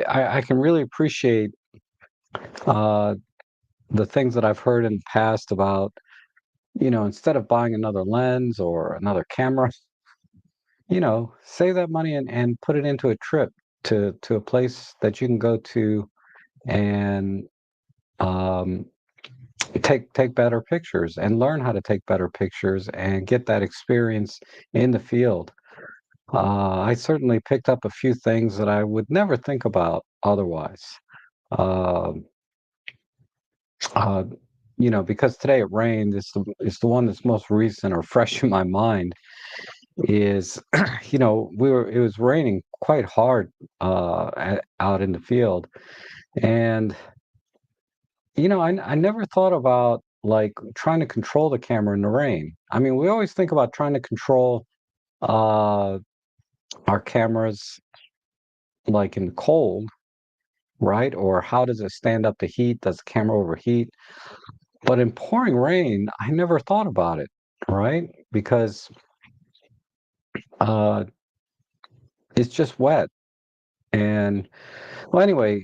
I can really appreciate uh, the things that I've heard in the past about, instead of buying another lens or another camera, save that money and put it into a trip to a place that you can go to and um, take better pictures and learn how to take better pictures and get that experience in the field. I certainly picked up a few things that I would never think about otherwise. Um uh, because today it rained, it's the one that's most recent or fresh in my mind is, it was raining quite hard out in the field, and I never thought about like trying to control the camera in the rain. I mean, we always think about trying to control uh, our cameras like in the cold, right? Or how does it stand up to heat? Does the camera overheat? But in pouring rain, I never thought about it, right? Because uh, it's just wet. And well, anyway,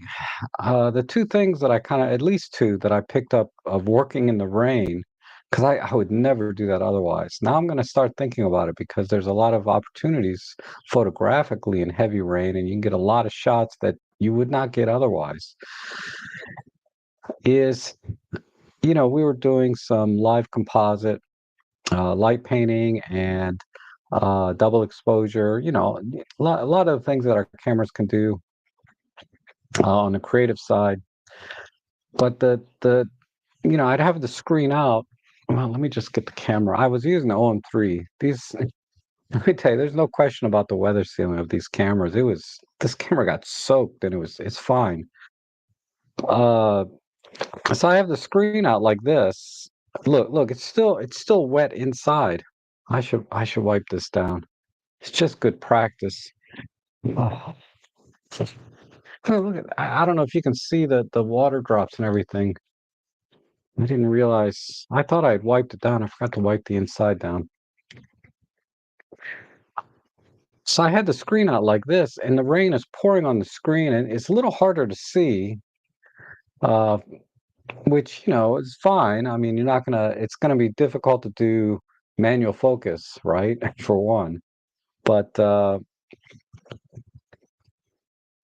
the two things that I kind of, at least two that I picked up of working in the rain, because I would never do that otherwise. Now I'm going to start thinking about it because there's a lot of opportunities photographically in heavy rain, and you can get a lot of shots that you would not get otherwise. Is, we were doing some live composite light painting and double exposure, a lot of things that our cameras can do on the creative side. But I'd have the screen out. Well, let me just get the camera. I was using the OM3. Let me tell you, there's no question about the weather sealing of these cameras. This camera got soaked and it's fine. Uh, so I have the screen out like this. Look, it's still wet inside. I should wipe this down. It's just good practice. Oh, look at, I don't know if you can see the water drops and everything. I didn't realize. I thought I had wiped it down. I forgot to wipe the inside down. So I had the screen out like this, and the rain is pouring on the screen, and it's a little harder to see, uh, which, is fine. I mean, it's gonna be difficult to do manual focus, right? For one. But,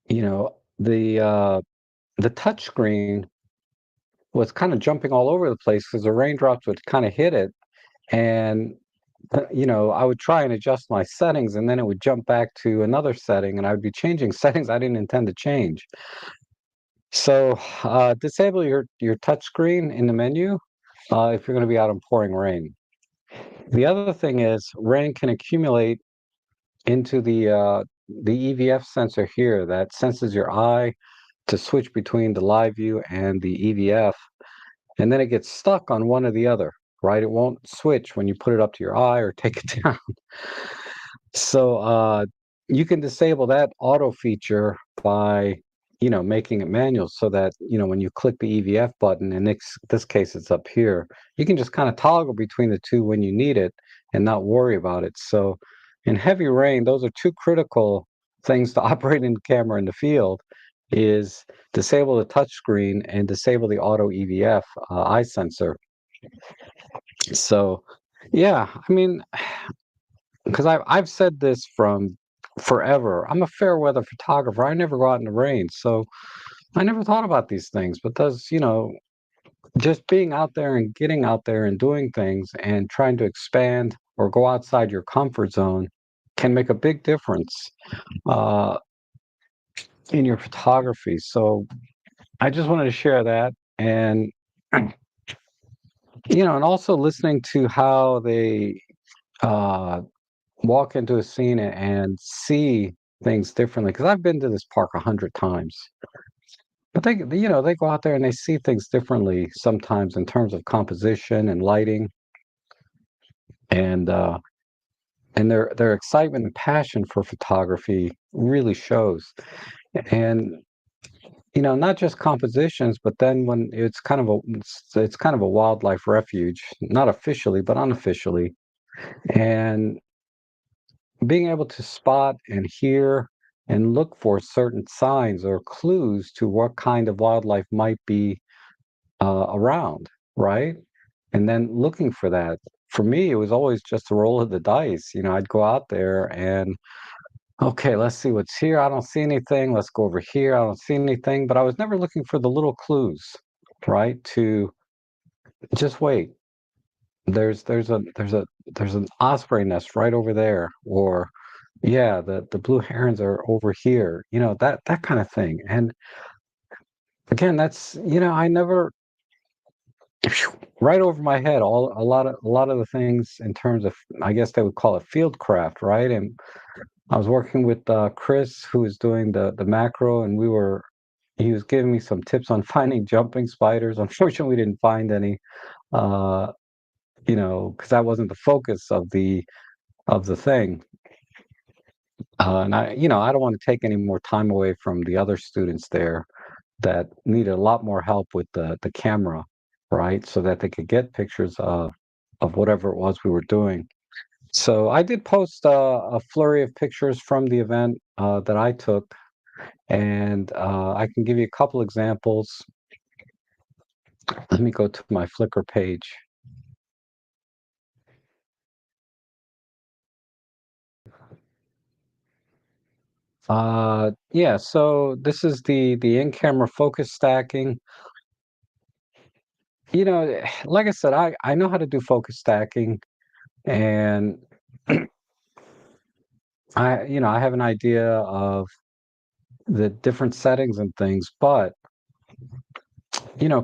you know, the touch screen was kind of jumping all over the place because the raindrops would kind of hit it. And I would try and adjust my settings, and then it would jump back to another setting, and I would be changing settings I didn't intend to change. So, disable your touch screen in the menu if you're going to be out in pouring rain. The other thing is, rain can accumulate into the EVF sensor here that senses your eye to switch between the live view and the EVF, and then it gets stuck on one or the other. Right? It won't switch when you put it up to your eye or take it down. So you can disable that auto feature by, making it manual so that, when you click the EVF button, in this case it's up here, you can just kind of toggle between the two when you need it and not worry about it. So in heavy rain, those are two critical things to operating the camera in the field is disable the touch screen and disable the auto EVF eye sensor. So yeah, I mean, because I've said this from forever. I'm a fair weather photographer. I never go out in the rain, so I never thought about these things. But just being out there and getting out there and doing things and trying to expand or go outside your comfort zone can make a big difference uh, in your photography. So I just wanted to share that, and and also listening to how they uh, walk into a scene and see things differently. Because I've been to this park 100 times, but they go out there and they see things differently sometimes in terms of composition and lighting, and their excitement and passion for photography really shows. And not just compositions, but then when it's kind of a wildlife refuge, not officially but unofficially, and being able to spot and hear and look for certain signs or clues to what kind of wildlife might be around, right? And then looking for that. For me, it was always just a roll of the dice. I'd go out there and, okay, let's see what's here. I don't see anything. Let's go over here. I don't see anything. But I was never looking for the little clues, right? To just wait. There's an osprey nest right over there, or yeah, the blue herons are over here. That kind of thing. And again, I never right over my head a lot of the things in terms of, I guess they would call it field craft, right? And I was working with Chris, who was doing the macro, and he was giving me some tips on finding jumping spiders. Unfortunately, we didn't find any, uh, because that wasn't the focus of the thing. And I don't want to take any more time away from the other students there that needed a lot more help with the camera, right? So that they could get pictures of whatever it was we were doing. So I did post a flurry of pictures from the event that I took, and I can give you a couple examples. Let me go to my Flickr page. Yeah, so this is the in-camera focus stacking. Like I said, I know how to do focus stacking, and I have an idea of the different settings and things, but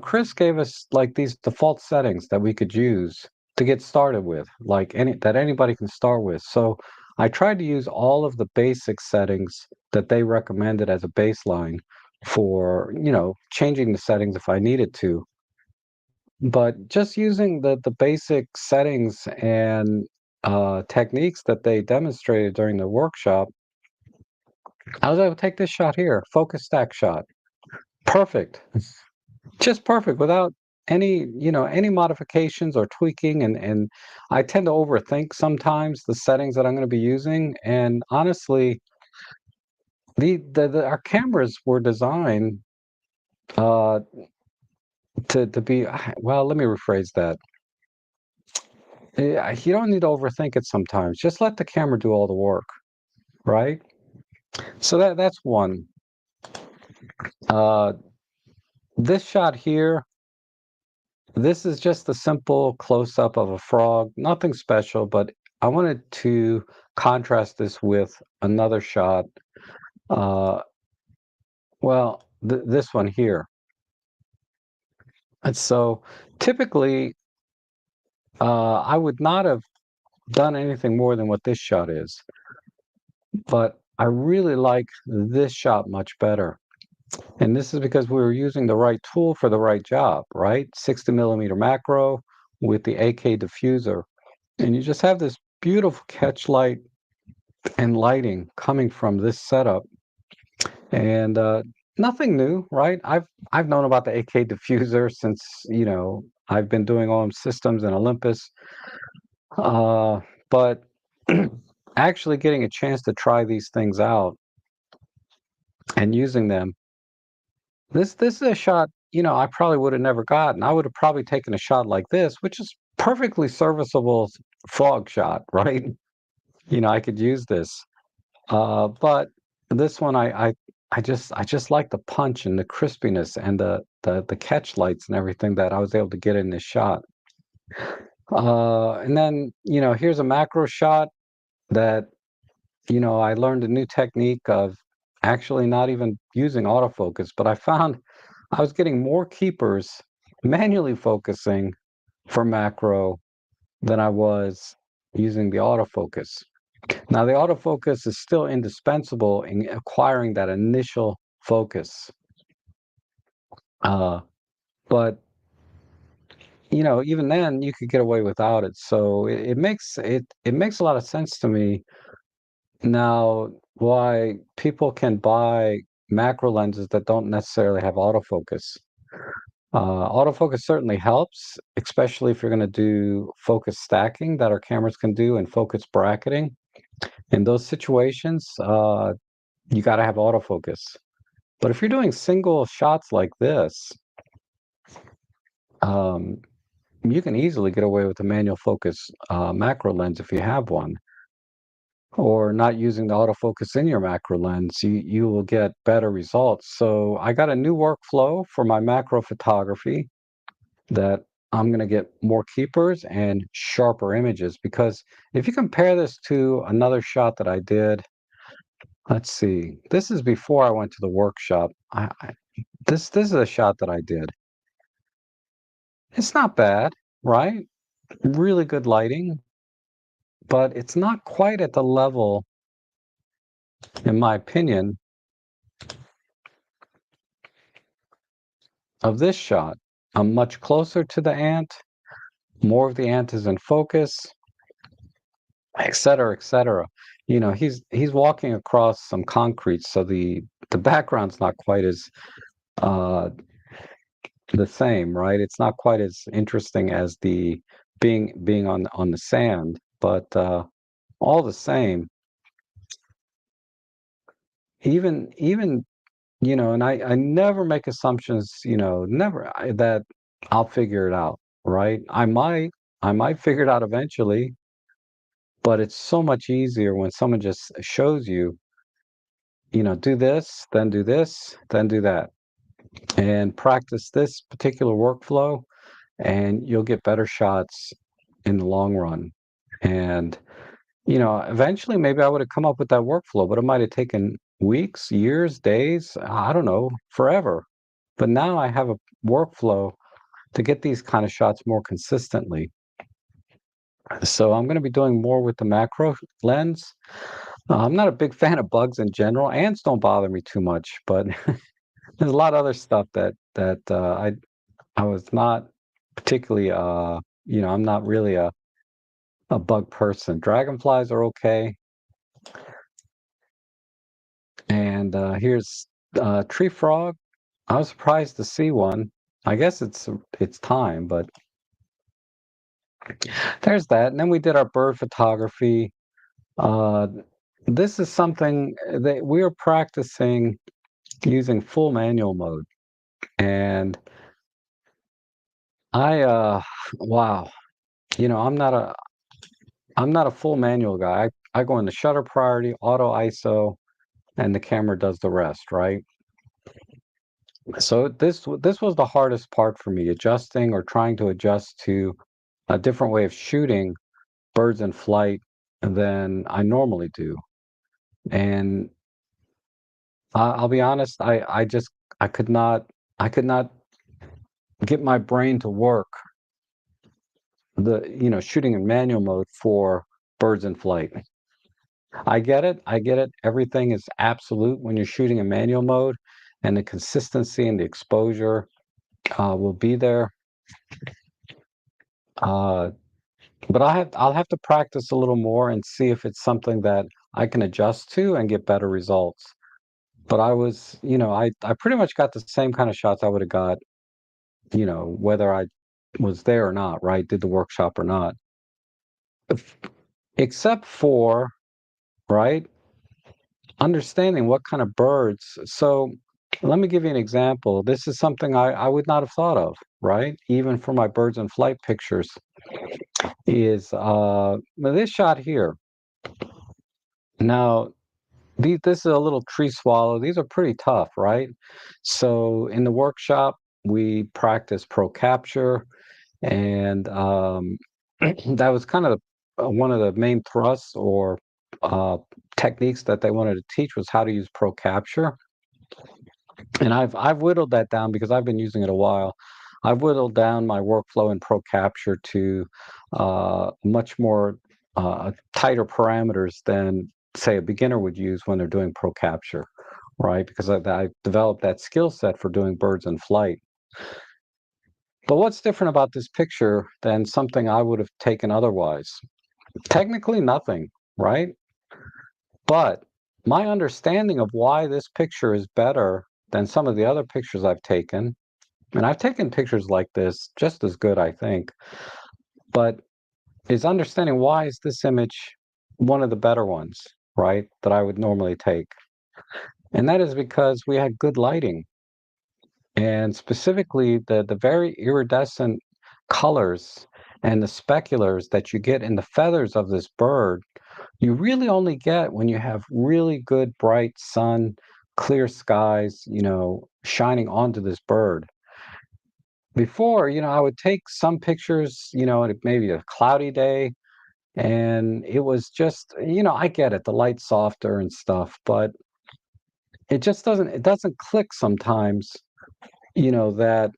Chris gave us like these default settings that we could use to get started with, like anybody can start with. So I tried to use all of the basic settings that they recommended as a baseline for, changing the settings if I needed to. But just using the basic settings and techniques that they demonstrated during the workshop, I was able to take this shot here, focus stack shot. Perfect. Just perfect without any modifications or tweaking. And I tend to overthink sometimes the settings that I'm going to be using. And honestly, our cameras were designed uh, to be, well, let me rephrase that. You don't need to overthink it sometimes. Just let the camera do all the work, right? So that's one. Uh, this shot here, this is just a simple close-up of a frog, nothing special, but I wanted to contrast this with another shot. Uh, well, this one here. And so typically, I would not have done anything more than what this shot is, but I really like this shot much better. And this is because we were using the right tool for the right job, right? 60 millimeter macro with the AK diffuser. And you just have this beautiful catch light and lighting coming from this setup. And nothing new, right? I've known about the AK diffuser since, I've been doing OM systems and Olympus. But actually getting a chance to try these things out and using them, this is a shot, I probably would have never gotten. I would have probably taken a shot like this, which is perfectly serviceable frog shot, right? I could use this. But this one, I just like the punch and the crispiness and the catch lights and everything that I was able to get in this shot. And then here's a macro shot that I learned a new technique of actually not even using autofocus, but I found I was getting more keepers manually focusing for macro than I was using the autofocus. Now, the autofocus is still indispensable in acquiring that initial focus. Uh, but even then, you could get away without it. So it makes a lot of sense to me now why people can buy macro lenses that don't necessarily have autofocus. Autofocus certainly helps, especially if you're going to do focus stacking that our cameras can do and focus bracketing. In those situations, you got to have autofocus. But if you're doing single shots like this, um, you can easily get away with a manual focus macro lens if you have one, or not using the autofocus in your macro lens. You will get better results. So I got a new workflow for my macro photography that I'm going to get more keepers and sharper images, because if you compare this to another shot that I did, let's see, this is before I went to the workshop. This is a shot that I did. It's not bad, right? Really good lighting, but it's not quite at the level, in my opinion, of this shot. I'm much closer to the ant. More of the ant is in focus, et cetera, et cetera. You know, he's walking across some concrete, so the background's not quite as uh, the same, right? It's not quite as interesting as the being on the sand, but all the same, even you know, and I never make assumptions, you know, that I'll figure it out, right? I might figure it out eventually, but it's so much easier when someone just shows you, you know, do this, then do this, then do that, and practice this particular workflow, and you'll get better shots in the long run. And, you know, eventually maybe I would have come up with that workflow, but it might have taken weeks, years, days, I don't know, forever. But now I have a workflow to get these kind of shots more consistently. So I'm going to be doing more with the macro lens. I'm not a big fan of bugs in general. Ants don't bother me too much, but there's a lot of other stuff that I was not particularly you know, I'm not really a bug person. Dragonflies are okay. And here's tree frog. I was surprised to see one. I guess it's time, but there's that. And then we did our bird photography. Uh, this is something that we are practicing using full manual mode. And I wow, you know, I'm not a full manual guy. I go into shutter priority, auto ISO, and the camera does the rest, right? So this was the hardest part for me, adjusting or trying to adjust to a different way of shooting birds in flight than I normally do. And I'll be honest, I could not I could not get my brain to work shooting in manual mode for birds in flight. I get it. I get it. Everything is absolute when you're shooting in manual mode, and the consistency and the exposure will be there. Uh, but I'll have to practice a little more and see if it's something that I can adjust to and get better results. But I pretty much got the same kind of shots I would have got, you know, whether I was there or not, right? Did the workshop or not. If- Except for, right, understanding what kind of birds. So let me give you an example. This is something I would not have thought of, right? Even for my birds in flight pictures, is this shot here. Now, this is a little tree swallow. These are pretty tough, right? So in the workshop, we practice pro capture, and that was kind of one of the main thrusts or uh, techniques that they wanted to teach was how to use pro capture. And I've whittled that down because I've been using it a while. I've whittled down my workflow in Pro Capture to much more tighter parameters than, say, a beginner would use when they're doing Pro Capture, right? Because I developed that skill set for doing birds in flight. But what's different about this picture than something I would have taken otherwise? Technically, nothing, right? But my understanding of why this picture is better than some of the other pictures I've taken, and I've taken pictures like this just as good, I think, but is understanding why is this image one of the better ones, right, that I would normally take. And that is because we had good lighting, and specifically the very iridescent colors and the speculars that you get in the feathers of this bird, you really only get when you have really good bright sun, clear skies, shining onto this bird. Before, I would take some pictures, maybe a cloudy day, and it was just, I get it, the light's softer and stuff, but it doesn't click sometimes, that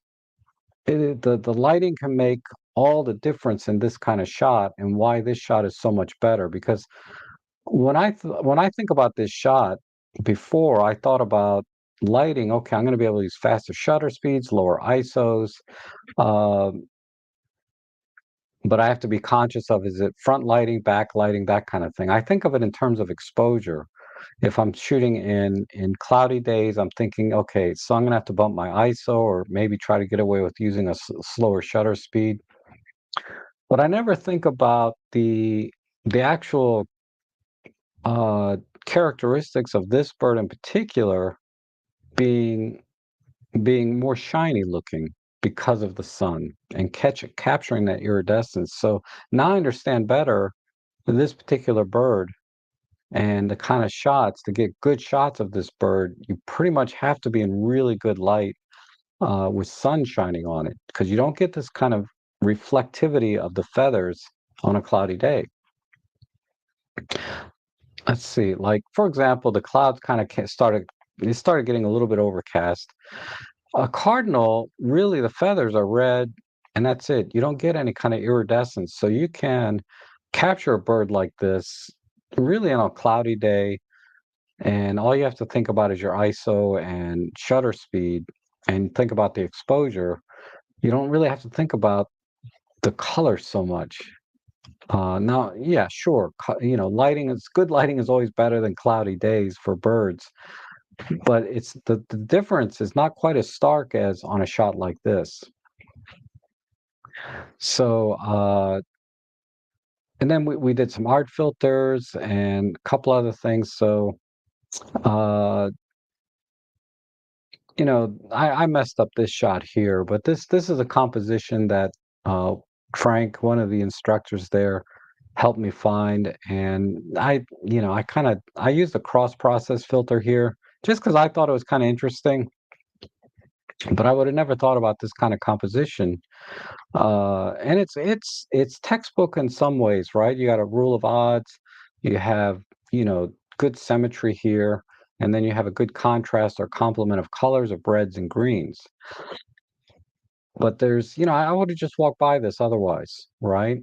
the lighting can make all the difference in this kind of shot, and why this shot is so much better. Because when I think about this shot, before I thought about lighting, okay, I'm going to be able to use faster shutter speeds, lower ISOs, um, but I have to be conscious of, is it front lighting, back lighting, that kind of thing. I think of it in terms of exposure. If I'm shooting in cloudy days, I'm thinking, okay, so I'm gonna have to bump my ISO, or maybe try to get away with using a slower shutter speed. But I never think about the actual uh, characteristics of this bird in particular being being more shiny looking because of the sun, and capturing that iridescence. So now I understand better this particular bird, and the kind of shots, to get good shots of this bird, you pretty much have to be in really good light, with sun shining on it, because you don't get this kind of reflectivity of the feathers on a cloudy day. Let's see, like for example, the clouds kind of started getting a little bit overcast. A cardinal, really, the feathers are red, and that's it. You don't get any kind of iridescence, so you can capture a bird like this really on a cloudy day, and all you have to think about is your ISO and shutter speed, and think about the exposure. You don't really have to think about the color so much. Now, yeah, sure, good lighting is always better than cloudy days for birds, but it's the difference is not quite as stark as on a shot like this. So, and then we did some art filters and a couple other things. So, uh, I messed up this shot here, but this is a composition that uh, Frank, one of the instructors there, helped me find, and I used a cross process filter here just because I thought it was kind of interesting, but I would have never thought about this kind of composition. And it's textbook in some ways, right? You got a rule of odds, you have, good symmetry here, and then you have a good contrast or complement of colors of reds and greens. But I would have just walked by this otherwise, right?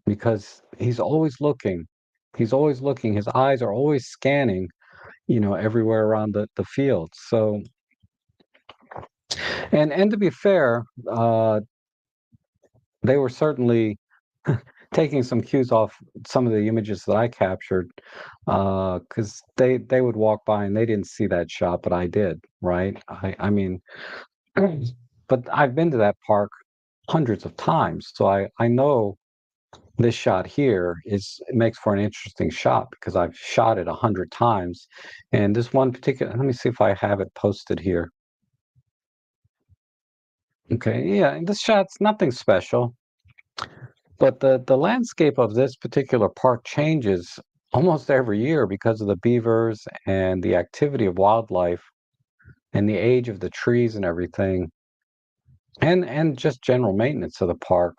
Because he's always looking. He's always looking. His eyes are always scanning, everywhere around the field. So, and to be fair, they were certainly taking some cues off some of the images that I captured, because they would walk by and they didn't see that shot, but I did, right? I mean, but I've been to that park hundreds of times, so I know this shot here it makes for an interesting shot because I've shot it 100 times, and this one particular. Let me see if I have it posted here. Okay, yeah, this shot's nothing special. But the landscape of this particular park changes almost every year because of the beavers and the activity of wildlife and the age of the trees and everything, and just general maintenance of the park.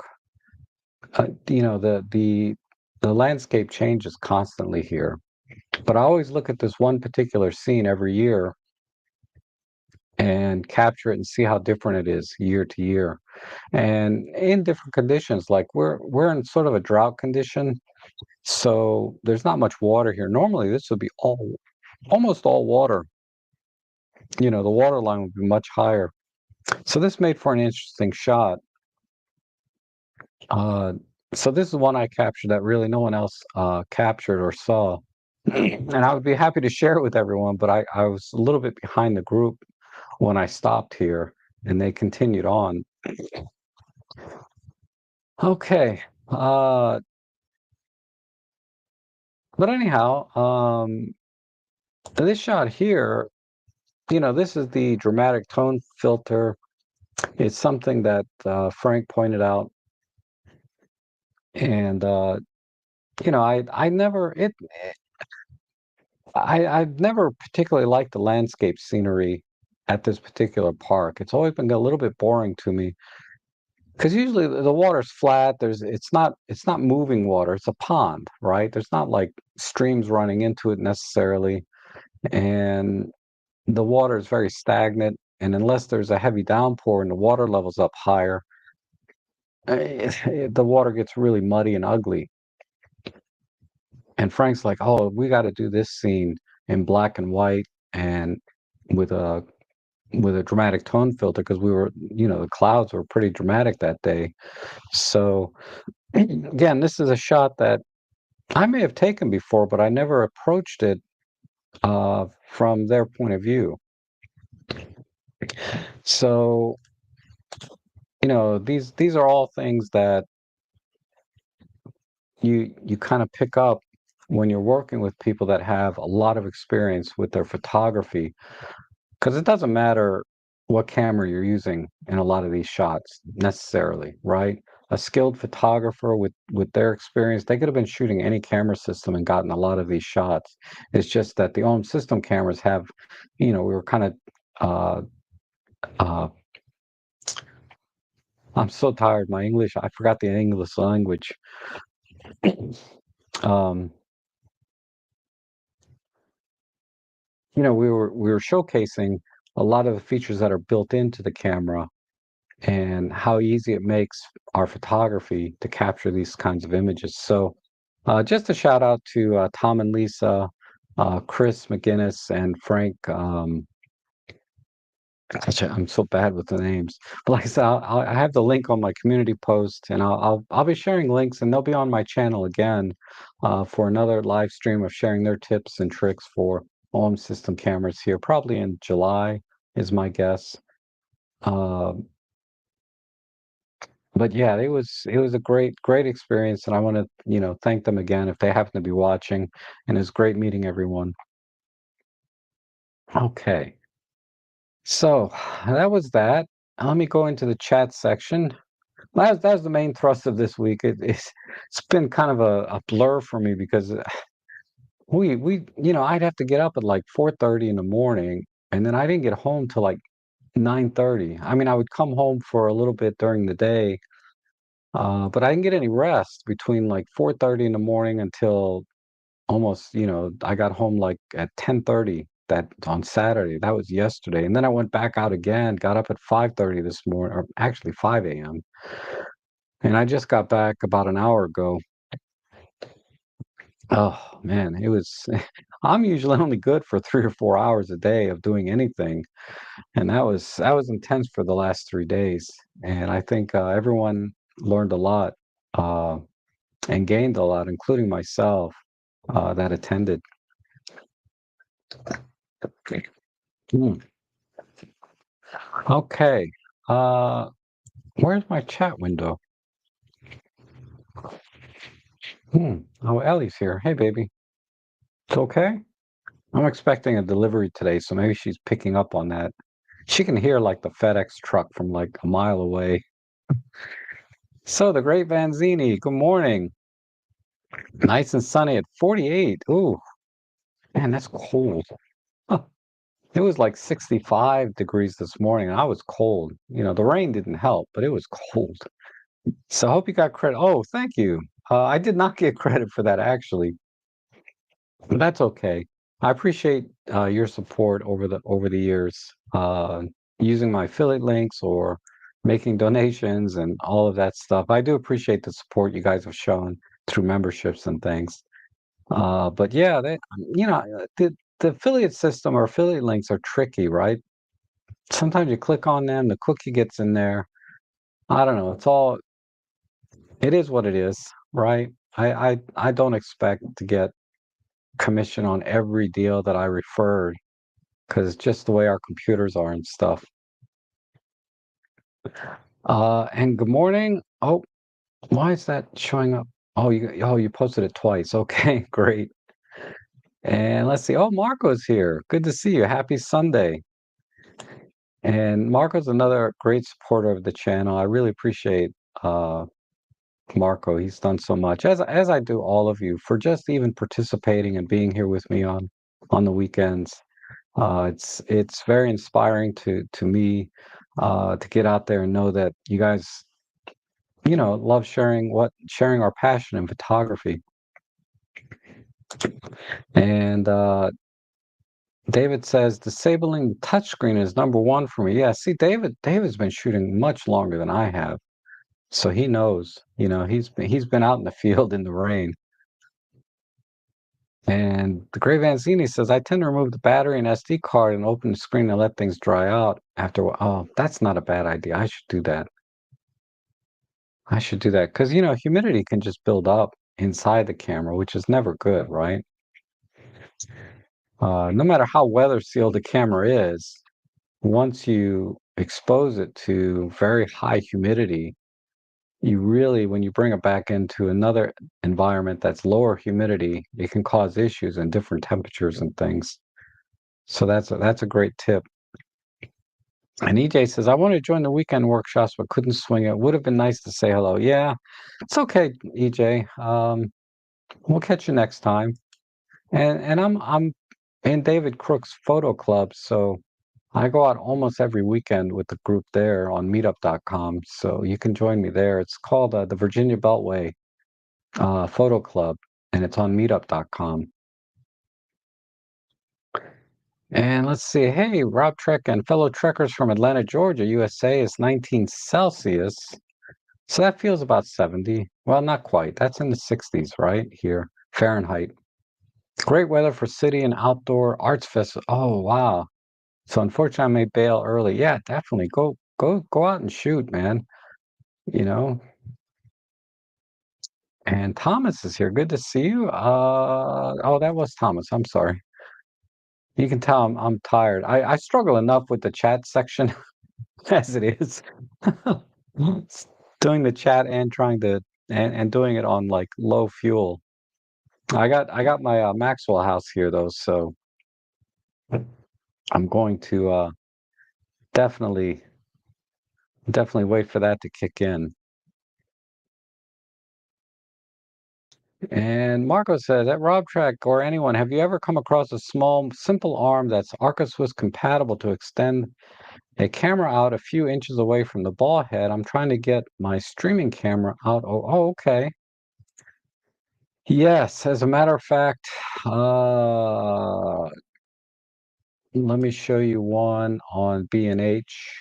The landscape changes constantly here. But I always look at this one particular scene every year and capture it and see how different it is year to year, and in different conditions. Like we're in sort of a drought condition. So there's not much water here. Normally, this would be almost all water. The water line would be much higher. So this made for an interesting shot. Uh, so this is one I captured that really no one else captured or saw. And I would be happy to share it with everyone, but I was a little bit behind the group when I stopped here, and they continued on. Okay. But anyhow, This shot here, this is the dramatic tone filter. It's something that Frank pointed out, and I never it I've never particularly liked the landscape scenery at this particular park. It's always been a little bit boring to me because usually the water's flat. It's not moving water. It's a pond, right? There's not like streams running into it necessarily, and the water is very stagnant. And unless there's a heavy downpour and the water level's up higher, the water gets really muddy and ugly. And Frank's like, "Oh, we got to do this scene in black and white and with a dramatic tone filter because the clouds were pretty dramatic that day." So again, this is a shot that I may have taken before, but I never approached it from their point of view. So these are all things that you kind of pick up when you're working with people that have a lot of experience with their photography, because it doesn't matter what camera you're using in a lot of these shots necessarily, right? A skilled photographer with their experience, they could have been shooting any camera system and gotten a lot of these shots. It's just that the OM system cameras have, we were kind of uh uh I'm so tired. My English, I forgot the English language. Um, we were showcasing a lot of the features that are built into the camera and how easy it makes our photography to capture these kinds of images. So, just a shout out to Tom and Lisa, Chris McGinnis, and Frank. Gosh, I'm so bad with the names. But like I said, I have the link on my community post, and I'll be sharing links, and they'll be on my channel again for another live stream of sharing their tips and tricks for OM system cameras here, probably in July, is my guess. Uh, but yeah, it was a great experience, and I want to thank them again if they happen to be watching. And it's great meeting everyone. Okay, so that was that. Let me go into the chat section. That's the main thrust of this week. It's been kind of a blur for me because I'd have to get up at like 4:30 in the morning, and then I didn't get home till like 9:30. I mean, I would come home for a little bit during the day, but I didn't get any rest between like 4:30 in the morning until almost, I got home like at 10:30 that on Saturday. That was yesterday, and then I went back out again. Got up at 5:30 this morning, or actually 5 a.m. And I just got back about an hour ago. Oh man, it was I'm usually only good for 3 or 4 hours a day of doing anything, and that was intense for the last 3 days, and I think, everyone learned a lot, uh, and gained a lot, including myself, that attended. Hmm, okay, uh, where's my chat window? Oh, Ellie's here. Hey, baby. It's okay? I'm expecting a delivery today, so maybe she's picking up on that. She can hear like the FedEx truck from like a mile away. So the great Vanzini, good morning. Nice and sunny at 48. Ooh, man, that's cold. Huh. It was like 65 degrees this morning, and I was cold. The rain didn't help, but it was cold. So I hope you got credit. Oh, thank you. I did not get credit for that actually, but that's okay. I appreciate your support over the years, using my affiliate links or making donations and all of that stuff. I do appreciate the support you guys have shown through memberships and things. But yeah, the affiliate system or affiliate links are tricky, right? Sometimes you click on them, the cookie gets in there. I don't know. It is what it is, right? I don't expect to get commission on every deal that I refer, because it's just the way our computers are and stuff. And good morning. Oh, why is that showing up? Oh, you posted it twice. Okay, great. And let's see. Oh, Marco's here. Good to see you. Happy Sunday. And Marco's another great supporter of the channel. I really appreciate uh, Marco. He's done so much, as I do all of you, for just even participating and being here with me on the weekends. It's very inspiring to me to get out there and know that you guys, love sharing our passion in photography. And David says disabling the touchscreen is number one for me. Yeah, see, David's been shooting much longer than I have, so he knows. He's been out in the field in the rain. And the Gray Vanzini says I tend to remove the battery and SD card and open the screen and let things dry out after. Oh, that's not a bad idea. I should do that. I should do that because humidity can just build up inside the camera, which is never good, right? No matter how weather sealed the camera is, once you expose it to very high humidity, you really, when you bring it back into another environment that's lower humidity, it can cause issues in different temperatures and things. So that's a great tip. And EJ says, I want to join the weekend workshops, but couldn't swing it. Would have been nice to say hello. Yeah, it's okay, EJ. We'll catch you next time. And I'm in David Crook's photo club, so I go out almost every weekend with the group there on meetup.com. So you can join me there. It's called the Virginia Beltway Photo Club, and it's on meetup.com. And let's see. Hey, Rob Trek and fellow trekkers from Atlanta, Georgia, USA is 19 Celsius. So that feels about 70. Well, not quite. That's in the 60s, right? Here, Fahrenheit. Great weather for city and outdoor arts festival. Oh, wow. So unfortunately, I may bail early. Yeah, definitely. Go out and shoot, man. You know. And Thomas is here. Good to see you. Oh, that was Thomas. I'm sorry. You can tell I'm tired. I struggle enough with the chat section as it is. Doing the chat and trying to and doing it on like low fuel. I got my Maxwell house here though, so I'm going to definitely definitely wait for that to kick in. And Marco says, at RobTrack or anyone, have you ever come across a small, simple arm that's Arca Swiss compatible to extend a camera out a few inches away from the ball head? I'm trying to get my streaming camera out. Oh, okay. Yes, as a matter of fact, let me show you one on B&H.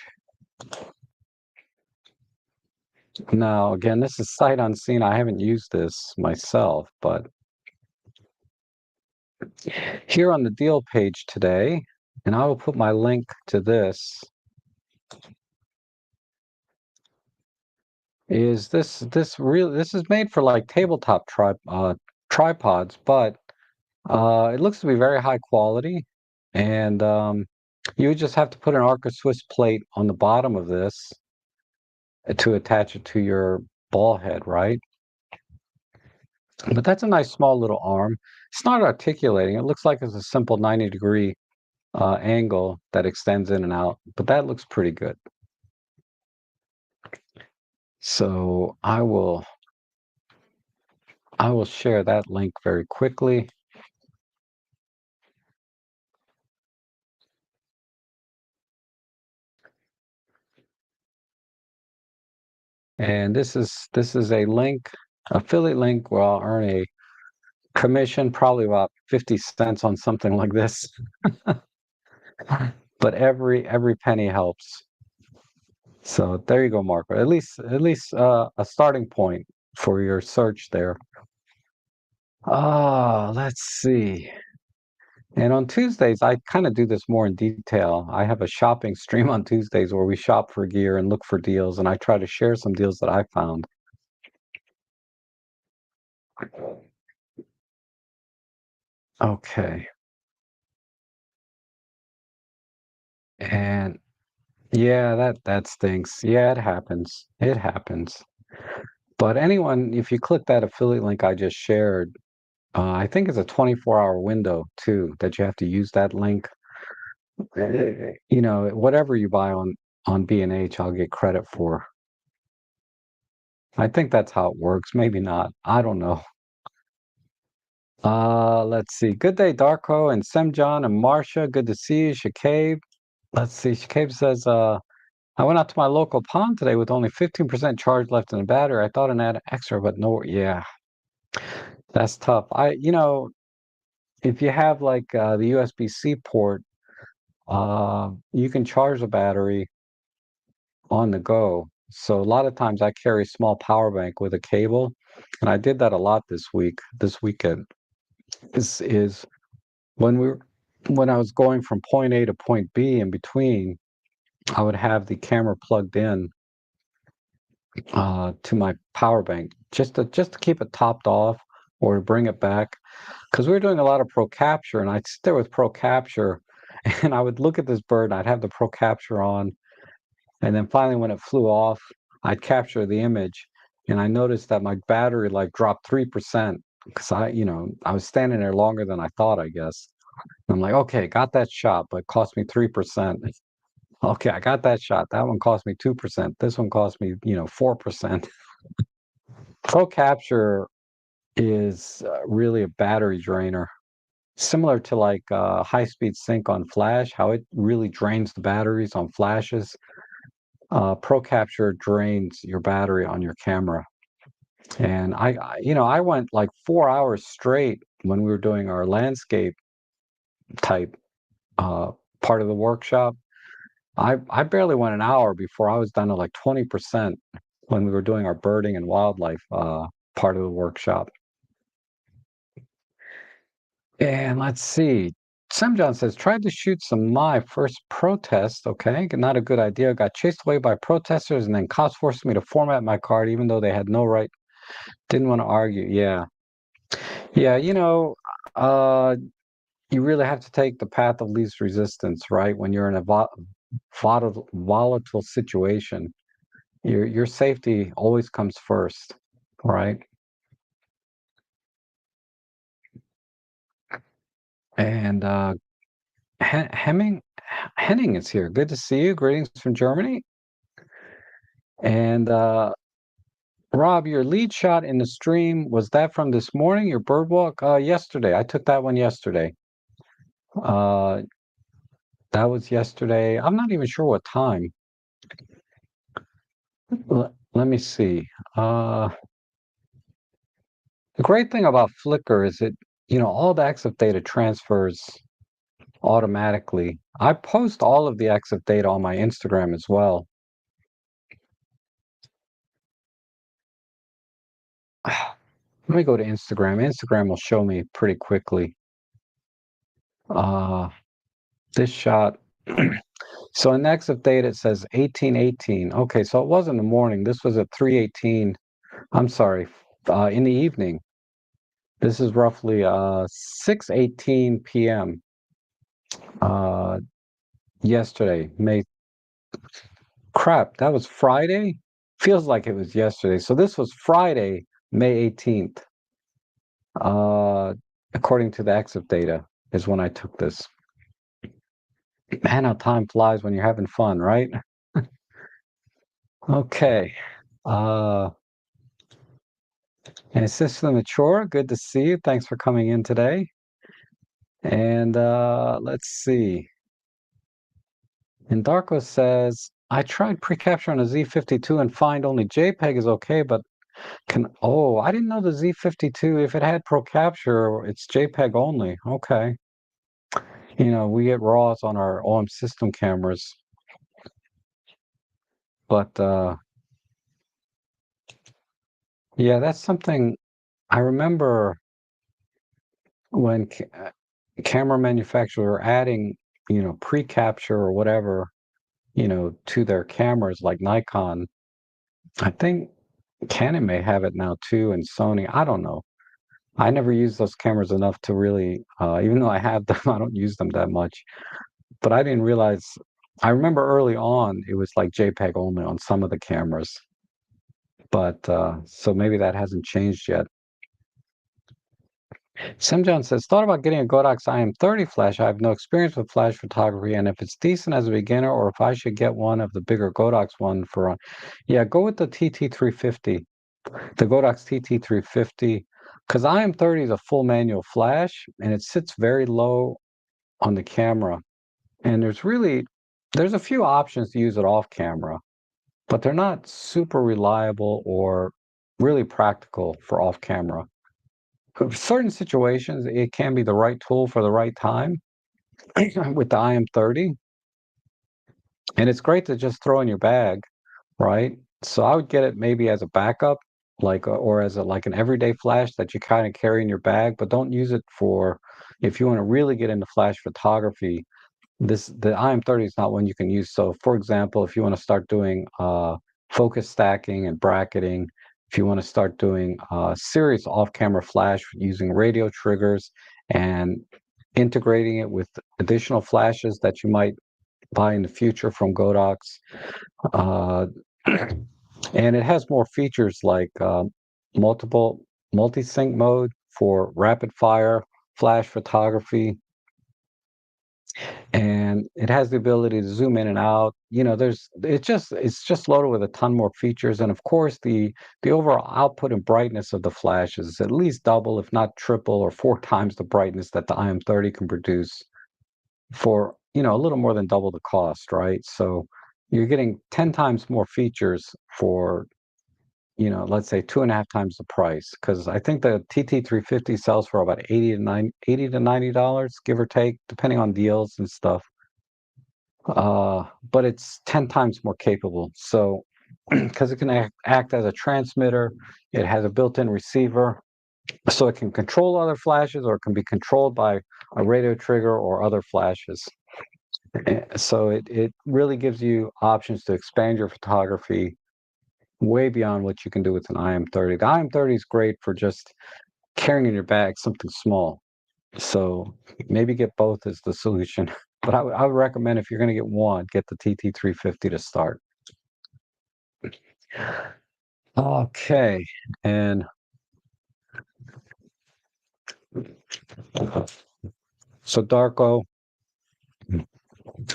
Now, again, this is sight unseen. I haven't used this myself, but here on the deal page today, and I will put my link to this, is this is made for like tabletop tripods, but it looks to be very high quality, and you would just have to put an Arca Swiss plate on the bottom of this to attach it to your ball head, right? But that's a nice small little arm. It's not articulating. It looks like it's a simple 90-degree angle that extends in and out, but that looks pretty good. So I will share that link very quickly. And this is a link, affiliate link where I'll earn a commission, probably about 50 cents on something like this. But every penny helps. So there you go, Marco. At least a starting point for your search there. Let's see. And on Tuesdays, I kind of do this more in detail. I have a shopping stream on Tuesdays where we shop for gear and look for deals, and I try to share some deals that I found. Okay. And yeah, that stinks. Yeah, it happens. It happens. But anyone, if you click that affiliate link I just shared, I think it's a 24-hour window too that you have to use that link. Whatever you buy on B&H, I'll get credit for. I think that's how it works. Maybe not. I don't know. Let's see. Good day, Darko and Semjon and Marcia. Good to see you, Shakib. Let's see. Shakib says, I went out to my local pond today with only 15% charge left in the battery. I thought I'd add extra, but no, yeah, that's tough. If you have like the USB-C port, you can charge the battery on the go. So a lot of times I carry a small power bank with a cable, and I did that a lot this weekend. This is when we when I was going from point A to point B in between, I would have the camera plugged in to my power bank just to keep it topped off or to bring it back because we were doing a lot of pro capture, and I'd sit there with pro capture and I would look at this bird and I'd have the pro capture on, and then finally when it flew off, I'd capture the image and I noticed that my battery like dropped 3% because I was standing there longer than I thought, I guess. I'm like, okay, got that shot, but it cost me 3%. Okay, I got that shot. That one cost me 2%. This one cost me, 4%. Pro capture is really a battery drainer, similar to like high speed sync on flash, how it really drains the batteries on flashes. Pro capture drains your battery on your camera. And I went like 4 hours straight when we were doing our landscape type uh, part of the workshop. I barely went an hour before I was done to like 20% when we were doing our birding and wildlife part of the workshop. And let's see. Sam John says, tried to shoot my first protest. Okay, not a good idea. Got chased away by protesters, and then cops forced me to format my card, even though they had no right. Didn't want to argue. Yeah, yeah. Uh, you really have to take the path of least resistance, right? When you're in a volatile situation, your safety always comes first, right? And Hemming Henning is here. Good to see you. Greetings from Germany. And Rob, your lead shot in the stream, was that from this morning, your bird walk? Yesterday. I took that one yesterday. Uh, that was yesterday. I'm not even sure what time. Let me see. The great thing about Flickr is all the EXIF data transfers automatically. I post all of the EXIF data on my Instagram as well. Let me go to Instagram. Instagram will show me pretty quickly. Uh, this shot. So in EXIF data, it says 1818. Okay, so it was in the morning. This was at 3:18. I'm sorry, in the evening. This is roughly 6:18 p.m. Uh, yesterday. Crap, that was Friday? Feels like it was yesterday. So this was Friday, May 18th. Uh, according to the EXIF data, is when I took this. Man, how time flies when you're having fun, right? Okay. Uh, and Sister Mature, good to see you. Thanks for coming in today. And let's see. And Darko says, I tried pre-capture on a Z52 and find only JPEG is okay, but I didn't know the Z52, if it had pro capture, it's JPEG only. Okay. We get RAWs on our OM system cameras, but yeah, that's something I remember when camera manufacturers are adding, pre-capture or whatever, to their cameras like Nikon. I think Canon may have it now too, and Sony. I don't know. I never use those cameras enough to really, even though I have them, I don't use them that much. But I didn't realize. I remember early on it was like JPEG only on some of the cameras, but so maybe that hasn't changed yet. Sim John says, thought about getting a Godox IM30 flash. I have no experience with flash photography, and if it's decent as a beginner, or if I should get one of the bigger Godox one for, yeah, go with the TT350, the Godox TT350, because IM30 is a full manual flash, and it sits very low on the camera. And there's a few options to use it off camera, but they're not super reliable or really practical for off camera. For certain situations, it can be the right tool for the right time with the IM30, and it's great to just throw in your bag, right? So I would get it maybe as a backup, like or as a like an everyday flash that you kind of carry in your bag, but don't use it for if you want to really get into flash photography. The IM30 is not one you can use. So, for example, if you want to start doing focus stacking and bracketing, if you want to start doing serious off-camera flash using radio triggers and integrating it with additional flashes that you might buy in the future from Godox, uh, and it has more features like multiple multi-sync mode for rapid fire flash photography, and it has the ability to zoom in and out. You know, it's just loaded with a ton more features, and of course the overall output and brightness of the flash is at least double, if not triple or four times the brightness that the IM30 can produce for, you know, a little more than double the cost, right? So you're getting 10 times more features for, you know, let's say two and a half times the price. Because I think the TT350 sells for about 80 to $90, give or take, depending on deals and stuff. But it's 10 times more capable. So, because it can act as a transmitter, it has a built-in receiver, so it can control other flashes or it can be controlled by a radio trigger or other flashes. So it really gives you options to expand your photography way beyond what you can do with an IM30. The IM30 is great for just carrying in your bag something small. So maybe get both is the solution. But I would recommend if you're going to get one, get the TT350 to start. Okay. And so Darko,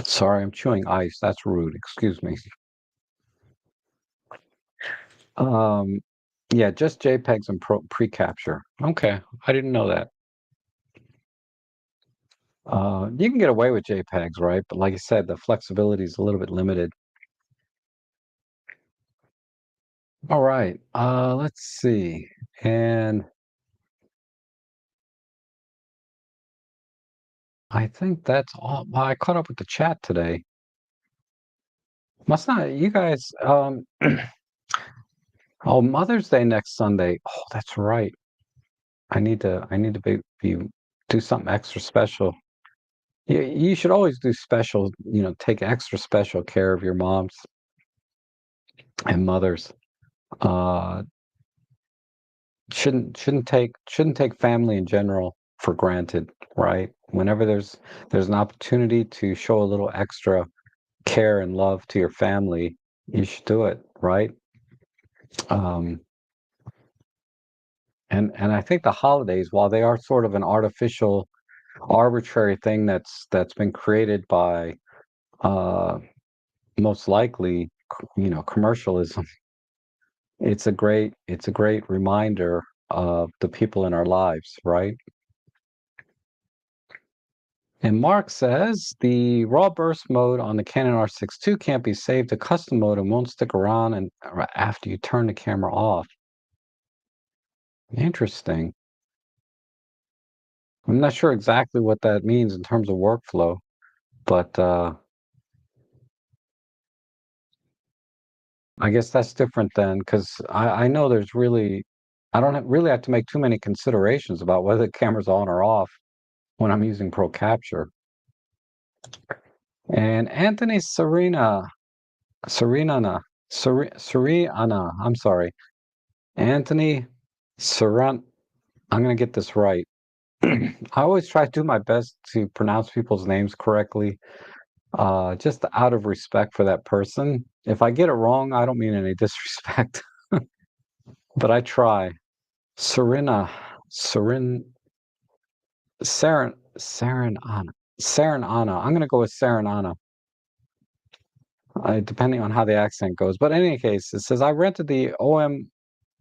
sorry, I'm chewing ice. That's rude. Excuse me. Um, yeah, just JPEGs and pre-capture. Okay, I didn't know that. You can get away with JPEGs, right? But like I said, the flexibility is a little bit limited. All right. Let's see. And I think that's all. Well, I caught up with the chat today. Must not, you guys, oh, Mother's Day next Sunday. Oh, that's right. I need to do something extra special. You should always do special, you know, take extra special care of your moms and mothers. Uh, shouldn't take family in general for granted, right? Whenever there's an opportunity to show a little extra care and love to your family, you should do it, right? Um, and I think the holidays, while they are sort of an artificial, arbitrary thing that's been created by uh, most likely, you know, commercialism, it's a great reminder of the people in our lives, right? And Mark says the raw burst mode on the Canon R6 II can't be saved to custom mode and won't stick around and after you turn the camera off. Interesting. I'm not sure exactly what that means in terms of workflow, but I guess that's different then because I know there's really I don't really have to make too many considerations about whether the camera's on or off when I'm using Pro Capture. And Anthony Serena, I'm sorry. Anthony Saran, I'm going to get this right. I always try to do my best to pronounce people's names correctly, just out of respect for that person. If I get it wrong, I don't mean any disrespect, but I try. Serena, Serin. Serenana. Serenana. I'm gonna go with Serenana, depending on how the accent goes. But in any case, it says I rented the OM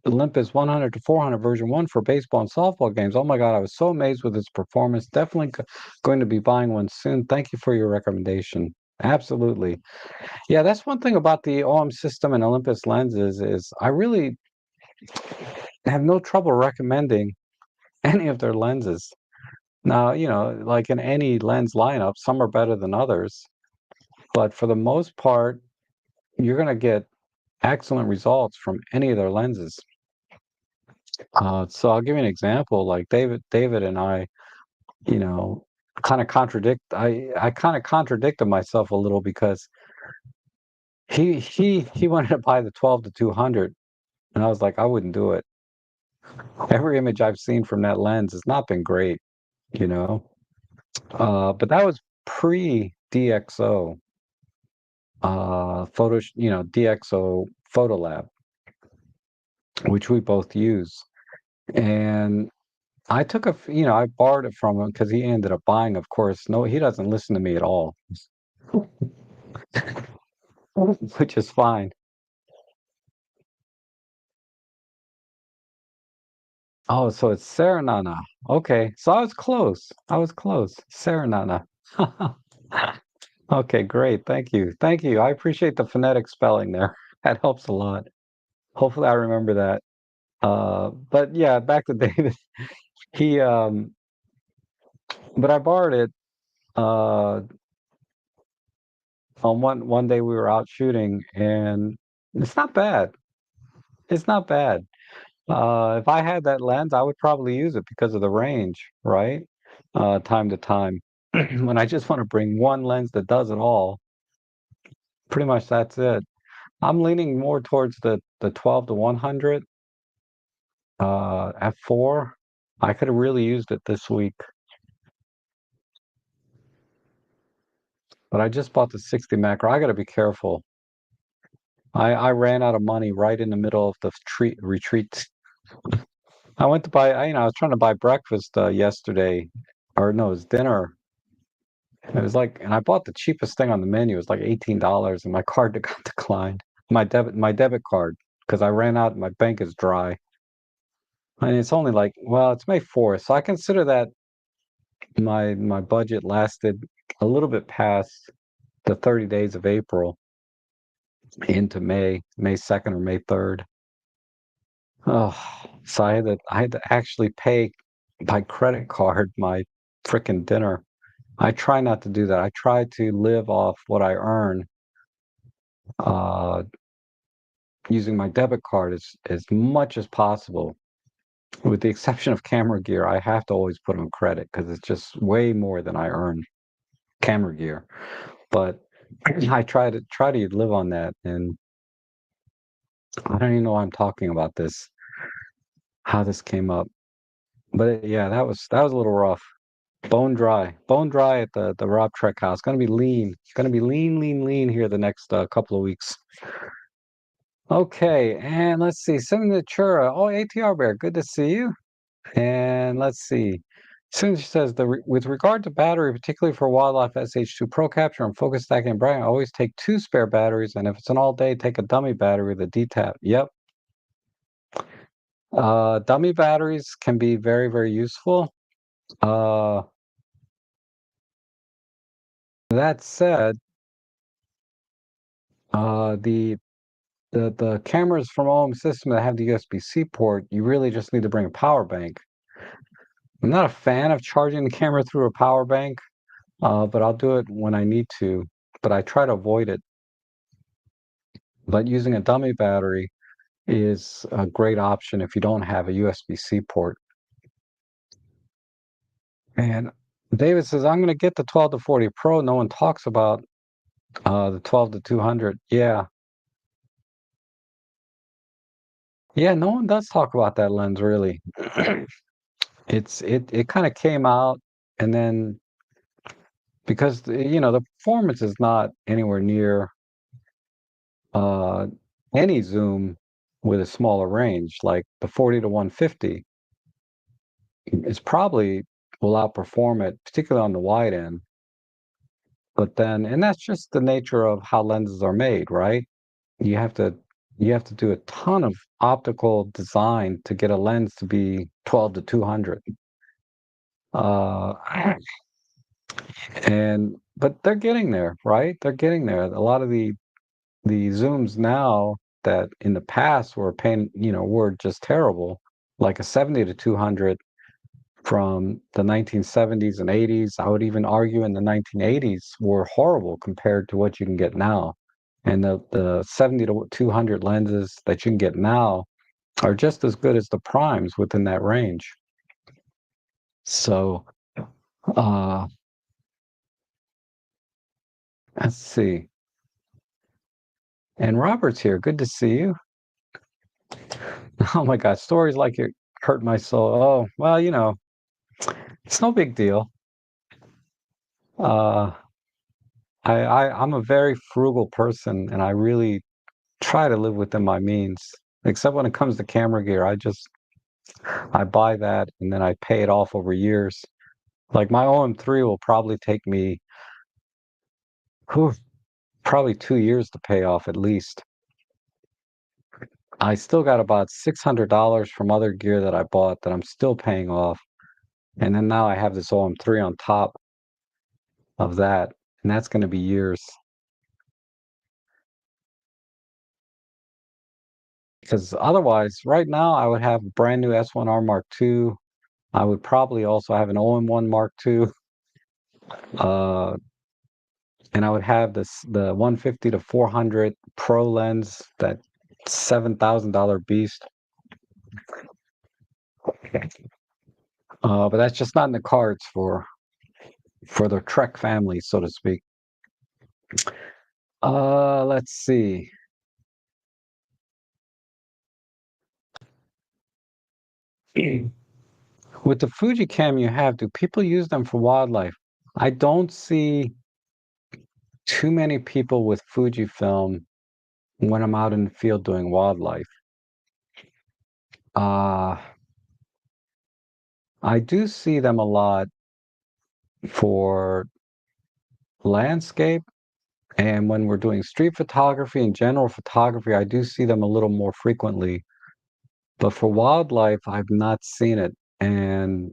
Olympus 100 to 400 version 1 for baseball and softball games. Oh my God, I was so amazed with its performance. Definitely going to be buying one soon. Thank you for your recommendation. Absolutely. Yeah, that's one thing about the OM system and Olympus lenses is I really have no trouble recommending any of their lenses. Now, like in any lens lineup, some are better than others, but for the most part, you're going to get excellent results from any of their lenses. So I'll give you an example. Like David and I, you know, kind of contradict. I kind of contradicted myself a little because he wanted to buy the 12 to 200, and I was like, I wouldn't do it. Every image I've seen from that lens has not been great, you know. But that was pre DxO, DxO Photo Lab, which we both use. And I took I borrowed it from him because he ended up buying, of course. No, he doesn't listen to me at all, which is fine. Oh, so it's Serenana. Okay, so I was close. I was close. Serenana. Okay, great. Thank you. Thank you. I appreciate the phonetic spelling there. That helps a lot. Hopefully I remember that. But yeah, back to David. He but I borrowed it uh on one day we were out shooting and it's not bad. It's not bad. If I had that lens, I would probably use it because of the range, right? Time to time. When I just want to bring one lens that does it all, pretty much that's it. I'm leaning more towards the 12 to 100 f4. I could have really used it this week, but I just bought the 60 macro. I got to be careful. I ran out of money right in the middle of the retreat. I went to buy, I was trying to buy breakfast yesterday, or no, it was dinner. It was like, and I bought the cheapest thing on the menu. It was like $18, and my card got declined. My debit card, because I ran out. My bank is dry, and it's only like, well, it's May 4th, so I consider that my budget lasted a little bit past the 30 days of April into May 2nd or May 3rd. Oh, so I had to actually pay by credit card my frickin' dinner. I try not to do that. I try to live off what I earn uh, using my debit card as much as possible. With the exception of camera gear, I have to always put on credit because it's just way more than I earn camera gear. But I try to live on that, and I don't even know why I'm talking about this, how this came up. But yeah, that was a little rough. Bone dry at the Rob Trek house. Gonna be lean. Gonna be lean, lean, lean here the next couple of weeks. Okay, and let's see. Signatura. Oh, ATR Bear, good to see you. And let's see. Soon she says, with regard to battery, particularly for wildlife SH2 Pro Capture and focus stacking and brighting, I always take two spare batteries, and if it's an all day, take a dummy battery with a DTAP. Yep. Dummy batteries can be very, very useful. Uh, that said, the cameras from OM system that have the USB-C port, you really just need to bring a power bank. I'm not a fan of charging the camera through a power bank, but I'll do it when I need to. But I try to avoid it. But using a dummy battery is a great option if you don't have a USB-C port. And David says, I'm going to get the 12 to 40 Pro. No one talks about the 12 to 200. Yeah. Yeah, no one does talk about that lens really. It kind of came out and then because the performance is not anywhere near uh, any zoom with a smaller range, like the 40 to 150 is probably will outperform it, particularly on the wide end. But then, and that's just the nature of how lenses are made, right? You have to you have to do a ton of optical design to get a lens to be 12 to 200. Uh, and but they're getting there, right? They're getting there. A lot of the zooms now that in the past were were just terrible, like a 70 to 200 from the 1970s and 80s. I would even argue in the 1980s were horrible compared to what you can get now. And the 70 to 200 lenses that you can get now are just as good as the primes within that range. So, uh, let's see. And Robert's here. Good to see you. Oh my God, stories like it hurt my soul. Oh, well, it's no big deal. Uh, I'm a very frugal person, and I really try to live within my means. Except when it comes to camera gear, I buy that and then I pay it off over years. Like my OM3 will probably take me whew, probably 2 years to pay off at least. I still got about $600 from other gear that I bought that I'm still paying off. And then now I have this OM3 on top of that, and that's going to be years. Because otherwise, right now, I would have a brand new S1R Mark II. I would probably also have an OM1 Mark II. Uh, and I would have the 150 to 400 Pro lens, that $7,000 beast. But that's just not in the cards for the Trek family, so to speak. Let's see. With the Fuji cam you have, do people use them for wildlife? I don't see too many people with Fujifilm when I'm out in the field doing wildlife. Uh, I do see them a lot for landscape, and when we're doing street photography and general photography, I do see them a little more frequently. But for wildlife, I've not seen it. And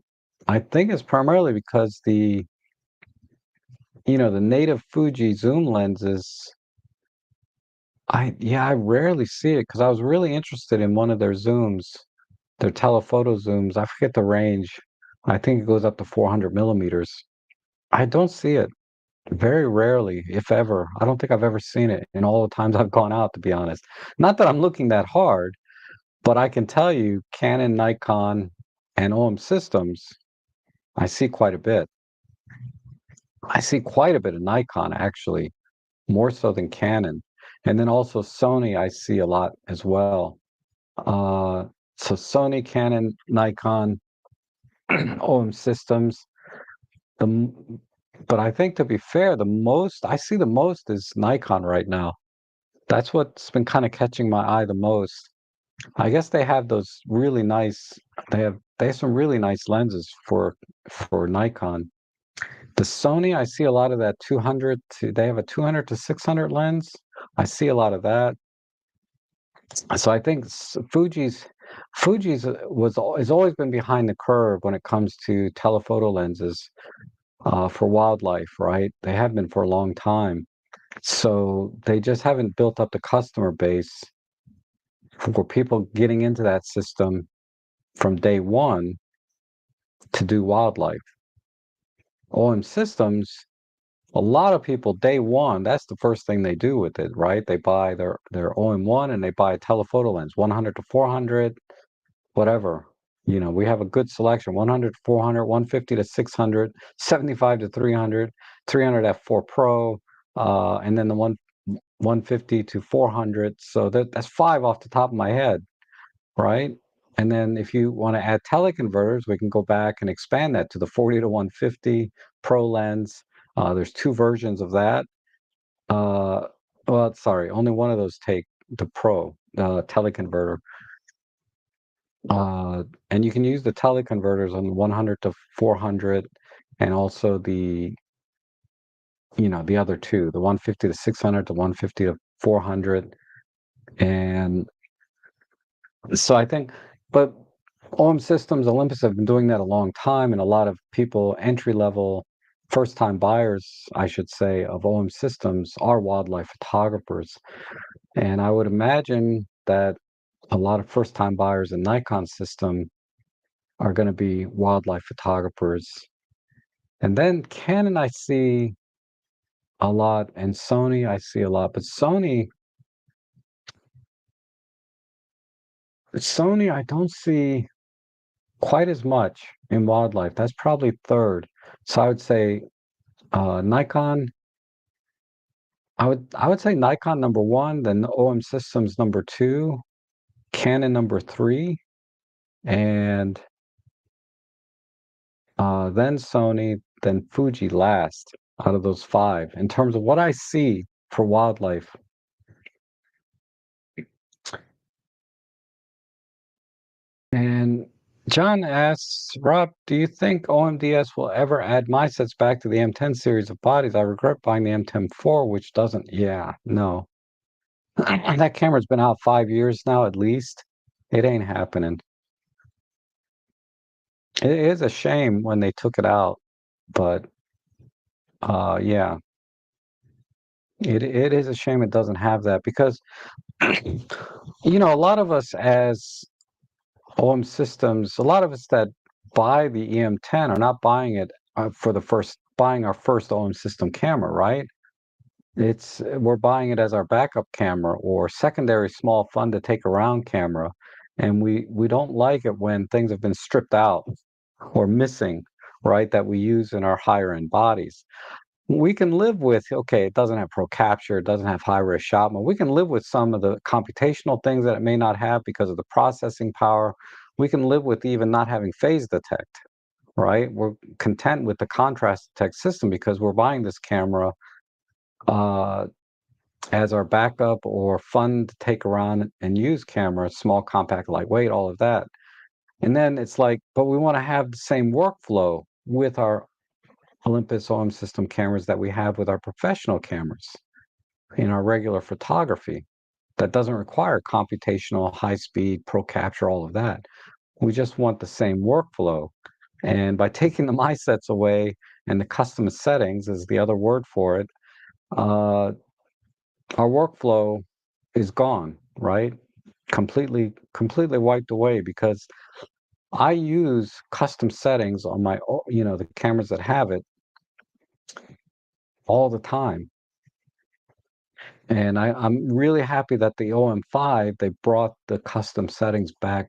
I think it's primarily because the native Fuji zoom lenses, I rarely see it because I was really interested in one of their zooms, their telephoto zooms. I forget the range. I think it goes up to 400 millimeters. I don't see it very rarely, if ever. I don't think I've ever seen it in all the times I've gone out, to be honest. Not that I'm looking that hard, but I can tell you Canon, Nikon, and OM Systems, I see quite a bit. I see quite a bit of Nikon, actually, more so than Canon. And then also Sony, I see a lot as well. Uh, so Sony, Canon, Nikon, OM Systems. The but I think to be fair, the most I see the most is Nikon right now. That's what's been kind of catching my eye the most. I guess they have those really nice. They have some really nice lenses for Nikon. The Sony, I see a lot of that 200 to. They have a 200 to 600 lens. I see a lot of that. So I think Fuji's has always been behind the curve when it comes to telephoto lenses for wildlife, right? They have been for a long time. So they just haven't built up the customer base for people getting into that system from day one to do wildlife. OM Systems, a lot of people day one, that's the first thing they do with it, right? They buy their OM1 and they buy a telephoto lens, 100 to 400, whatever. We have a good selection, 100 to 400, 150 to 600, 75 to 300, 300 f4 Pro, and then the 150 to 400. So that's five off the top of my head, right? And then if you want to add teleconverters, we can go back and expand that to the 40 to 150 Pro lens. There's two versions of that. Uh, well, sorry, only one of those take the Pro teleconverter. and you can use the teleconverters on the 100 to 400, and also the other two, the 150 to 600 to 150 to 400. And so I think, but OM Systems, Olympus have been doing that a long time, and a lot of people, entry level, first time buyers, I should say, of OM Systems are wildlife photographers. And I would imagine that a lot of first time buyers in Nikon system are going to be wildlife photographers. And then Canon, I see a lot, and Sony, I see a lot. But Sony, I don't see quite as much in wildlife. That's probably third. So I would say Nikon. I would say Nikon number one, then OM Systems number two, Canon number three, and then Sony, then Fuji last out of those five in terms of what I see for wildlife. And John asks, Rob, do you think OMDS will ever add my sets back to the M10 series of bodies? I regret buying the M10 4, which doesn't. Yeah, no. That camera's been out 5 years now at least. It ain't happening. It is a shame when they took it out, but yeah, it is a shame it doesn't have that because a lot of us as OM systems, a lot of us that buy the EM10 are not buying it for the first buying our first OM system camera, right? It's we're buying it as our backup camera or secondary small fun to take around camera, and we don't like it when things have been stripped out or missing, right? That we use in our higher end bodies. We can live with, okay, it doesn't have pro capture, it doesn't have high res shot mode. We can live with some of the computational things that it may not have because of the processing power. We can live with even not having phase detect, right? We're content with the contrast detect system because we're buying this camera uh, as our backup or fun to take around and use camera, small, compact, lightweight, all of that. And then it's like, but we want to have the same workflow with our Olympus OM system cameras that we have with our professional cameras in our regular photography that doesn't require computational, high speed, pro capture, all of that. We just want the same workflow. And by taking the my sets away and the custom settings is the other word for it, uh, our workflow is gone, right? Completely wiped away because I use custom settings on the cameras that have it all the time. And I'm really happy that the OM5, they brought the custom settings back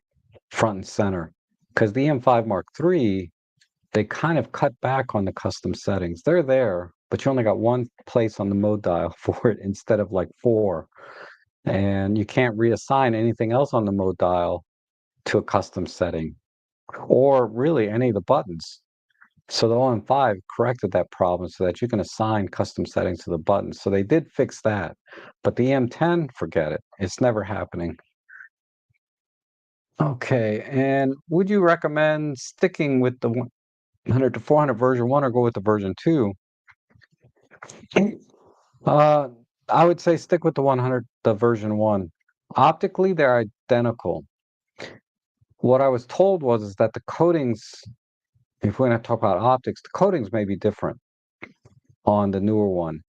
front and center. Because the EM5 Mark III, they kind of cut back on the custom settings. They're there, but you only got one place on the mode dial for it instead of like four. And you can't reassign anything else on the mode dial to a custom setting or really any of the buttons. So the OM5 corrected that problem so that you can assign custom settings to the buttons. So they did fix that. But the M10, forget it. It's never happening. Okay, and would you recommend sticking with the 100 to 400 version 1 or go with the version 2? Uh, I would say stick with the 100, the version 1. Optically, they're identical. What I was told was is that the coatings, if we're going to talk about optics, the coatings may be different on the newer one.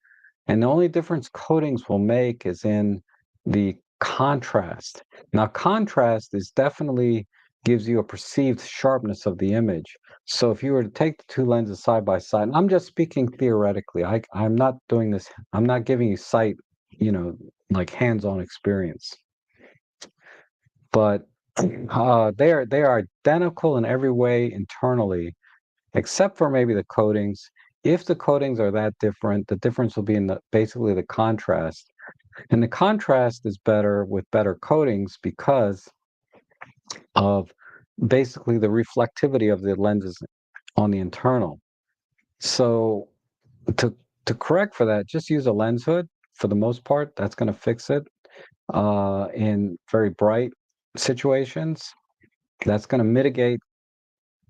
And the only difference coatings will make is in the contrast. Now, contrast is definitely gives you a perceived sharpness of the image. So if you were to take the two lenses side by side, and I'm just speaking theoretically, I'm not doing this, I'm not giving you sight, you know, like hands-on experience. But they are identical in every way internally, except for maybe the coatings. If the coatings are that different, the difference will be in the basically the contrast. And the contrast is better with better coatings because of basically the reflectivity of the lenses on the internal. So to to correct for that, just use a lens hood for the most part. That's going to fix it in very bright situations. That's going to mitigate,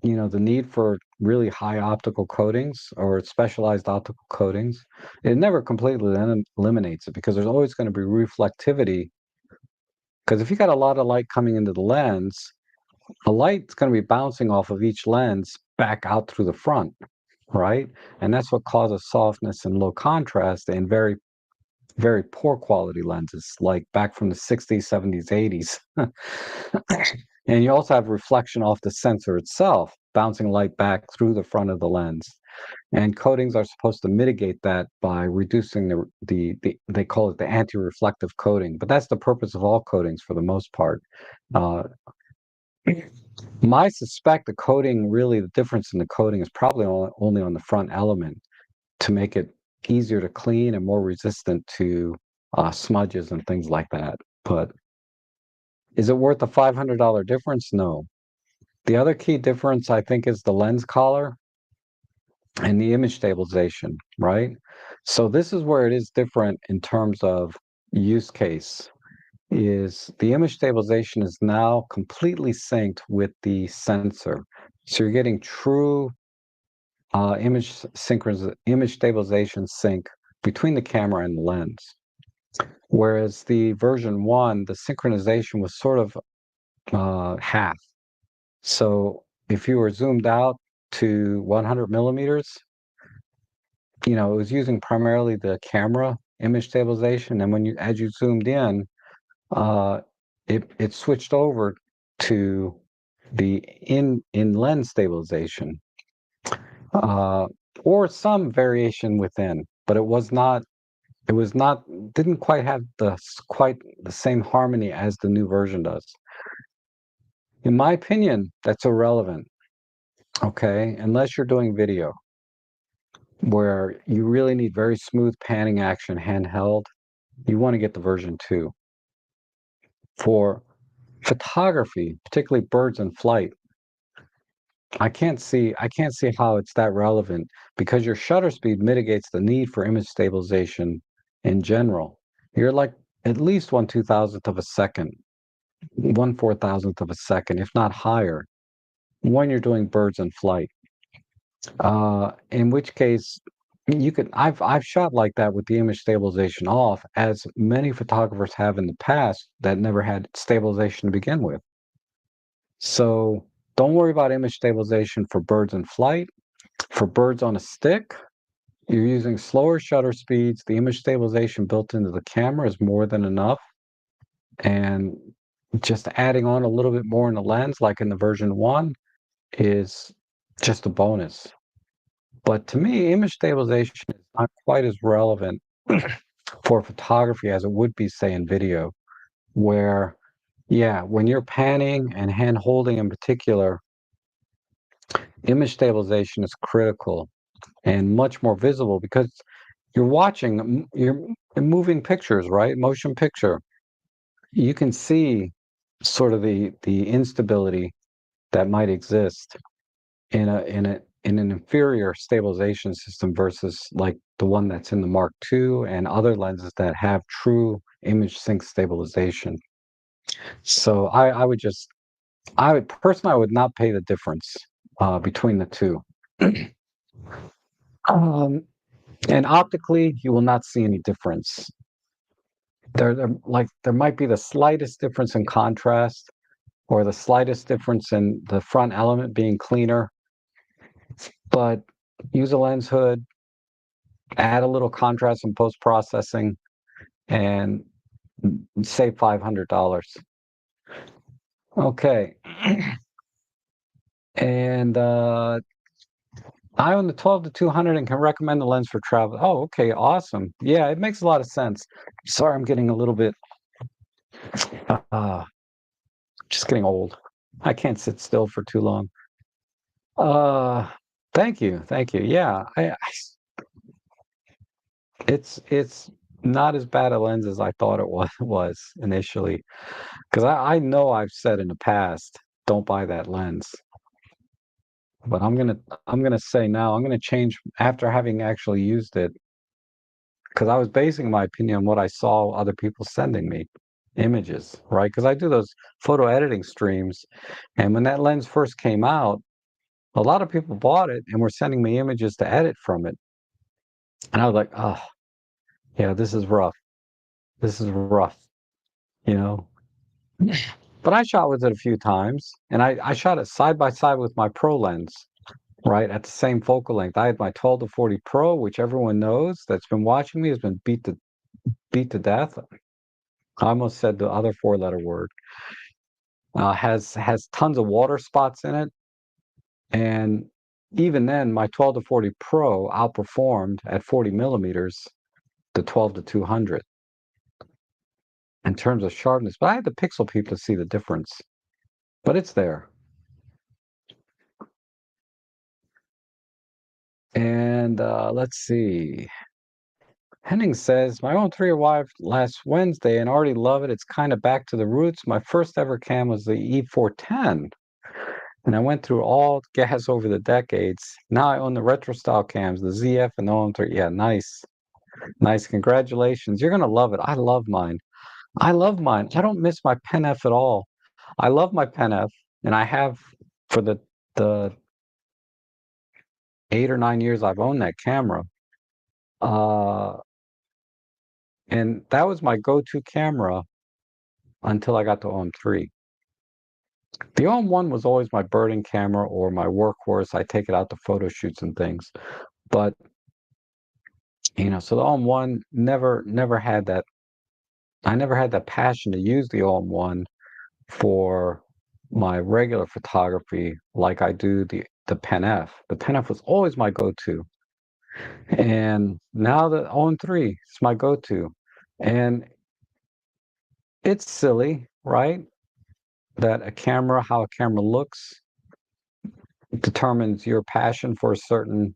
the need for really high optical coatings or specialized optical coatings. It never completely eliminates it because there's always going to be reflectivity. Because if you got a lot of light coming into the lens, the light's going to be bouncing off of each lens back out through the front, right? And that's what causes softness and low contrast in very, very poor quality lenses, like back from the 60s, 70s, 80s. And you also have reflection off the sensor itself, bouncing light back through the front of the lens. And coatings are supposed to mitigate that by reducing they call it the anti-reflective coating, but that's the purpose of all coatings for the most part. Uh, I suspect the coating, really, the difference in the coating is probably only on the front element to make it easier to clean and more resistant to smudges and things like that. But is it worth the $500 difference? No. The other key difference, I think, is the lens collar and the image stabilization, right? So this is where it is different in terms of use case. Is the image stabilization is now completely synced with the sensor. So you're getting true image stabilization sync between the camera and the lens. Whereas the version 1, the synchronization was sort of half. So if you were zoomed out to 100 millimeters, it was using primarily the camera image stabilization, and as you zoomed in, uh, it switched over to the in lens stabilization, uh, or some variation within, but it was not didn't quite have quite the same harmony as the new version does. In my opinion, that's irrelevant. Okay, unless you're doing video where you really need very smooth panning action handheld, you want to get the version 2. For photography, particularly birds in flight, I can't see how it's that relevant because your shutter speed mitigates the need for image stabilization in general. You're like at least 1/2000th of a second, 1/4000th of a second, if not higher, when you're doing birds in flight. In which case I've shot like that with the image stabilization off, as many photographers have in the past that never had stabilization to begin with. So don't worry about image stabilization for birds in flight. For birds on a stick, you're using slower shutter speeds. The image stabilization built into the camera is more than enough. And just adding on a little bit more in the lens, like in the version 1, is just a bonus. But to me, image stabilization is not quite as relevant for photography as it would be, say, in video, where, yeah, when you're panning and hand holding in particular, image stabilization is critical and much more visible because you're moving pictures, right? Motion picture. You can see sort of the instability that might exist in an inferior stabilization system versus like the one that's in the Mark II and other lenses that have true image sync stabilization. So I would not pay the difference between the two. Um, and optically, you will not see any difference. There might be the slightest difference in contrast or the slightest difference in the front element being cleaner, but use a lens hood, add a little contrast in post processing, and save $500. Okay. And I own the 12 to 200 and can recommend the lens for travel. Oh, okay, awesome. Yeah, it makes a lot of sense. Sorry, I'm getting a little bit, uh, just getting old. I can't sit still for too long. Uh, thank you, thank you. Yeah, it's not as bad a lens as I thought it was initially. Because I know I've said in the past, don't buy that lens. But I'm gonna say now, I'm gonna change after having actually used it, because I was basing my opinion on what I saw other people sending me. images, right? Because I do those photo editing streams, and when that lens first came out, a lot of people bought it and were sending me images to edit from it, and I was like, oh, yeah, this is rough. This is rough, you know. But I shot with it a few times, and I shot it side by side with my pro lens, right, at the same focal length. I had my 12 to 40 Pro, which everyone knows that's been watching me has been beat to death. I almost said the other four-letter word. Has tons of water spots in it, and even then, my 12 to 40 Pro outperformed at 40 millimeters the 12 to 200 in terms of sharpness. But I had to pixel peep to see the difference. But it's there. And let's see. Henning says, my own 3 arrived last Wednesday and already love it. It's kind of back to the roots. My first ever cam was the E410, and I went through all gas over the decades. Now I own the retro style cams, the ZF and the OM3. Yeah, nice. Nice. Congratulations. You're going to love it. I love mine. I love mine. I don't miss my Pen F at all. I love my Pen F, and I have for the 8 or 9 years I've owned that camera. Uh, and that was my go-to camera until I got to OM3. The OM1 was always my birding camera or my workhorse. I take it out to photo shoots and things. But so the OM1 never had that. I never had that passion to use the OM1 for my regular photography like I do the Pen F. The Pen F was always my go-to. And now the OM3 is my go-to. And it's silly, right? That how a camera looks determines your passion for a certain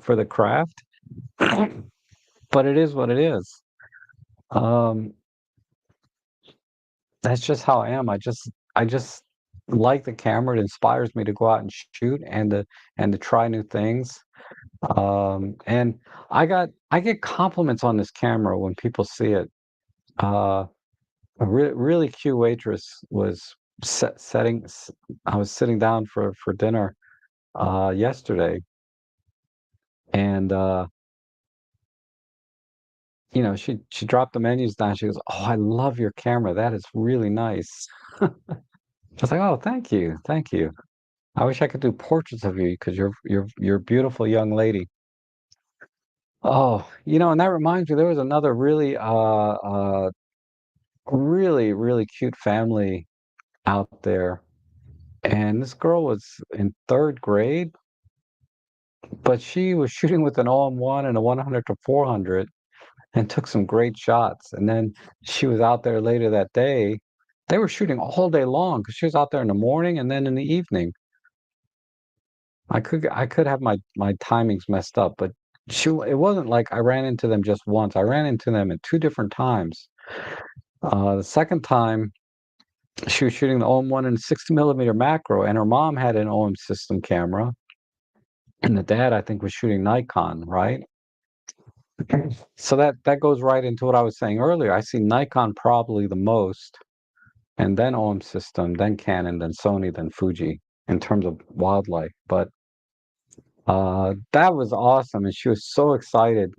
for the craft. But it is what it is. Um, that's just how I am. I just like the camera. It inspires me to go out and shoot and to try new things. And I get compliments on this camera when people see it. Uh, a really cute waitress was setting. I was sitting down for dinner yesterday, and she dropped the menus down. She goes, "Oh, I love your camera. That is really nice." I was like, "Oh, thank you, thank you. I wish I could do portraits of you because you're a beautiful young lady." Oh, and that reminds me, there was another really cute family out there, and this girl was in third grade, but she was shooting with an OM1 and a 100 to 400 and took some great shots. And then she was out there later that day. They were shooting all day long because she was out there in the morning and then in the evening. I could have my timings messed up, but it wasn't like I ran into them just once. I ran into them at two different times. The second time she was shooting the OM1 in 60 millimeter macro, and her mom had an OM system camera, and the dad I think was shooting Nikon, right? So that goes right into what I was saying earlier. I see Nikon probably the most, and then OM system, then Canon, then Sony, then Fuji in terms of wildlife. But that was awesome, and she was so excited.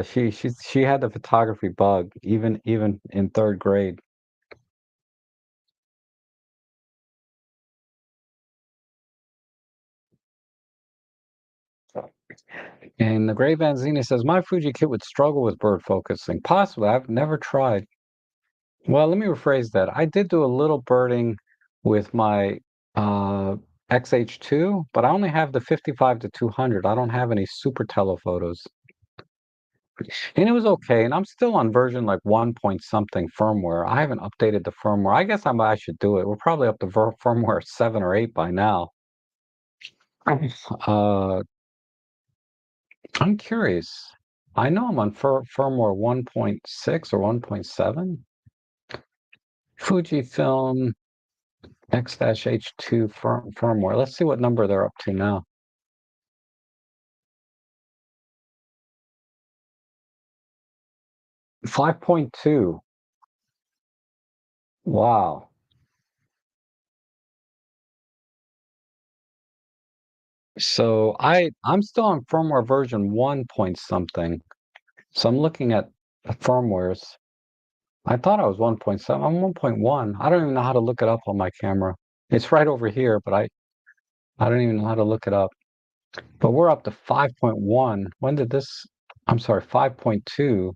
She had the photography bug even in third grade. And the Gray Vanzini says my Fuji kit would struggle with bird focusing. Possibly, I've never tried. Well, let me rephrase that. I did do a little birding with my uh, XH2, but I only have the 55 to 200. I don't have any super telephotos. And it was okay. And I'm still on version like 1 point something firmware. I haven't updated the firmware. I guess I should do it. We're probably up to firmware 7 or 8 by now. Uh, I'm curious. I know I'm on firmware 1.6 or 1.7. Fujifilm X-H2 firmware. Let's see what number they're up to now. 5.2. Wow. So I'm still on firmware version 1 point something. So I'm looking at the firmwares. I thought I was 1.7. I'm 1.1. I don't even know how to look it up on my camera. It's right over here, but I don't even know how to look it up. But we're up to 5.1. When did this? I'm sorry, 5.2.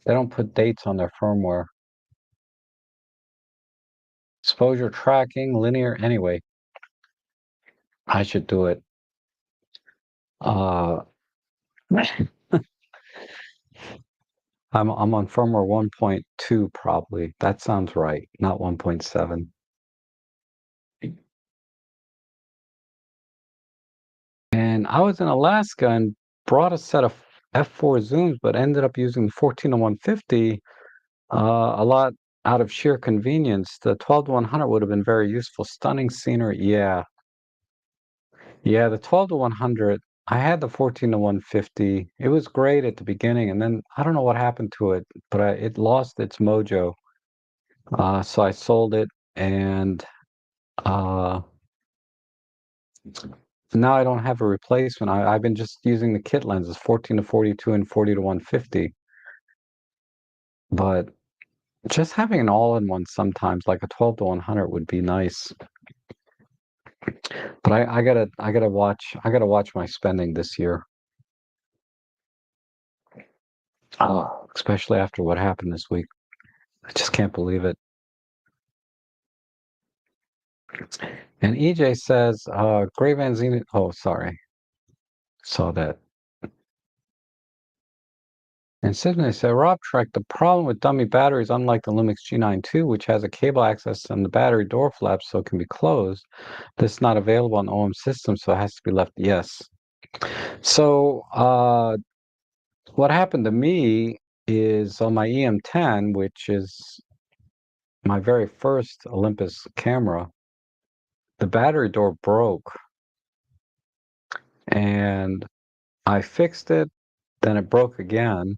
They don't put dates on their firmware. Exposure tracking, linear. Anyway, I should do it. Uh, I'm on firmware 1.2 probably. That sounds right, not 1.7. And I was in Alaska and brought a set of f4 zooms, but ended up using the 14 to 150 a lot out of sheer convenience. The 12 to 100 would have been very useful. Stunning scenery. Yeah. Yeah, the 12 to 100. I had the 14 to 150. It was great at the beginning, and then I don't know what happened to it, but it lost its mojo. So I sold it, and uh, now I don't have a replacement. I've been just using the kit lenses, 14 to 42 and 40 to 150. But just having an all-in-one sometimes, like a 12 to 100, would be nice. But I gotta watch my spending this year. Oh, especially after what happened this week. I just can't believe it. And EJ says, Gray Van Zenit. Oh, sorry. Saw that. And Sydney said, Rob Trek, the problem with dummy batteries, unlike the Lumix G92, which has a cable access and the battery door flaps so it can be closed, this is not available on OM systems, so it has to be left. Yes. So, what happened to me is on my EM10, which is my very first Olympus camera, the battery door broke and I fixed it, then it broke again,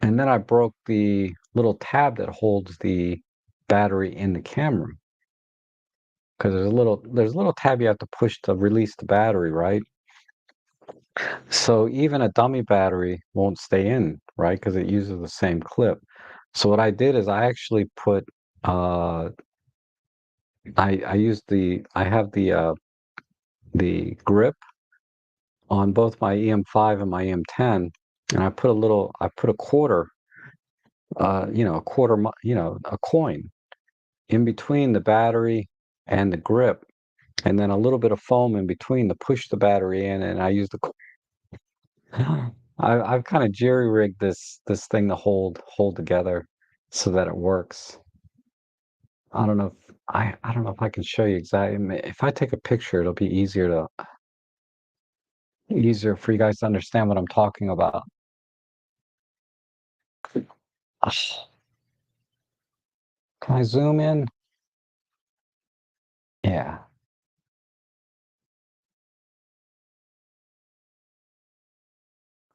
and then I broke the little tab that holds the battery in the camera because there's a little tab you have to push to release the battery, right? So even a dummy battery won't stay in, right? Because it uses the same clip. So what I did is I actually put uh I have the grip on both my EM5 and my EM10, and I put a quarter, a quarter, a coin in between the battery and the grip, and then a little bit of foam in between to push the battery in, and I use the. I've kind of jerry rigged this thing to hold together so that it works. I don't know if I can show you exactly. If I take a picture, it'll be easier for you guys to understand what I'm talking about. Ah, can I zoom in? Yeah.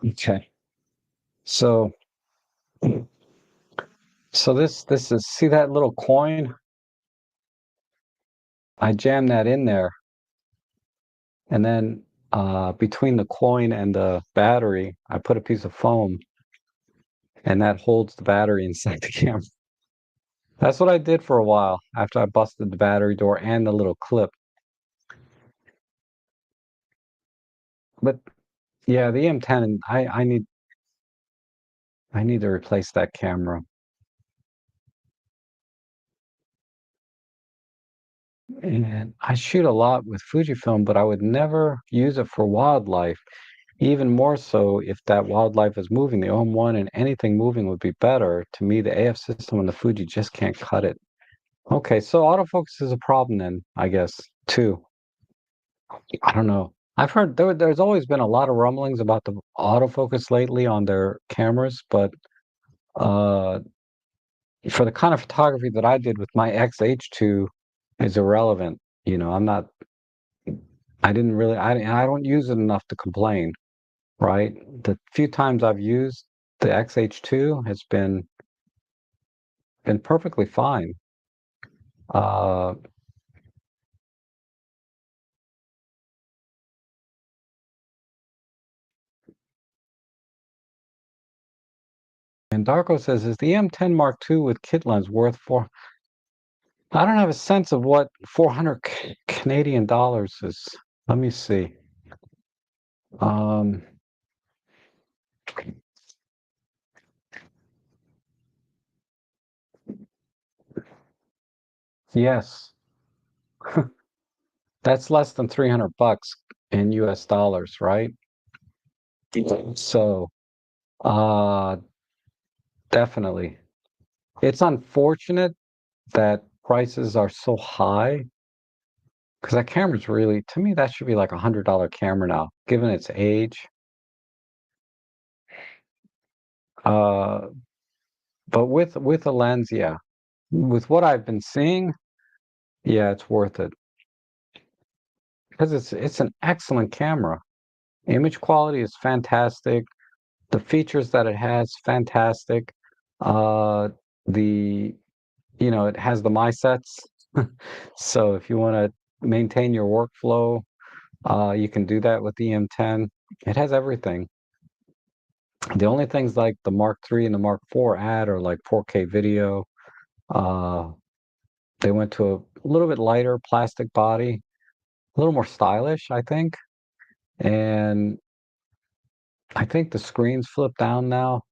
Okay. So this is see that little coin? I jam that in there, and then between the coin and the battery, I put a piece of foam, and that holds the battery inside the camera. That's what I did for a while after I busted the battery door and the little clip. But yeah, the M10, I need to replace that camera. And I shoot a lot with Fujifilm, but I would never use it for wildlife. Even more so if that wildlife is moving. The OM1 and anything moving would be better. To me, the AF system and the Fuji just can't cut it. Okay, so autofocus is a problem then, I guess, too. I don't know. I've heard there's always been a lot of rumblings about the autofocus lately on their cameras, but uh, for the kind of photography that I did with my XH2 is irrelevant. I'm not, I didn't really, I don't use it enough to complain, right? The few times I've used the XH2 has been been perfectly fine. Uh, and Darko says, is the M10 Mark II with kit lens worth four? I don't have a sense of what 400 Canadian dollars is. Let me see. Um, yes, that's less than 300 bucks in US dollars, right? So, uh, definitely. It's unfortunate that prices are so high because that camera's really, to me, that should be like $100 camera now, given its age. Uh, but with a lens, yeah, with what I've been seeing, yeah, it's worth it because it's an excellent camera. Image quality is fantastic. The features that it has, fantastic. Uh, the it has the MySets, so if you want to maintain your workflow, you can do that with the M10. It has everything. The only things like the Mark III and the Mark IV add are like 4K video. Uh, they went to a little bit lighter plastic body, a little more stylish, I think. And I think the screens flip down now.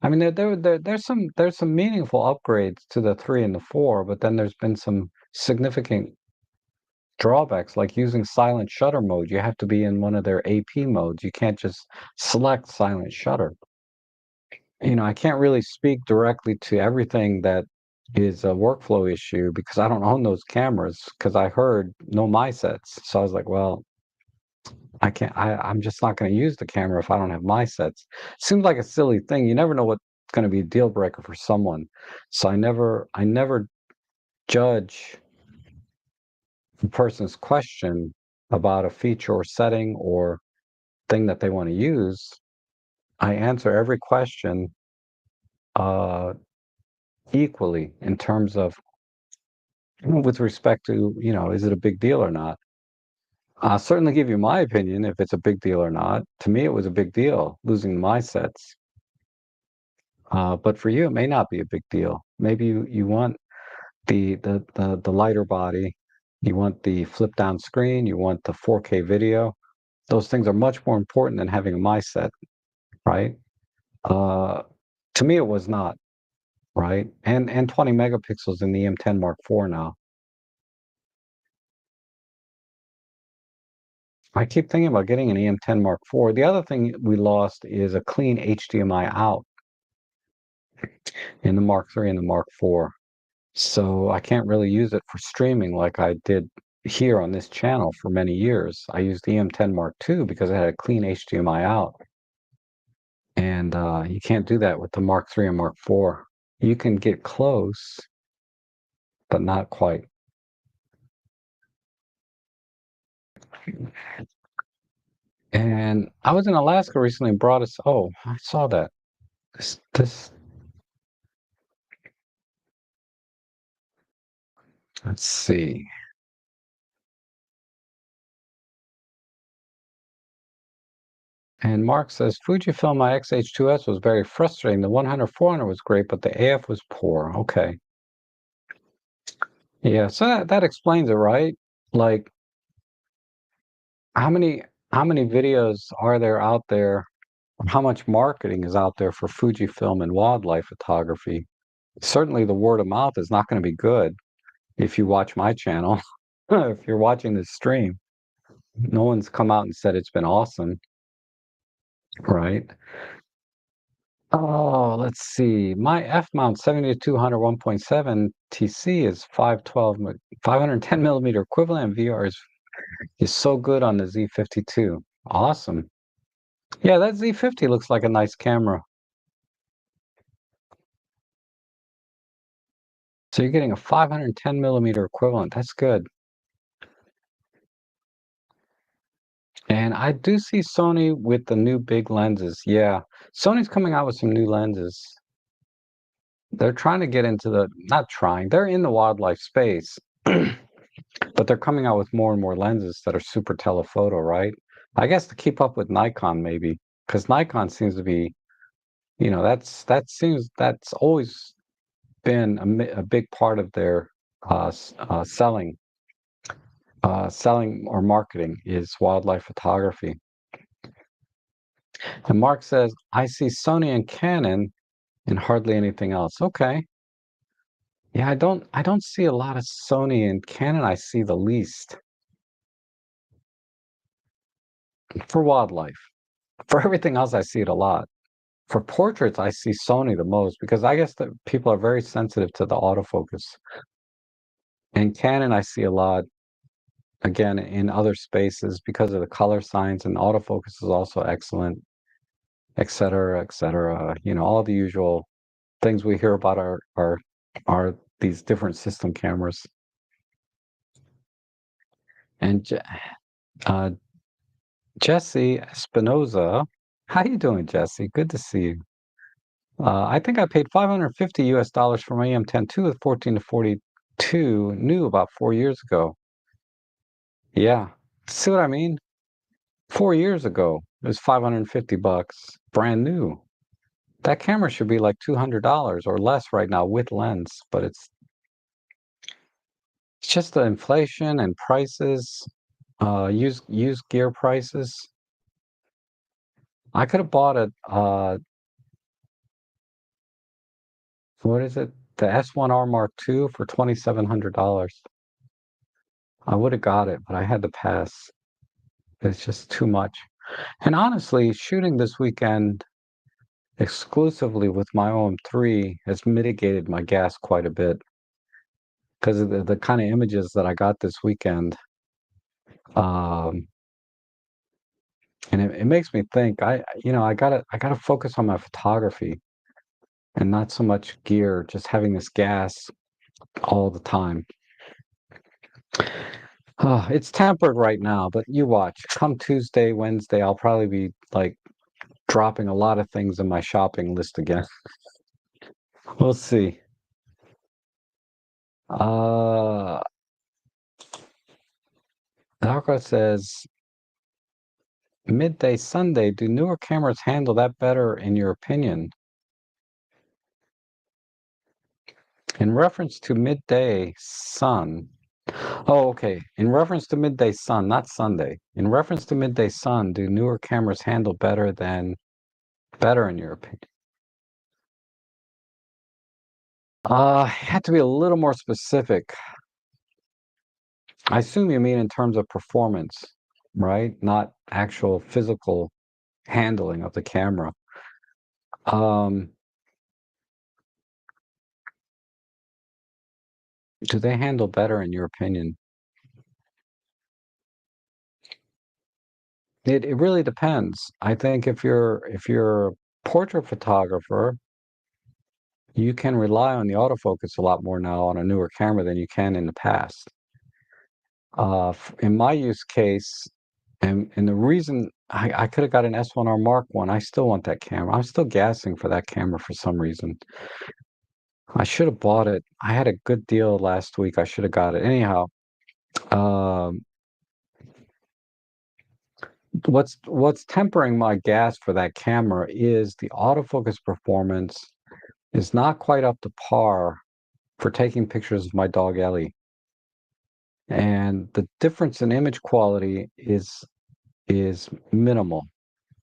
I mean, there's some meaningful upgrades to the three and the four, but then there's been some significant drawbacks, like using silent shutter mode. You have to be in one of their AP modes. You can't just select silent shutter. I can't really speak directly to everything that is a workflow issue because I don't own those cameras because I heard no my sets. So I was like, well, I can't, I'm just not going to use the camera if I don't have my sets. Seems like a silly thing. You never know what's going to be a deal breaker for someone. So I never judge the person's question about a feature or setting or thing that they want to use. I answer every question uh, equally in terms of with respect to, is it a big deal or not? I'll certainly give you my opinion if it's a big deal or not. To me, it was a big deal losing my sets. But for you, it may not be a big deal. Maybe you want the lighter body, you want the flip down screen, you want the 4K video. Those things are much more important than having a my set, right? Uh, to me, it was not, right? And 20 megapixels in the M10 Mark IV now. I keep thinking about getting an EM10 Mark IV. The other thing we lost is a clean HDMI out in the Mark III and the Mark IV. So I can't really use it for streaming like I did here on this channel for many years. I used the EM10 Mark II because it had a clean HDMI out. And you can't do that with the Mark III and Mark IV. You can get close, but not quite. And I was in Alaska recently and brought us. Oh, I saw that. This. Let's see. And Mark says Fujifilm IX-H2S was very frustrating. The 100-400 was great, but the AF was poor. Okay. Yeah, so that explains it, right? Like how many how many videos are there out there? How much marketing is out there for Fujifilm and wildlife photography? Certainly the word of mouth is not going to be good if you watch my channel. If you're watching this stream, no one's come out and said it's been awesome, right? Oh, let's see. My F mount 7200 1.7 TC is 510 millimeter equivalent. VR is so good on the Z52. Awesome. Yeah, that Z50 looks like a nice camera. So you're getting a 510 millimeter equivalent. That's good. And I do see Sony with the new big lenses. Yeah, Sony's coming out with some new lenses. they're trying to get into the not trying, they're in the wildlife space, but they're coming out with more and more lenses that are super telephoto, right? I guess to keep up with Nikon maybe, because Nikon seems to be, that's always been a big part of their selling or marketing is wildlife photography. And Mark says, I see Sony and Canon and hardly anything else. Okay. Yeah, I don't see a lot of Sony and Canon. I see the least for wildlife. For everything else, I see it a lot. For portraits, I see Sony the most because I guess that people are very sensitive to the autofocus. And Canon, I see a lot again in other spaces because of the color science, and autofocus is also excellent, et cetera, et cetera. All the usual things we hear about are these different system cameras. And uh, Jesse Espinoza, how you doing, Jesse? Good to see you. I think I paid 550 US dollars for my EM10 II with 14 to 42 new about 4 years ago. Yeah, see what I mean? 4 years ago, it was 550 bucks, brand new. That camera should be like $200 or less right now with lens, but it's just the inflation and prices, used gear prices. I could have bought what is it? The S1R Mark II for $2,700. I would have got it, but I had to pass. It's just too much. And honestly, shooting this weekend exclusively with my OM3 has mitigated my gas quite a bit because of the kind of images that I got this weekend. Um, and it makes me think I gotta focus on my photography and not so much gear, just having this gas all the time. Oh, it's tempered right now, but you watch. Come Tuesday, Wednesday, I'll probably be like dropping a lot of things in my shopping list again. We'll see. Uh, Alco says, midday Sunday, do newer cameras handle that better in your opinion? In reference to midday sun. Oh, okay. In reference to midday sun, not Sunday. In reference to midday sun, do newer cameras handle better in your opinion? Had to be a little more specific. I assume you mean in terms of performance, right? Not actual physical handling of the camera. Um, do they handle better in your opinion? It really depends. I think if you're a portrait photographer, you can rely on the autofocus a lot more now on a newer camera than you can in the past. In my use case, and the reason I could have got an S1R Mark One, I still want that camera. I'm still gassing for that camera for some reason. I should have bought it. I had a good deal last week. I should have got it. Anyhow, um, what's tempering my gas for that camera is the autofocus performance is not quite up to par for taking pictures of my dog Ellie. And the difference in image quality is minimal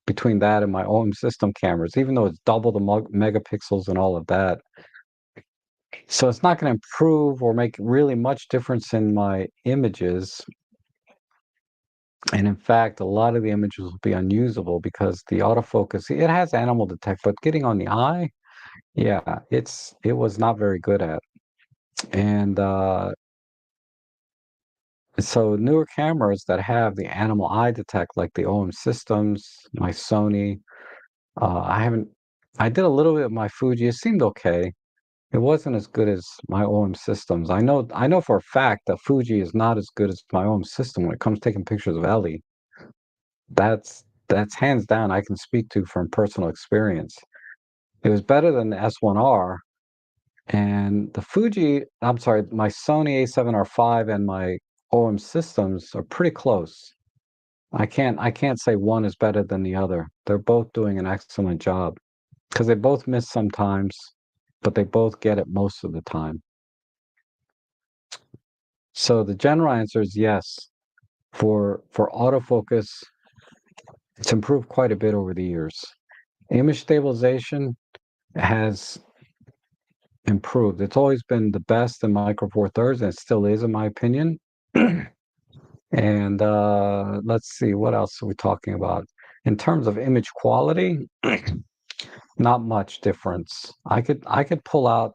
between that and my own system cameras, even though it's double the megapixels and all of that. So it's not going to improve or make really much difference in my images. And in fact, a lot of the images will be unusable because the autofocus, it has animal detect, but getting on the eye, yeah, it was not very good at. And so newer cameras that have the animal eye detect, like the OM Systems, my Sony, I haven't. I did a little bit of my Fuji. It seemed okay. It wasn't as good as my OM Systems. I know for a fact that Fuji is not as good as my OM System when it comes to taking pictures of Ellie. That's hands down. I can speak to from personal experience. It was better than the S1R, And the Fuji, I'm sorry, my Sony A7R5 and my OM systems are pretty close. I can't say one is better than the other. They're both doing an excellent job because they both miss sometimes, but they both get it most of the time. So the general answer is yes. For autofocus, it's improved quite a bit over the years. Image stabilization has improved. It's always been the best in Micro Four Thirds, and it still is, in my opinion. And let's see, what else are we talking about? In terms of image quality, not much difference. I could pull out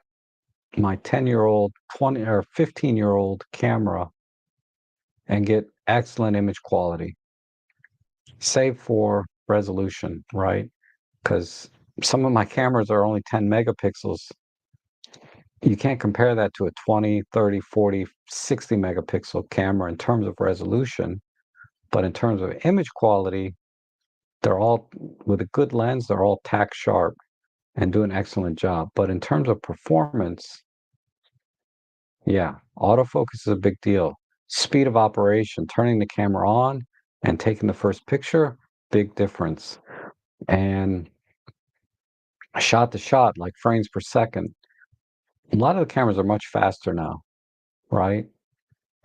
my 10-year-old, 20 or 15-year-old camera and get excellent image quality, save for resolution, right? Because some of my cameras are only 10 megapixels. You can't compare that to a 20, 30, 40, 60 megapixel camera in terms of resolution, but in terms of image quality, they're all, with a good lens, they're all tack sharp and do an excellent job. But in terms of performance, yeah, autofocus is a big deal. Speed of operation, turning the camera on and taking the first picture, big difference. And shot to shot, like frames per second. A lot of the cameras are much faster now, right?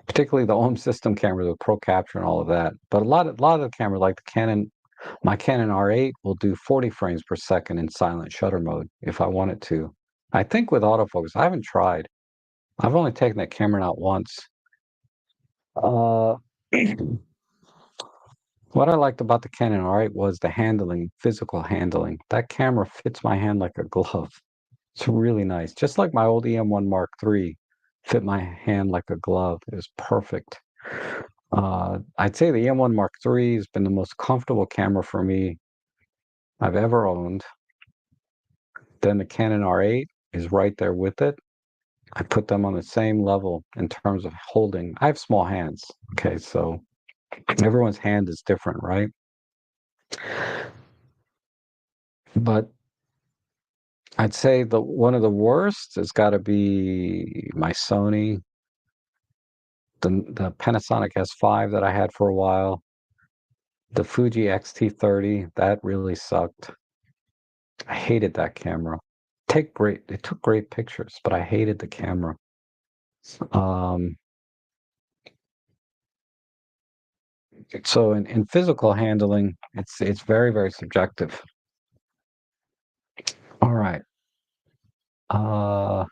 Particularly the home system cameras with Pro Capture and all of that. But a lot of the cameras, like the Canon, my Canon R8 will do 40 frames per second in silent shutter mode if I wanted to. I think with autofocus, I haven't tried. I've only taken that camera out once. Uh, what I liked about the Canon R8 was the handling, physical handling. That camera fits my hand like a glove. It's really nice. Just like my old EM1 Mark III fit my hand like a glove. It was perfect. I'd say the EM1 Mark III has been the most comfortable camera for me I've ever owned. Then the Canon R8 is right there with it. I put them on the same level in terms of holding. I have small hands. Okay, so everyone's hand is different, right? But I'd say the one of the worst has got to be my Sony, the Panasonic S5 that I had for a while, the Fuji X-T30, that really sucked. I hated that camera. It took great pictures, but I hated the camera. Um, so in physical handling, it's very, very subjective. All right. Uh,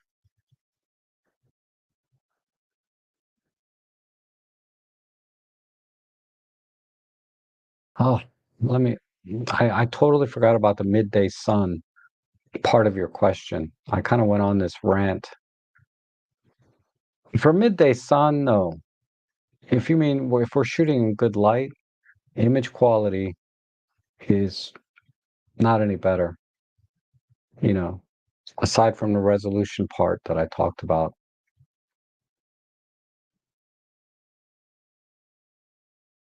oh, let me. I totally forgot about the midday sun part of your question. I kind of went on this rant. For midday sun, no. If you mean if we're shooting in good light, image quality is not any better, you know, aside from the resolution part that I talked about.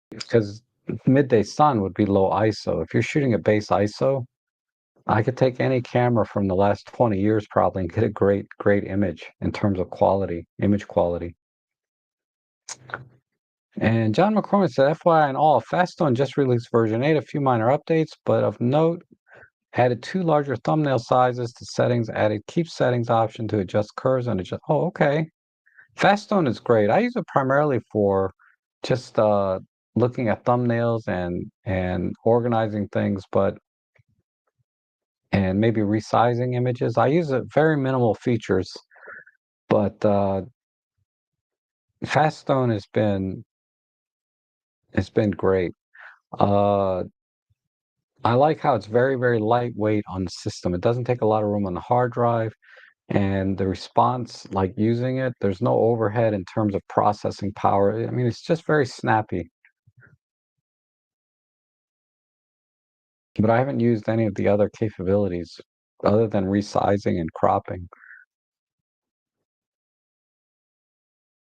Because midday sun would be low ISO. If you're shooting at base ISO, I could take any camera from the last 20 years probably and get a great, great image in terms of quality, image quality. And John McCormick said, FYI and all, Fastone just released version 8, a few minor updates, but of note, added 2 larger thumbnail sizes to settings, added keep settings option to adjust curves and adjust. Oh, okay. Fastone is great. I use it primarily for just looking at thumbnails and organizing things, but and maybe resizing images. I use it very minimal features, but Fastone has been great. Uh, I like how it's very, very lightweight on the system. It doesn't take a lot of room on the hard drive, and the response, like using it, there's no overhead in terms of processing power. I mean, it's just very snappy. But I haven't used any of the other capabilities other than resizing and cropping.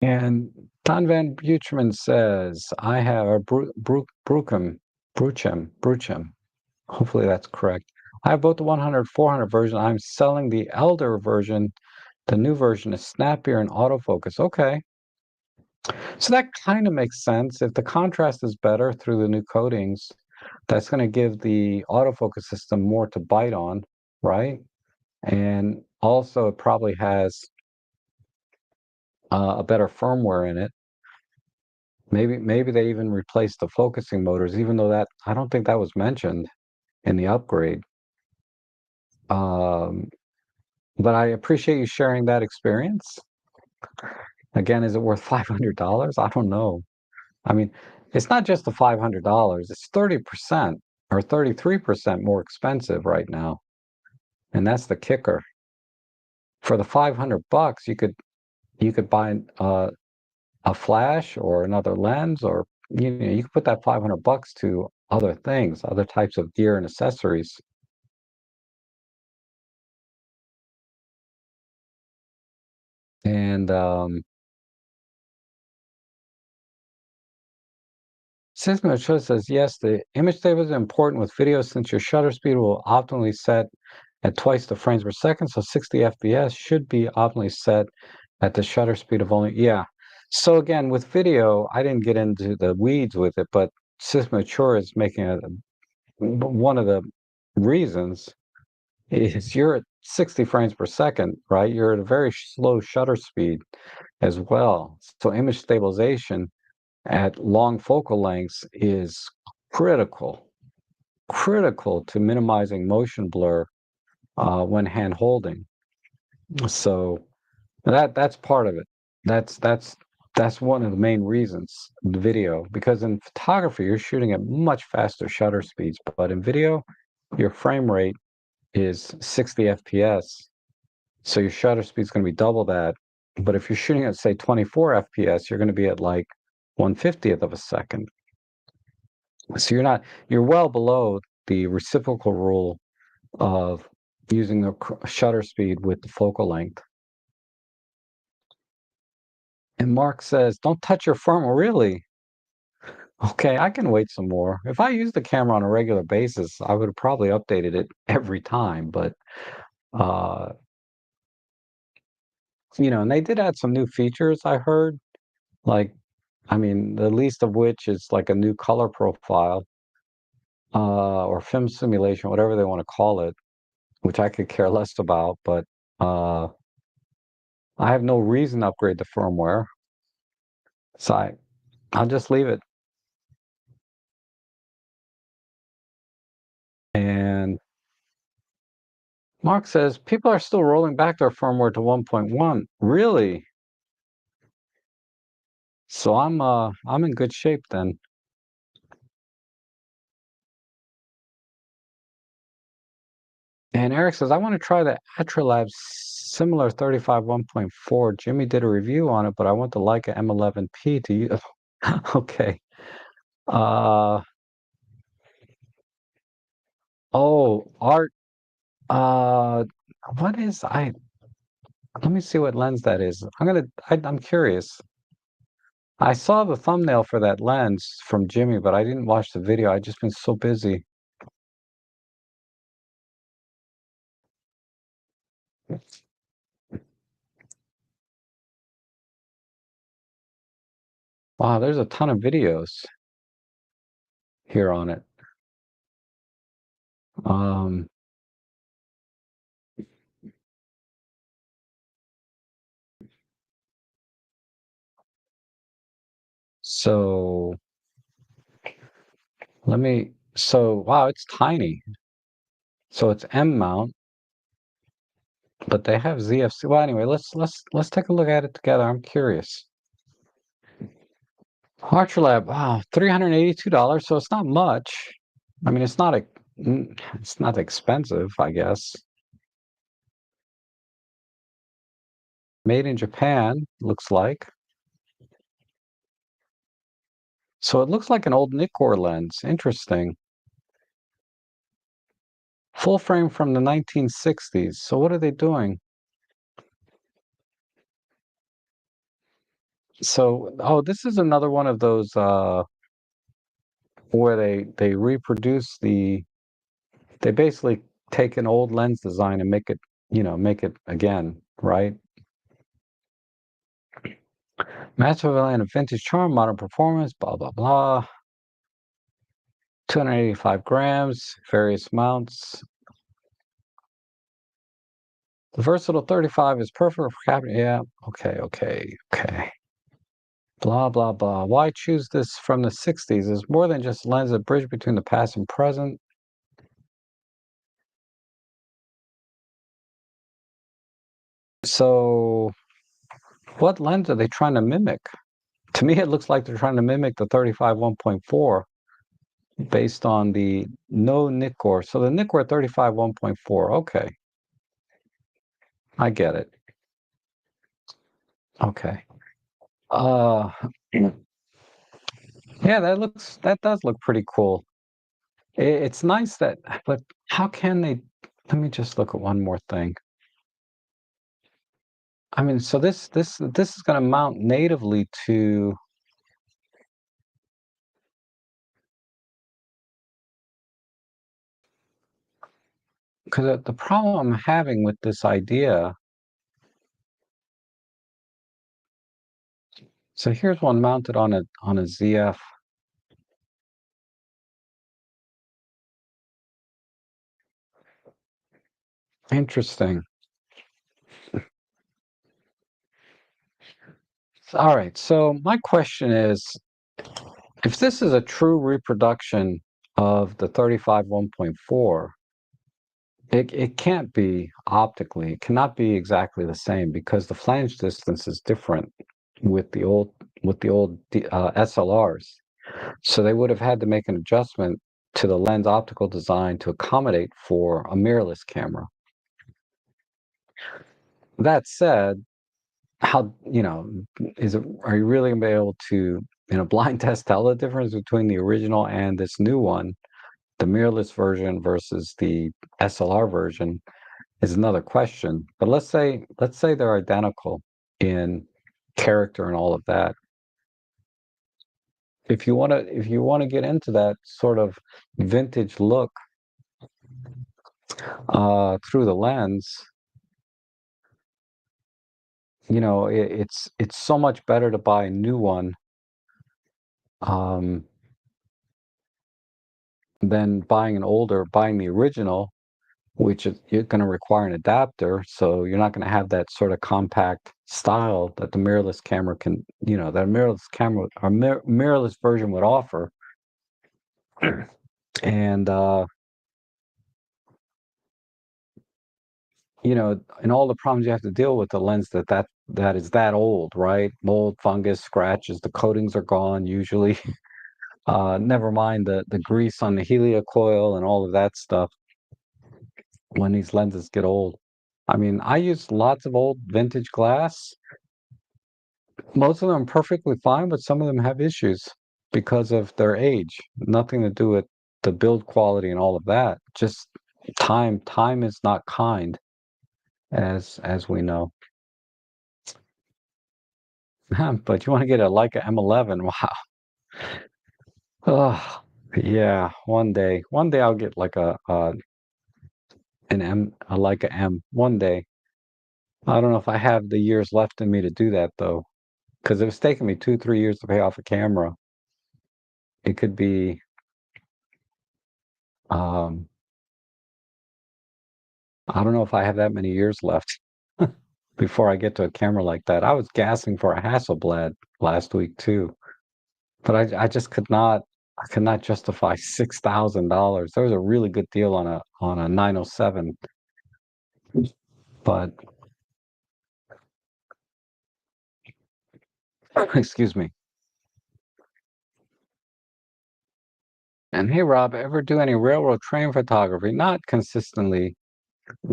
And Don Van Buchman says, I have a Bruchem. Hopefully that's correct. I have both the 100, 400 version. I'm selling the elder version The new version is snappier and autofocus. Okay. So that kind of makes sense. If the contrast is better through the new coatings, that's going to give the autofocus system more to bite on, right? And also, it probably has a better firmware in it. Maybe they even replaced the focusing motors, even though that I don't think that was mentioned in the upgrade. Um, but I appreciate you sharing that experience. Again, is it worth $500? I don't know. I mean, it's not just the $500, it's 30% or 33% more expensive right now. And that's the kicker. For the $500, you could buy a flash or another lens, or you could put that $500 to other things, other types of gear and accessories. And System of Choice says yes, the image stability is important with video since your shutter speed will optimally set at twice the frames per second, so 60 FPS should be optimally set at the shutter speed of only, yeah. So again, with video, I didn't get into the weeds with it, but System Mature is making it one of the reasons is you're at 60 frames per second, right? You're at a very slow shutter speed as well. So image stabilization at long focal lengths is critical, critical to minimizing motion blur when hand holding. So that's part of it. That's one of the main reasons, the video, because in photography you're shooting at much faster shutter speeds, but in video your frame rate is 60 FPS, so your shutter speed is going to be double that. But if you're shooting at say 24 FPS, you're going to be at like 1/50th of a second. So you're well below the reciprocal rule of using the shutter speed with the focal length. And Mark says, "Don't touch your firmware." Really? Okay, I can wait some more. If I use the camera on a regular basis, I would have probably updated it every time. But uh, and they did add some new features. I heard, like, I mean, the least of which is like a new color profile or film simulation, whatever they want to call it, which I could care less about. But uh, I have no reason to upgrade the firmware, so I'll just leave it. And Mark says people are still rolling back their firmware to 1.1. Really? So I'm in good shape then. And Eric says I want to try the Atralab similar 35 1.4. Jimmy did a review on it, but I want the Leica M11P to use. Okay. Uh Art. Uh, what is I? Let me see what lens that is. I'm curious. I saw the thumbnail for that lens from Jimmy, but I didn't watch the video. I just been so busy. Wow, there's a ton of videos here on it. Um, so wow, it's tiny. So it's M mount, but they have ZFC. Well, anyway, let's take a look at it together. I'm curious. Archrolab, wow, $382. So it's not much. I mean, it's not expensive, I guess. Made in Japan, looks like. So it looks like an old Nikkor lens. Interesting. Full frame from the 1960s. So what are they doing? So, oh, this is another one of those where they reproduce they basically take an old lens design and make it again, right? Master Pavilion of vintage charm, modern performance, blah, blah, blah. 285 grams, various mounts. The versatile 35 is perfect for capturing. Yeah, okay. Blah, blah, blah. Why choose this from the 60s? It's more than just a lens, a bridge between the past and present. So, what lens are they trying to mimic? To me, it looks like they're trying to mimic the 35 1.4 based on the no Nikkor. So the Nikkor 35 1.4. Okay, I get it. Okay. Uh, yeah, that does look pretty cool. It's nice that, but how can they? Let me just look at one more thing. I mean, so this is going to mount natively to, because the problem I'm having with this idea. So here's one mounted on a ZF. Interesting. All right. So my question is, if this is a true reproduction of the 35 1.4, it can't be optically, it cannot be exactly the same because the flange distance is different with the old SLRs. So they would have had to make an adjustment to the lens optical design to accommodate for a mirrorless camera. That said, how, are you really gonna be able to, blind test tell the difference between the original and this new one, the mirrorless version versus the SLR version is another question. But let's say they're identical in character and all of that. If you want to get into that sort of vintage look through the lens, it's so much better to buy a new one um, than buying the original, which is you're going to require an adapter, so you're not going to have that sort of compact style that the mirrorless camera can, that a mirrorless camera or mirrorless version would offer. And and all the problems you have to deal with the lens that is that old, right? Mold, fungus, scratches, the coatings are gone usually. Never mind the grease on the heliocoil and all of that stuff when these lenses get old. I mean, I use lots of old vintage glass. Most of them are perfectly fine, but some of them have issues because of their age. Nothing to do with the build quality and all of that. Just time. Time is not kind, as we know. But you want to get a Leica M11? Wow. Oh, yeah. One day I'll get like a Leica M. One day. I don't know if I have the years left in me to do that though, because it was taking me 2, 3 years to pay off a camera. It could be, um, I don't know if I have that many years left before I get to a camera like that. I was gassing for a Hasselblad last week too, but I just I could not justify $6,000. There was a really good deal on a 907, but excuse me. And hey, Rob, ever do any railroad train photography? Not consistently.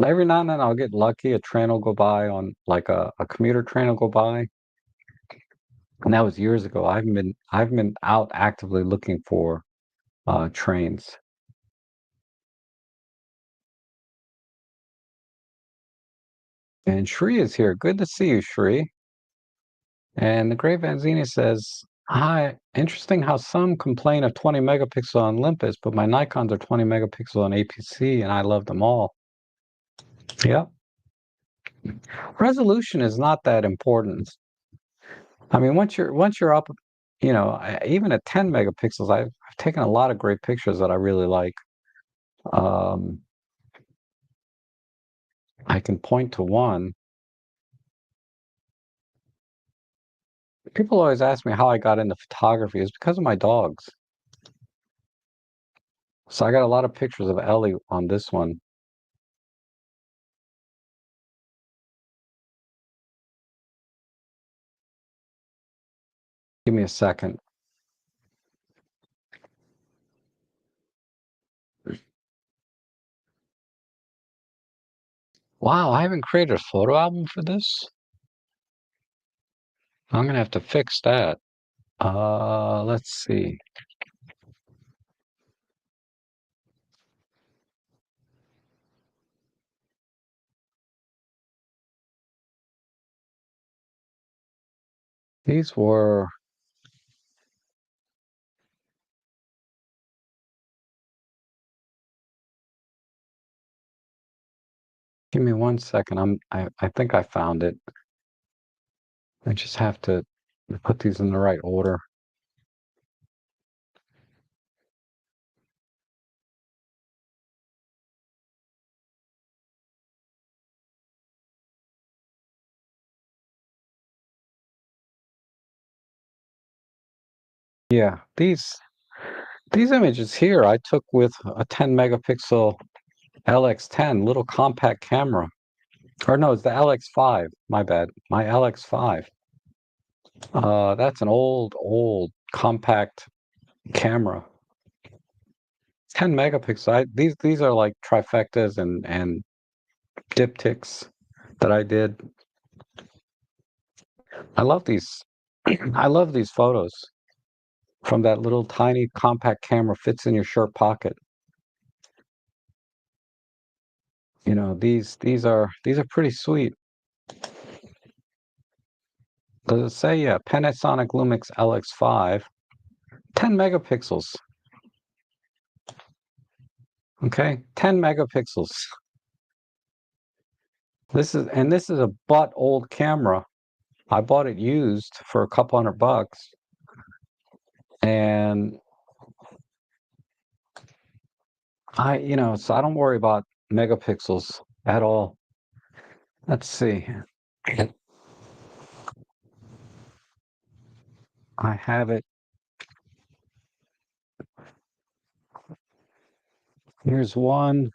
Every now and then I'll get lucky. A train will go by on like a commuter train will go by. And that was years ago. I've been out actively looking for trains. And Shri is here. Good to see you, Shri. And the Great Vanzini says, "Hi, interesting how some complain of 20 megapixel on Olympus, but my Nikons are 20 megapixel on APC, and I love them all." Yep. Resolution is not that important. I mean, once you're up, even at 10 megapixels, I've taken a lot of great pictures that I really like. Um, I can point to one. People always ask me how I got into photography. It's because of my dogs. So I got a lot of pictures of Ellie on this one. Give me a second. Wow, I haven't created a photo album for this. I'm gonna have to fix that. Let's see. These were, give me one second. I think I found it. I just have to put these in the right order. Yeah, these images here I took with a 10 megapixel LX10 little compact camera. Or no, it's the LX5. My bad. My LX5. That's an old compact camera. 10 megapixels. These are like trifectas and diptychs that I did. I love these. I love these photos from that little tiny compact camera fits in your shirt pocket. These are pretty sweet. Does it say, yeah, Panasonic Lumix LX5, 10 megapixels. Okay, 10 megapixels. This is a butt old camera. I bought it used for a couple $100, and so I don't worry about megapixels at all. Let's see. I have it. Here's one.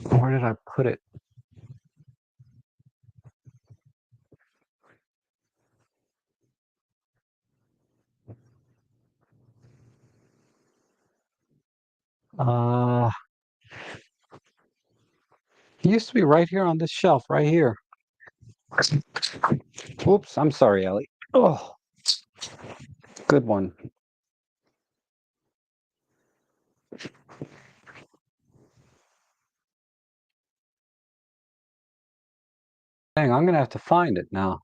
Where did I put it? Uh, it used to be right here on this shelf, right here. Oops, I'm sorry, Ellie. Oh, good one. Dang, I'm gonna have to find it now.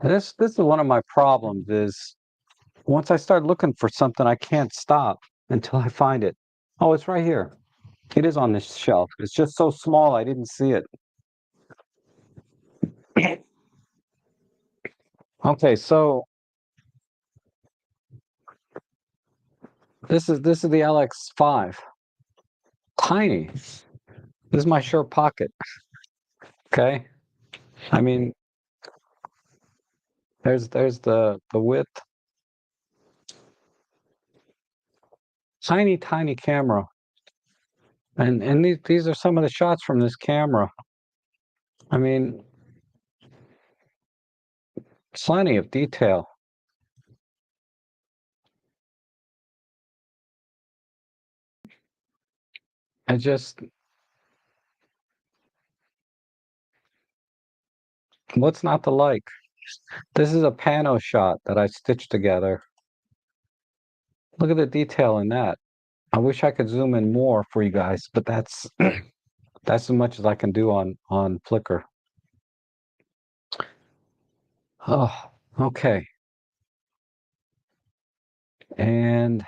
This is one of my problems is once I start looking for something, I can't stop until I find it. Oh, it's right here. It is on this shelf. It's just so small I didn't see it. Okay, so this is the LX5. Tiny. This is my shirt pocket. Okay. I mean, there's the width. Tiny camera. And these are some of the shots from this camera. I mean, plenty of detail. I just what's not to like? This is a pano shot that I stitched together. Look at the detail in that. I wish I could zoom in more for you guys, but that's as much as I can do on Flickr. Oh, okay. And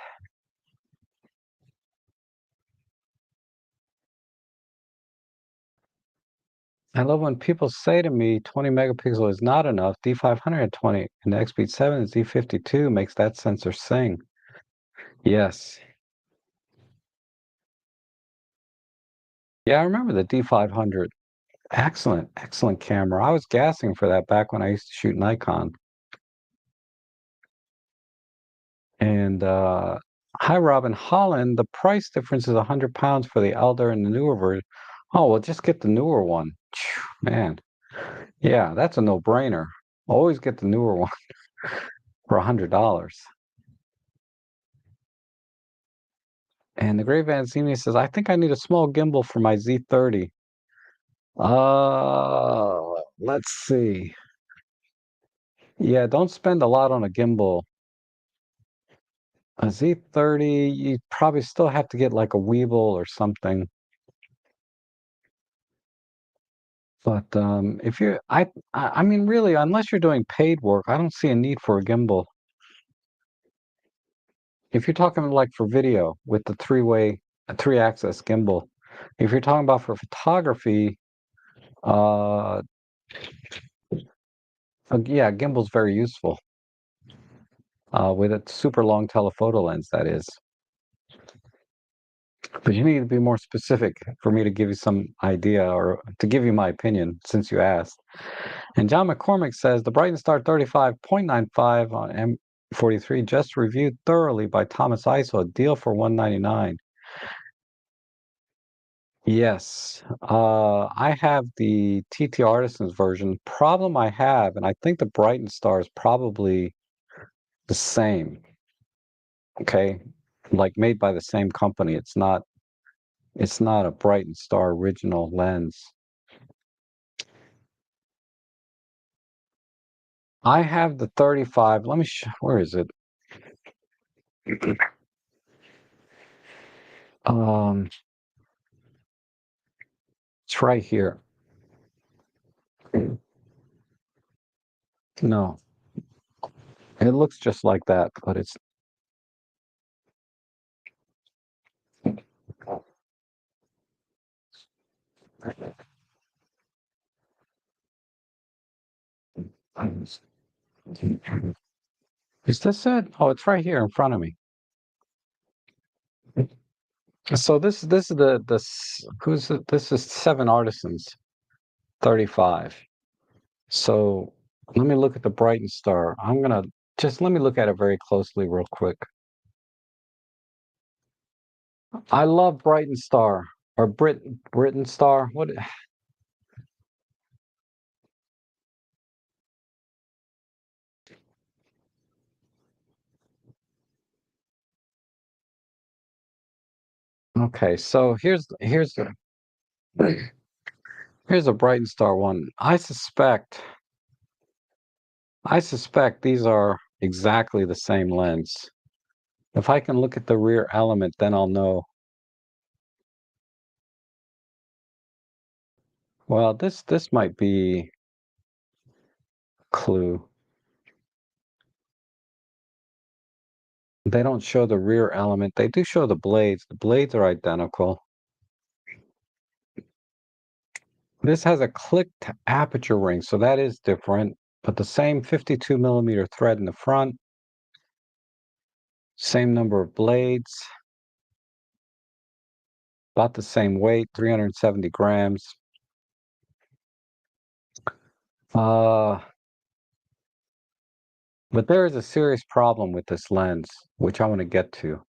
I love when people say to me 20 megapixel is not enough. D500 at 20 and the XP 7 is D52 makes that sensor sing. Yes. Yeah, I remember the D500. Excellent, excellent camera. I was gassing for that back when I used to shoot Nikon. And hi, Robin Holland. The price difference is 100 pounds for the Elder and the newer version. Oh, well, just get the newer one. Phew, man. Yeah, that's a no-brainer. Always get the newer one for $100. And the Great Vanzini says, I think I need a small gimbal for my Z30. Let's see. Yeah, don't spend a lot on a gimbal. A Z30, you probably still have to get like a Weeble or something. But if you're, I mean, really, unless you're doing paid work, I don't see a need for a gimbal. If you're talking like for video with the three-axis gimbal, if you're talking about for photography, uh, yeah, gimbal's very useful. With a super long telephoto lens, that is. But you need to be more specific for me to give you some idea or to give you my opinion since you asked. And John McCormick says the Brighton Star 35.95 on M43 just reviewed thoroughly by Thomas Iso, a deal for $199. Yes, I have the TT Artisans version. Problem I have, and I think the Brighton Star is probably the same. Okay, like made by the same company. It's not a Brighton Star original lens. I have the 35. Let me where is it? Um, it's right here. No, it looks just like that, but it's is this it? Oh, it's right here in front of me. So this is this is Seven Artisans 35. So let me look at the Brighton Star. I'm gonna just let me look at it very closely real quick. I love Brighton Star or Britain Star. What? Okay, so here's a Brighton Star one. I suspect these are exactly the same lens. If I can look at the rear element, then I'll know. Well, this might be clue. They don't show the rear element. They do show the blades. The blades are identical. This has a clicked aperture ring, so that is different, but the same 52 millimeter thread in the front, same number of blades, about the same weight, 370 grams. Uh, but there is a serious problem with this lens, which I want to get to.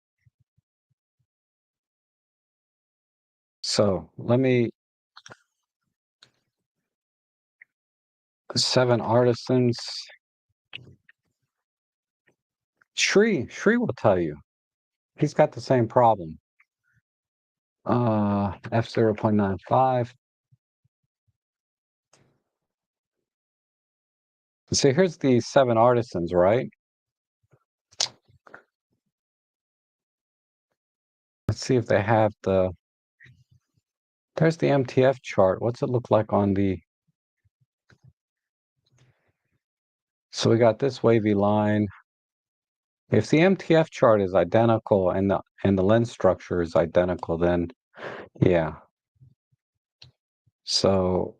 So let me, Seven Artisans. Shri will tell you. He's got the same problem. F0.95. So here's the Seven Artisans, right? Let's see if they have there's the MTF chart. What's it look like on the, so we got this wavy line. If the MTF chart is identical and the lens structure is identical, then yeah. So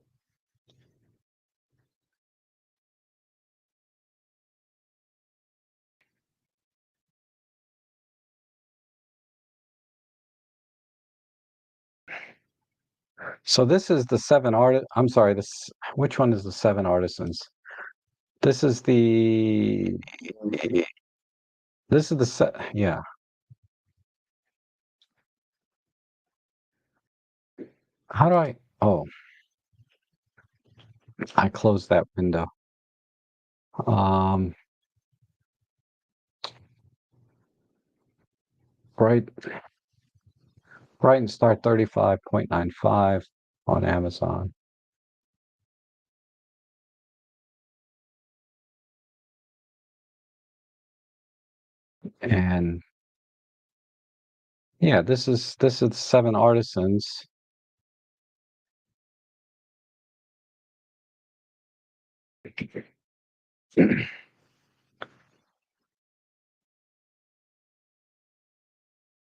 So this is the seven art. I'm sorry. Which one is the seven artisans? This is the. This is the set. Yeah. How do I? Oh, I closed that window. Um, right, right, and start 35.95 on Amazon. And yeah, this is seven artisans.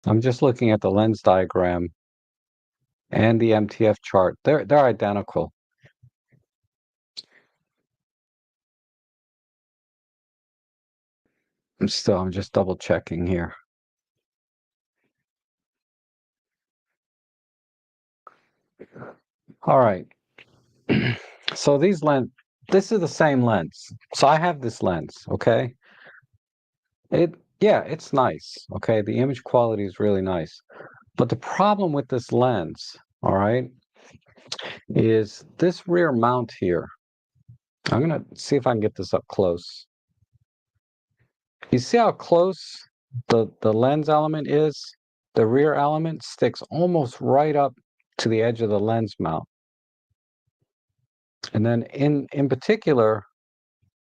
I'm just looking at the lens diagram and the MTF chart. They're identical. I'm just double checking here. All right. So this is the same lens. So I have this lens, okay? Yeah, it's nice, okay? The image quality is really nice. But the problem with this lens, all right, is this rear mount here. I'm gonna see if I can get this up close. You see how close the lens element is? The rear element sticks almost right up to the edge of the lens mount. And then in particular,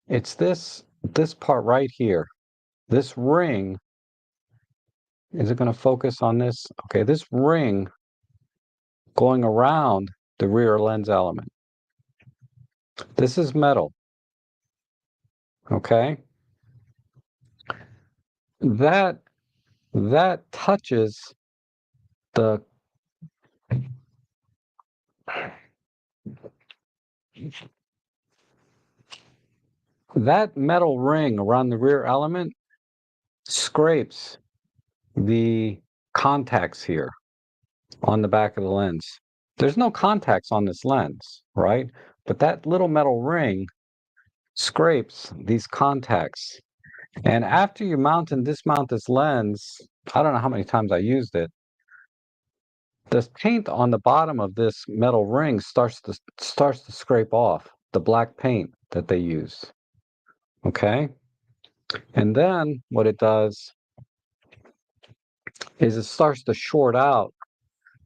it's this part right here. This ring, is it going to focus on this? Okay, this ring going around the rear lens element. This is metal. Okay? That that touches the that metal ring around the rear element scrapes the contacts here on the back of the lens. There's no contacts on this lens, right? But that little metal ring scrapes these contacts. And after you mount and dismount this lens, I don't know how many times I used it, the paint on the bottom of this metal ring starts to scrape off the black paint that they use. Okay? And then what it does is it starts to short out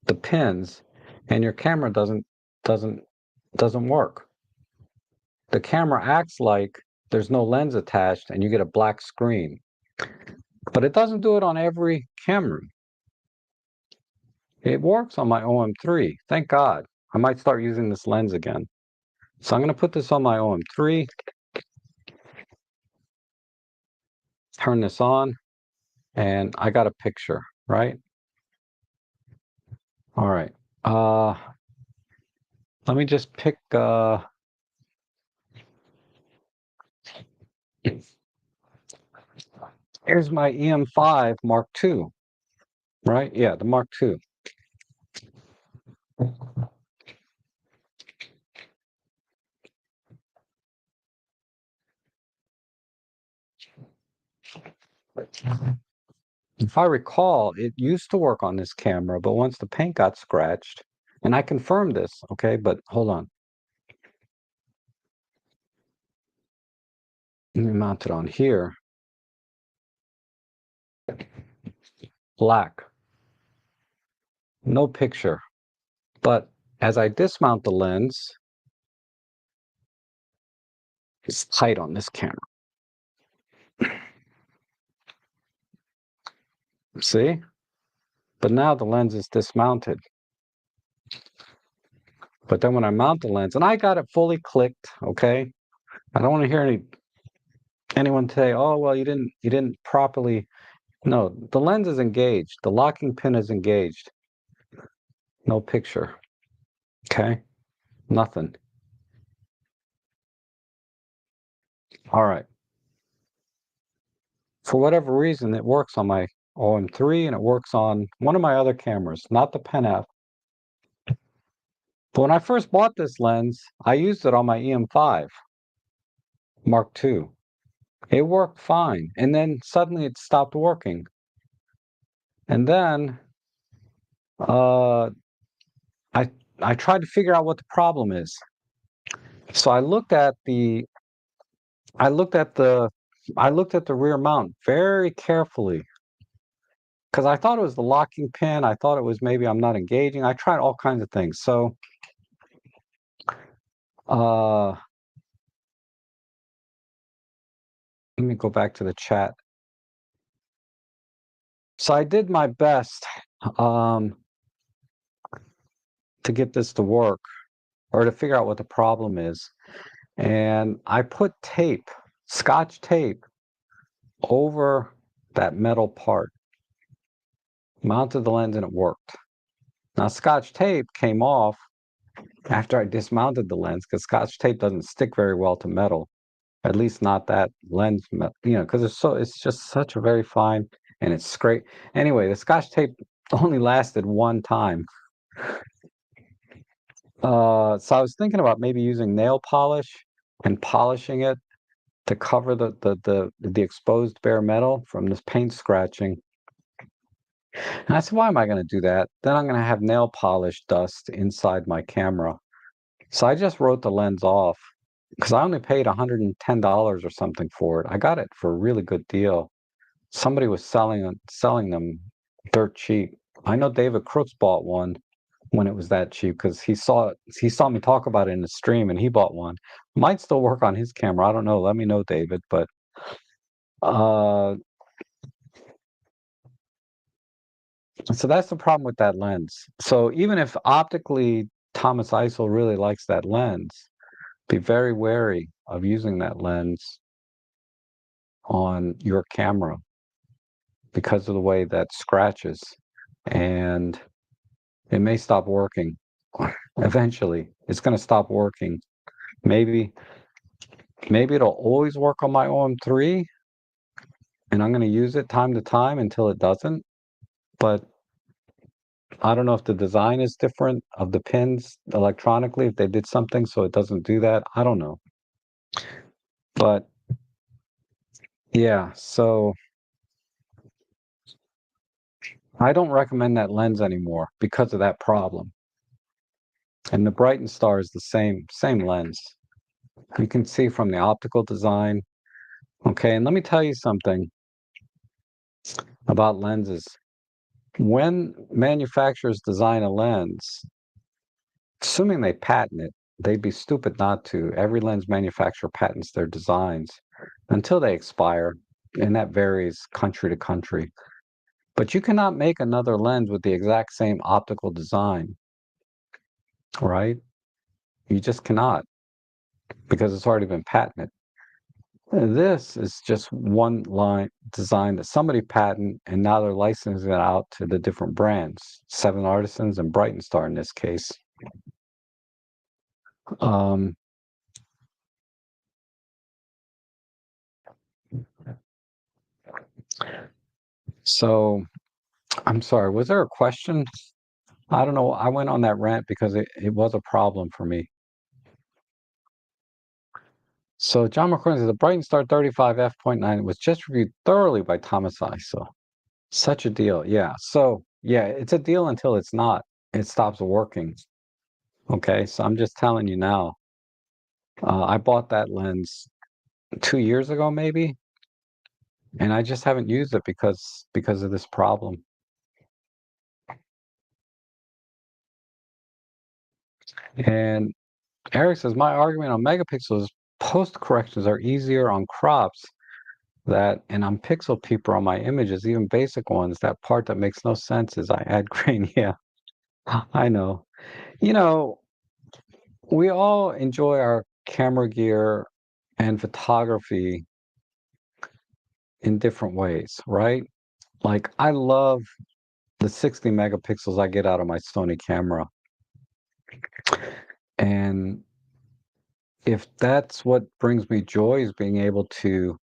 the pins and your camera doesn't doesn't work. The camera acts like there's no lens attached and you get a black screen. But it doesn't do it on every camera. It works on my OM3. Thank God. I might start using this lens again. So I'm going to put this on my OM3, turn this on, and I got a picture, right? All right. Uh, Let me just pick, here's my EM5 Mark II, right? Yeah, the Mark II. If I recall, it used to work on this camera, but once the paint got scratched, and I confirmed this, okay, but hold on. Let me mount it on here. Black. No picture. But as I dismount the lens, it's tight on this camera. See? But now the lens is dismounted. But then when I mount the lens, and I got it fully clicked, okay? I don't want to hear anyone say, "Oh, well, you didn't properly." No, the lens is engaged. The locking pin is engaged. No picture. Okay? Nothing. All right. For whatever reason, it works on my OM3 and it works on one of my other cameras, not the Pen F. But when I first bought this lens, I used it on my EM5 Mark II. It worked fine, and then suddenly it stopped working. And then uh, I I tried to figure out what the problem is. So I looked at the I looked at the rear mount very carefully because I thought it was the locking pin. I thought it was maybe I'm not engaging. I tried all kinds of things. So uh, let me go back to the chat. So I did my best um, to get this to work or to figure out what the problem is. And I put tape, Scotch tape, over that metal part, mounted the lens, and it worked. Now, Scotch tape came off after I dismounted the lens because Scotch tape doesn't stick very well to metal, at least not that lens, because it's just such a very fine and it's great. Anyway, the Scotch tape only lasted one time. So I was thinking about maybe using nail polish and polishing it to cover the exposed bare metal from this paint scratching. And I said, why am I going to do that? Then I'm going to have nail polish dust inside my camera. So I just wrote the lens off because I only paid $110 or something for it. I got it for a really good deal. Somebody was selling them dirt cheap. I know David Crooks bought one when it was that cheap because he saw me talk about it in the stream and he bought one. Might still work on his camera. I don't know. Let me know, David. But uh, so that's the problem with that lens. So even if optically Thomas Eisel really likes that lens, be very wary of using that lens on your camera because of the way that scratches. And it may stop working. Eventually, it's going to stop working. Maybe maybe it'll always work on my OM3 and I'm going to use it time to time until it doesn't. But I don't know if the design is different of the pins electronically, if they did something so it doesn't do that. I don't know. But yeah, so I don't recommend that lens anymore because of that problem. And the Brighton Star is the same lens. You can see from the optical design. Okay, and let me tell you something about lenses. When manufacturers design a lens, assuming they patent it, they'd be stupid not to. Every lens manufacturer patents their designs until they expire, and that varies country to country. But you cannot make another lens with the exact same optical design, right? You just cannot because it's already been patented. This is just one line design that somebody patented, and now they're licensing it out to the different brands, Seven Artisans and Brighton Star in this case. Um, so I'm sorry, was there a question? I don't know. I went on that rant because it was a problem for me. So John McCormick says the Brighton Star 35 f.9 was just reviewed thoroughly by Thomas Iso. Such a deal. Yeah. So yeah, it's a deal until it's not. It stops working. Okay. So I'm just telling you now. I bought that lens 2 years ago, maybe, and I just haven't used it because of this problem. And Eric says my argument on megapixels post corrections are easier on crops that and I'm pixel peeper on my images, even basic ones. That part that makes no sense is I add grain. Yeah, I know. You know, we all enjoy our camera gear and photography in different ways, right? Like I love the 60 megapixels I get out of my Sony camera. And if that's what brings me joy is being able to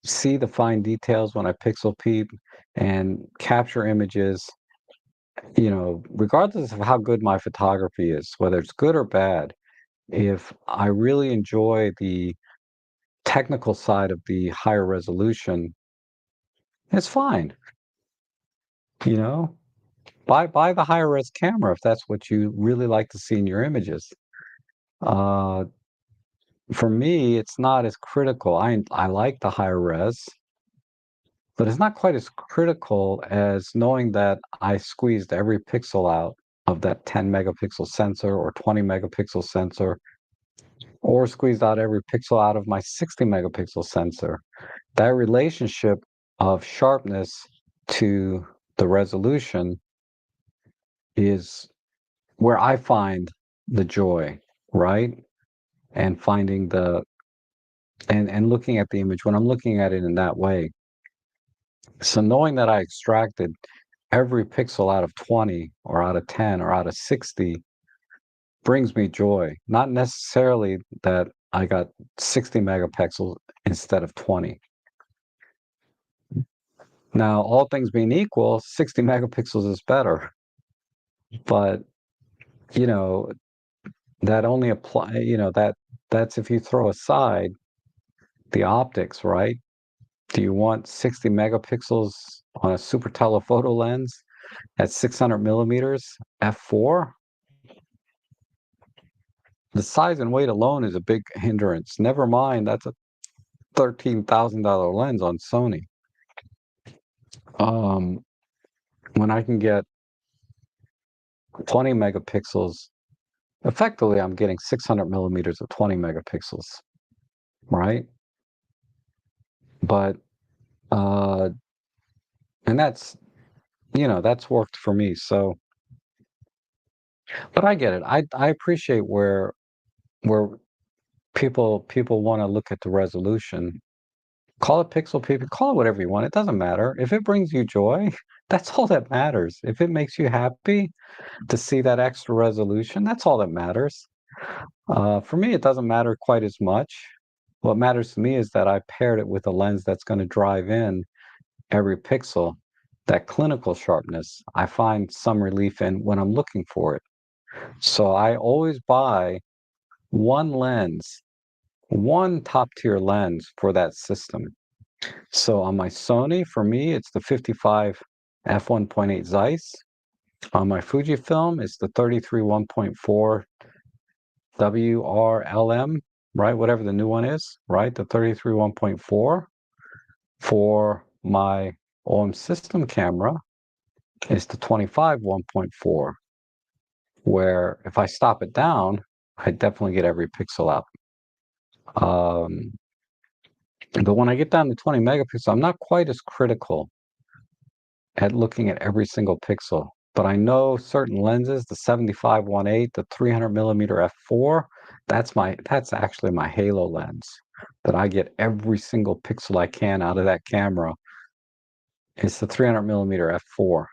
see the fine details when I pixel peep and capture images regardless of how good my photography is, whether it's good or bad, if I really enjoy the technical side of the higher resolution, it's fine. You know, buy the higher res camera if that's what you really like to see in your images. Uh, for me, it's not as critical. I like the higher res, but it's not quite as critical as knowing that I squeezed every pixel out of that 10 megapixel sensor or 20 megapixel sensor, or squeezed out every pixel out of my 60 megapixel sensor. That relationship of sharpness to the resolution is where I find the joy, right? And finding the and looking at the image when I'm looking at it in that way. So knowing that I extracted every pixel out of 20 or out of 10 or out of 60 brings me joy. Not necessarily that I got 60 megapixels instead of 20. Now, all things being equal, 60 megapixels is better, but you know, that only apply, that's if you throw aside the optics, right? Do you want 60 megapixels on a super telephoto lens at 600 millimeters f4? The size and weight alone is a big hindrance. Never mind, that's a $13,000 lens on Sony. Um, when I can get 20 megapixels, effectively, I'm getting 600 millimeters of 20 megapixels, right? But, uh, and that's worked for me. So, but I get it. I appreciate where people want to look at the resolution. Call it pixel peep, call it whatever you want. It doesn't matter. If it brings you joy, that's all that matters. If it makes you happy to see that extra resolution, that's all that matters. For me, it doesn't matter quite as much. What matters to me is that I paired it with a lens that's going to drive in every pixel. That clinical sharpness, I find some relief in when I'm looking for it. So I always buy one lens, one top tier lens for that system. So on my Sony, for me, it's the 55 f1.8 Zeiss. On my Fujifilm, it's the 33 1.4 WRLM, right? Whatever the new one is, right? The 33 1.4. For my OM system camera, it's the 25 1.4, where if I stop it down, I definitely get every pixel out. Um, but when I get down to 20 megapixels, I'm not quite as critical at looking at every single pixel. But I know certain lenses, the 75 1.8, the 300 millimeter f4, that's actually my halo lens. That I get every single pixel I can out of that camera. It's the 300 millimeter f4,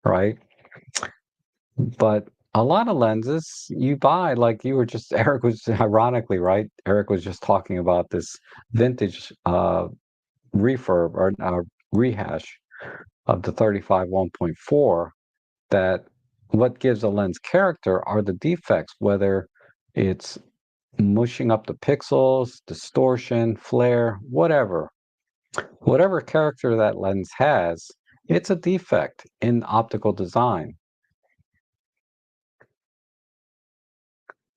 right? But a lot of lenses you buy, like you were just Eric was ironically, right? Eric was just talking about this vintage refurb or rehash of the 35 1.4, that what gives a lens character are the defects, whether it's mushing up the pixels, distortion, flare, whatever character that lens has, it's a defect in optical design.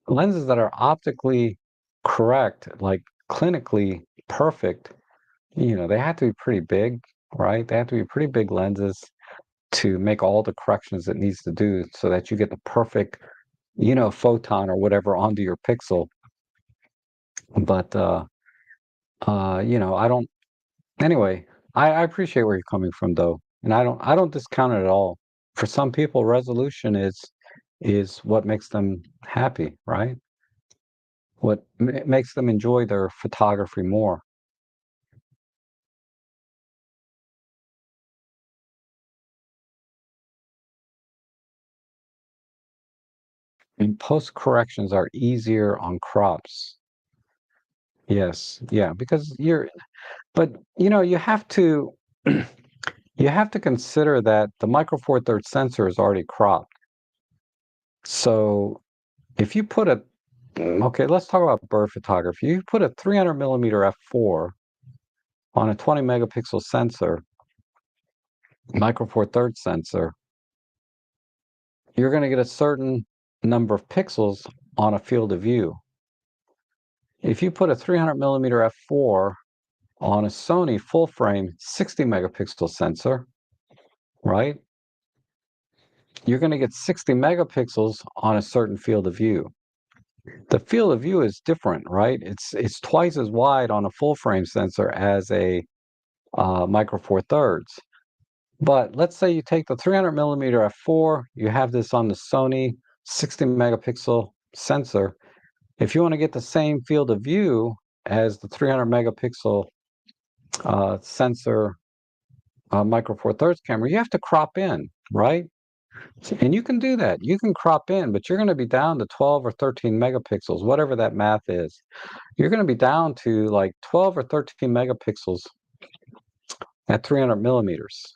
Lenses that are optically correct, like clinically perfect, they have to be pretty big, right? They have to be pretty big lenses to make all the corrections it needs to do so that you get the perfect, photon or whatever onto your pixel. But I don't anyway, I appreciate where you're coming from though. And I don't discount it at all. For some people, resolution is what makes them happy, right? What makes them enjoy their photography more. And post corrections are easier on crops. Yes, yeah, because but you have to you have to consider that the Micro Four Thirds sensor is already cropped. So if you put a okay, let's talk about bird photography. You put a 300 millimeter f4 on a 20 megapixel sensor, Micro Four Thirds sensor, you're going to get a certain number of pixels on a field of view. If you put a 300 millimeter f4 on a Sony full frame 60 megapixel sensor, right? You're going to get 60 megapixels on a certain field of view. The field of view is different, right? It's twice as wide on a full frame sensor as a Micro Four Thirds. But let's say you take the 300 millimeter f4, you have this on the Sony 60 megapixel sensor. If you want to get the same field of view as the 300 megapixel sensor Micro Four Thirds camera, you have to crop in, right? And you can do that. You can crop in, but you're going to be down to 12 or 13 megapixels, whatever that math is. You're going to be down to like 12 or 13 megapixels at 300 millimeters.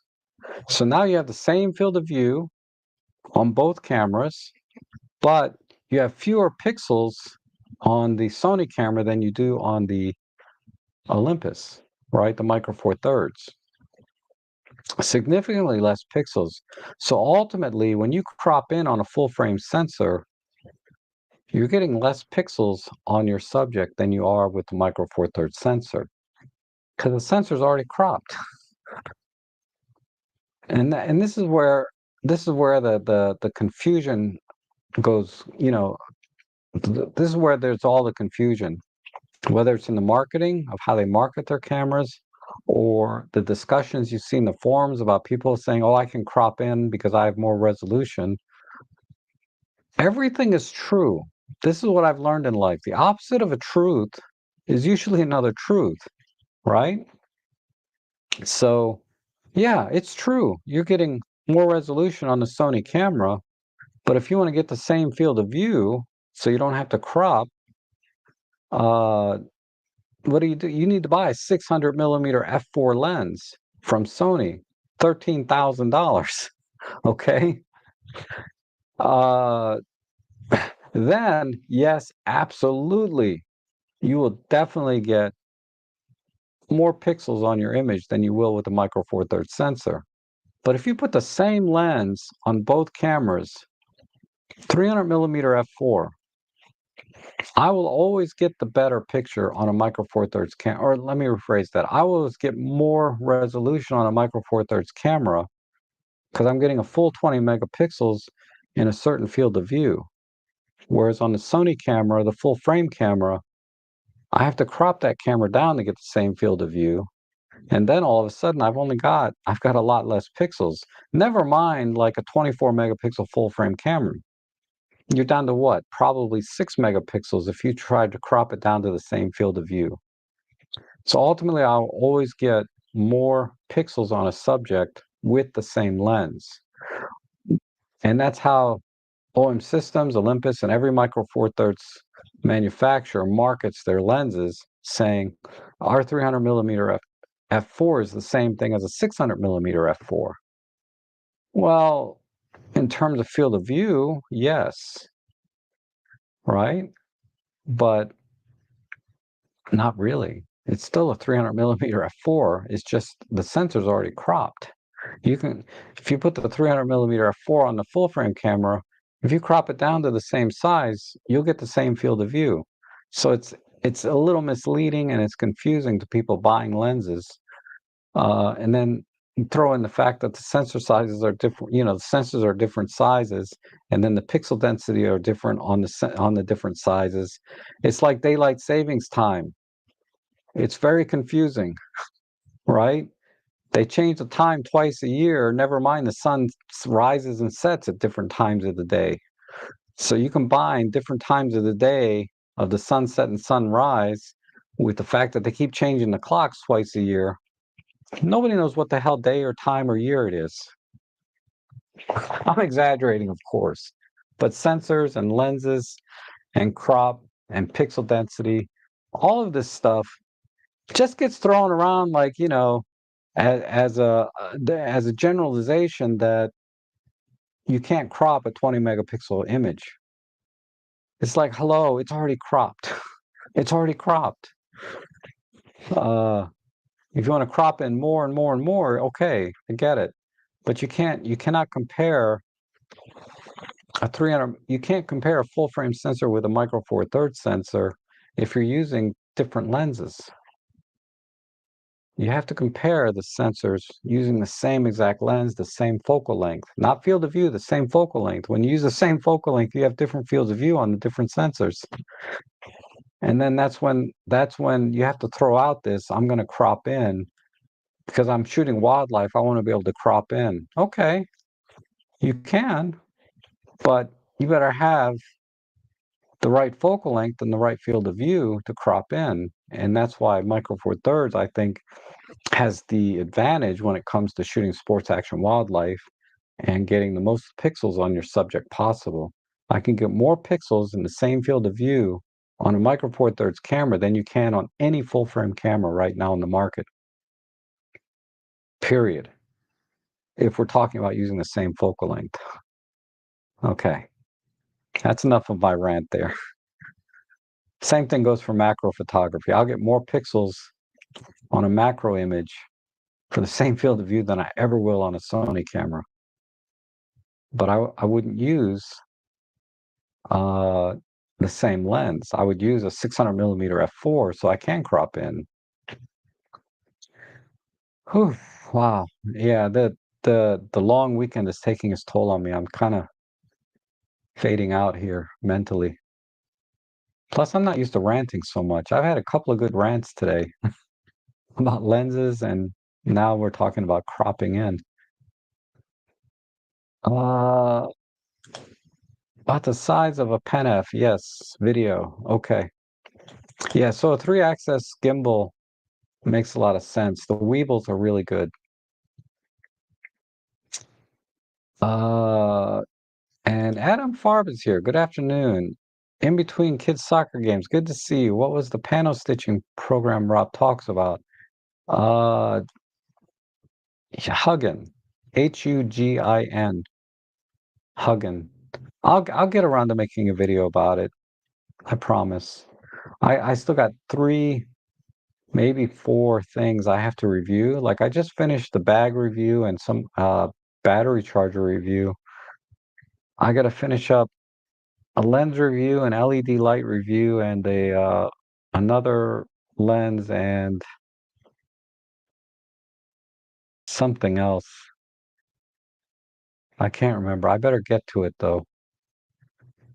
So now you have the same field of view on both cameras, but you have fewer pixels on the Sony camera than you do on the Olympus, right? The Micro Four Thirds. Significantly less pixels. So ultimately, when you crop in on a full frame sensor, you're getting less pixels on your subject than you are with the Micro Four Thirds sensor because the sensor's already cropped. And this is where the confusion goes. This is where there's all the confusion, whether it's in the marketing of how they market their cameras, or the discussions you see in the forums about people saying, "Oh, I can crop in because I have more resolution." Everything is true. This is what I've learned in life. The opposite of a truth is usually another truth, right? So, yeah, it's true. You're getting more resolution on the Sony camera, but if you want to get the same field of view, so you don't have to crop, uh, what do? You need to buy a 600 millimeter f4 lens from Sony, $13,000. Okay. Uh, then, yes, absolutely, you will definitely get more pixels on your image than you will with the Micro Four Thirds sensor. But if you put the same lens on both cameras, 300 millimeter f4, I will always get the better picture on a Micro Four Thirds camera. Or let me rephrase that. I will always get more resolution on a Micro Four Thirds camera because I'm getting a full 20 megapixels in a certain field of view. Whereas on the Sony camera, the full frame camera, I have to crop that camera down to get the same field of view. And then all of a sudden I've got a lot less pixels. Never mind like a 24 megapixel full frame camera. You're down to what? Probably 6 megapixels if you tried to crop it down to the same field of view. So ultimately I'll always get more pixels on a subject with the same lens. And that's how OM Systems, Olympus, and every Micro Four Thirds manufacturer markets their lenses, saying our 300 millimeter f4 is the same thing as a 600 millimeter f4. Well, in terms of field of view, yes, right? But not really. It's still a 300 millimeter f4. It's just the sensor's already cropped. If you put the 300 millimeter f4 on the full frame camera, if you crop it down to the same size, you'll get the same field of view. So it's a little misleading and it's confusing to people buying lenses. And then throw in the fact that the sensor sizes are different. The sensors are different sizes, and then the pixel density are different on the different sizes. It's like daylight savings time. It's very confusing, right? They change the time twice a year. Never mind the sun rises and sets at different times of the day. So you combine different times of the day of the sunset and sunrise with the fact that they keep changing the clocks twice a year. Nobody knows what the hell day or time or year it is. I'm exaggerating, of course, but sensors and lenses and crop and pixel density, all of this stuff just gets thrown around like, as a generalization that you can't crop a 20 megapixel image. It's like, hello, it's already cropped. It's already cropped. Uh, if you want to crop in more and more and more, okay, I get it. But you cannot compare a 300, you can't compare a full frame sensor with a micro four thirds sensor if you're using different lenses. You have to compare the sensors using the same exact lens, the same focal length, not field of view, the same focal length. When you use the same focal length, you have different fields of view on the different sensors. And then that's when you have to throw out this, I'm going to crop in because I'm shooting wildlife. I want to be able to crop in. Okay, you can, but you better have the right focal length and the right field of view to crop in. And that's why Micro Four Thirds, I think, has the advantage when it comes to shooting sports action wildlife and getting the most pixels on your subject possible. I can get more pixels in the same field of view on a Micro Four Thirds camera than you can on any full frame camera right now in the market. Period. If we're talking about using the same focal length. Okay, that's enough of my rant there. Same thing goes for macro photography. I'll get more pixels on a macro image for the same field of view than I ever will on a Sony camera. But I wouldn't use uh, the same lens. I would use a 600 millimeter f4 so I can crop in. Whew, wow. Yeah, the long weekend is taking its toll on me. I'm kind of fading out here mentally. Plus, I'm not used to ranting so much. I've had a couple of good rants today about lenses, and now we're talking about cropping in. Uh, about the size of a Pen F, yes, video. Okay. Yeah, so a three-axis gimbal makes a lot of sense. The Weebles are really good. Uh, and Adam Farb is here. Good afternoon. In between kids' soccer games, good to see you. What was the panel stitching program Rob talks about? Uh, Huggin, Hugin, Huggin. I'll get around to making a video about it. I promise. I still got three, maybe four things I have to review. Like I just finished the bag review and some battery charger review. I got to finish up a lens review, an LED light review, and a another lens and something else. I can't remember. I better get to it though,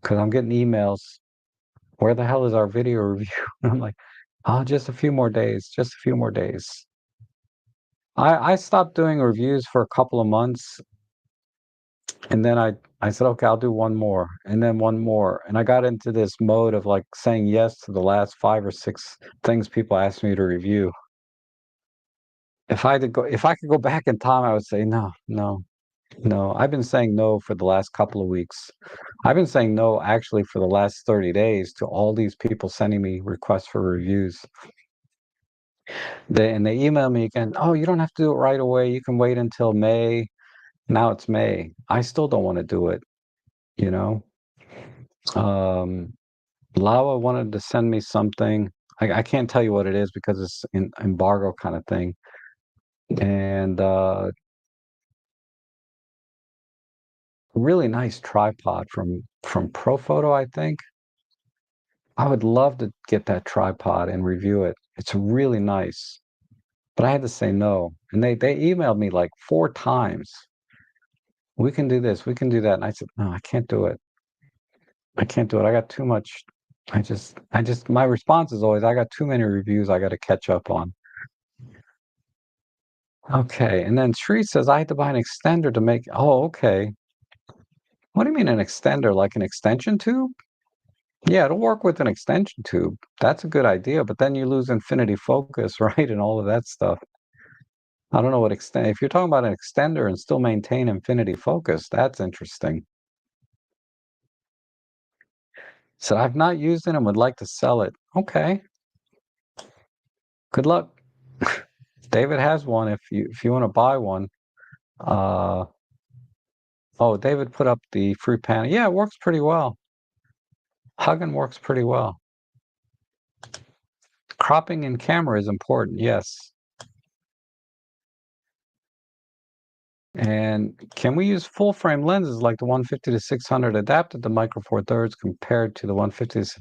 because I'm getting emails. Where the hell is our video review? And I'm like, oh, just a few more days, just a few more days. I stopped doing reviews for a couple of months, and then I said, okay, I'll do one more, and then one more, and I got into this mode of like saying yes to the last five or six things people asked me to review. If I could go back in time, I would say no, no, no. I've been saying no for the last couple of weeks. I've been saying no actually for the last 30 days to all these people sending me requests for reviews. They email me again, oh, you don't have to do it right away. You can wait until May. Now it's May. I still don't want to do it, you know? Um, Lawa wanted to send me something. I can't tell you what it is because it's an embargo kind of thing. And really nice tripod from Profoto, I think. I would love to get that tripod and review it. It's really nice. But I had to say no. And they emailed me like four times. We can do this, we can do that. And I said, no, I can't do it. I can't do it. I got too much. My response is always, I got too many reviews I got to catch up on. Okay. And then Sri says, I had to buy an extender to make, oh, okay. What do you mean an extender? Like an extension tube? Yeah, it'll work with an extension tube. That's a good idea, but then you lose infinity focus, right? And all of that stuff. I don't know what extend. If you're talking about an extender and still maintain infinity focus, that's interesting. So I've not used it and would like to sell it. Okay. Good luck. David has one if you want to buy one. Uh, oh, David put up the free panel. Yeah, it works pretty well. Hugging works pretty well. Cropping in camera is important, yes. And can we use full frame lenses like the 150 to 600 adapted to Micro Four Thirds compared to the 150 to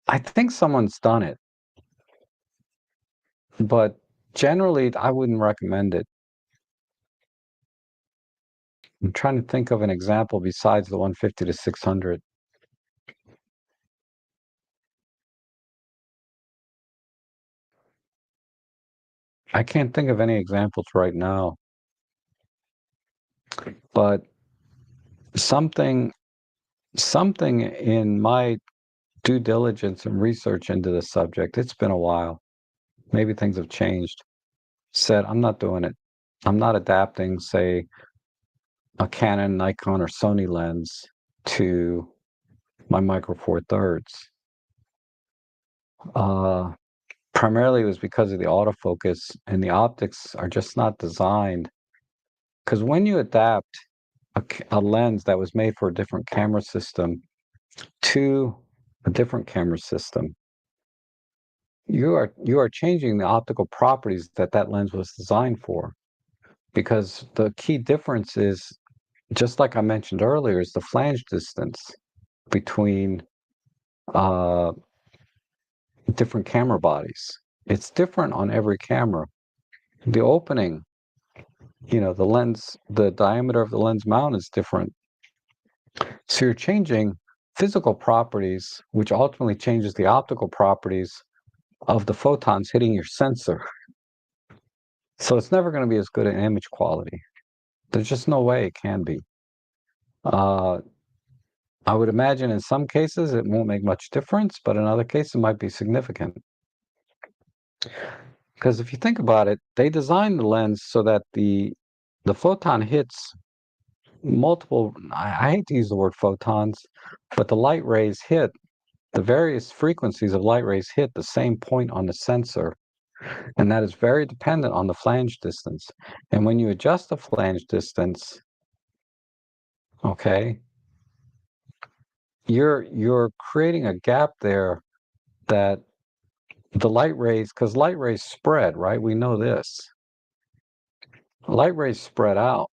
I think someone's done it, but generally I wouldn't recommend it. I'm trying to think of an example besides the 150 to 600. I can't think of any examples right now, but something something in my due diligence and research into the subject, it's been a while. Maybe things have changed. Said, I'm not doing it. I'm not adapting, say, a Canon, Nikon, or Sony lens to my Micro Four Thirds. Uh, Primarily, it was because of the autofocus, and the optics are just not designed. Because when you adapt a lens that was made for a different camera system to a different camera system, you are changing the optical properties that that lens was designed for. Because the key difference is, just like I mentioned earlier, is the flange distance between uh, different camera bodies. It's different on every camera. The opening, the lens, the diameter of the lens mount is different. So you're changing physical properties, which ultimately changes the optical properties of the photons hitting your sensor. So it's never going to be as good an image quality. There's just no way it can be. Uh, I would imagine in some cases it won't make much difference, but in other cases it might be significant. Because if you think about it, they designed the lens so that the photon hits multiple, I hate to use the word photons, but the light rays hit, the various frequencies of light rays hit the same point on the sensor. And that is very dependent on the flange distance. And when you adjust the flange distance, okay, you're creating a gap there that the light rays, because light rays spread, right? We know this. Light rays spread out.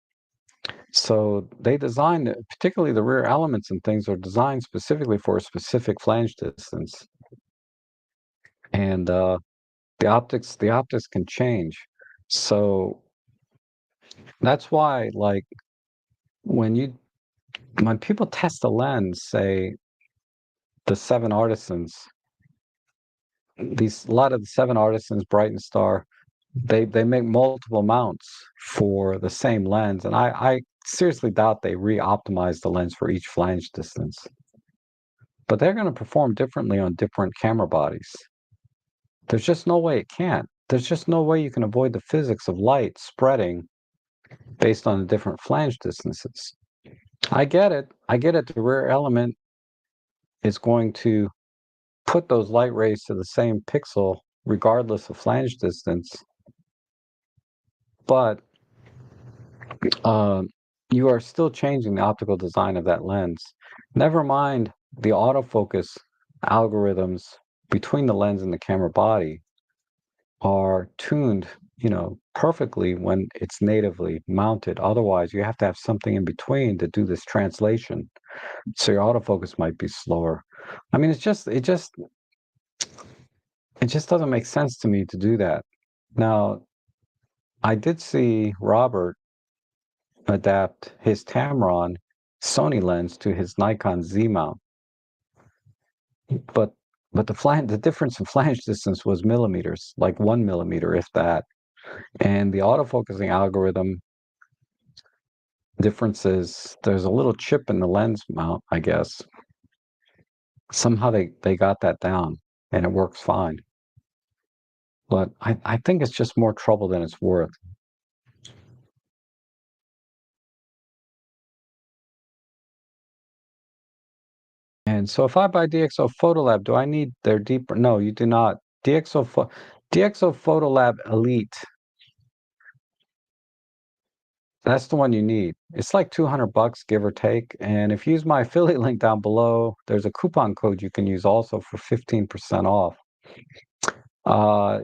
So they designed it, particularly the rear elements and things are designed specifically for a specific flange distance. And the optics can change. So that's why, like, when you when people test a lens, say the Seven Artisans, a lot of the Seven Artisans, Bright Star, they make multiple mounts for the same lens, and I seriously doubt they re-optimize the lens for each flange distance. But they're going to perform differently on different camera bodies. There's just no way it can. There's just no way you can avoid the physics of light spreading based on the different flange distances. I get it. I get it. The rear element is going to put those light rays to the same pixel regardless of flange distance. But uh, you are still changing the optical design of that lens. Never mind the autofocus algorithms between the lens and the camera body are tuned, perfectly when it's natively mounted. Otherwise, you have to have something in between to do this translation. So your autofocus might be slower. I mean, it just doesn't make sense to me to do that. Now, I did see Robert adapt his Tamron Sony lens to his Nikon Z mount, but the difference in flange distance was millimeters, like 1 millimeter, if that. And the autofocusing algorithm difference is there's a little chip in the lens mount, I guess. Somehow they got that down and it works fine. But I think it's just more trouble than it's worth. And so if I buy DxO Photolab, do I need their deeper? No, you do not. DxO DxO Photolab Elite. That's the one you need. It's like 200 bucks, give or take. And if you use my affiliate link down below, there's a coupon code you can use also for 15% off.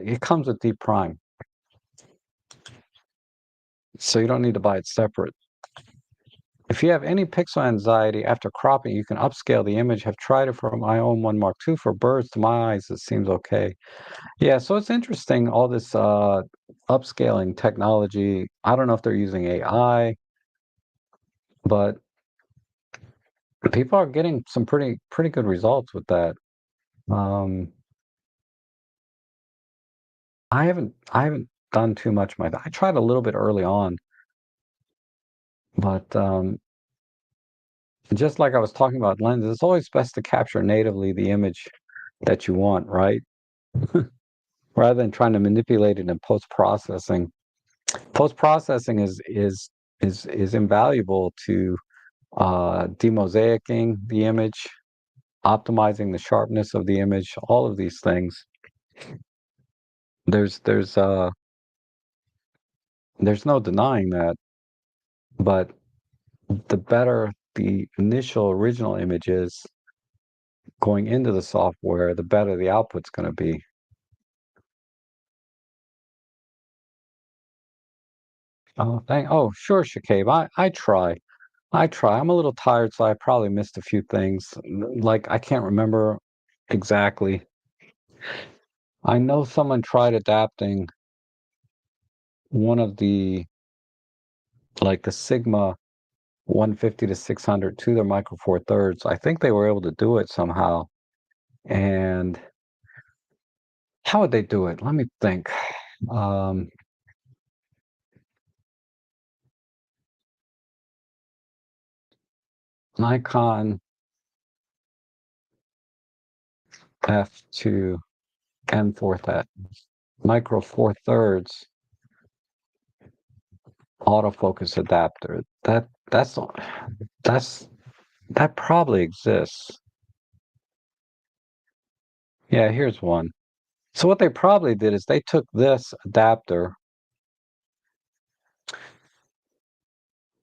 It comes with Deep Prime, so you don't need to buy it separate. If you have any pixel anxiety after cropping, you can upscale the image. Have tried it for my own One Mark II. For birds, to my eyes, it seems okay. Yeah, so it's interesting, all this upscaling technology. I don't know if they're using AI, but people are getting some pretty good results with that. Um, I haven't done too much I tried a little bit early on, but just like I was talking about lenses, it's always best to capture natively the image that you want, right? Rather than trying to manipulate it in post-processing. Post-processing is invaluable to demosaicing the image, optimizing the sharpness of the image, all of these things. There's there's no denying that, but the better the initial original image is going into the software, the better the output's going to be. Oh, sure, Shakib. I try. I try. I'm a little tired, so I probably missed a few things. Like I can't remember exactly. I know someone tried adapting one of the Sigma 150 to 600 to their Micro Four Thirds. I think they were able to do it somehow. And how would they do it? Let me think. Um, Nikon F2 M4 that Micro Four Thirds autofocus adapter. That's that probably exists. Yeah, here's one. So what they probably did is they took this adapter,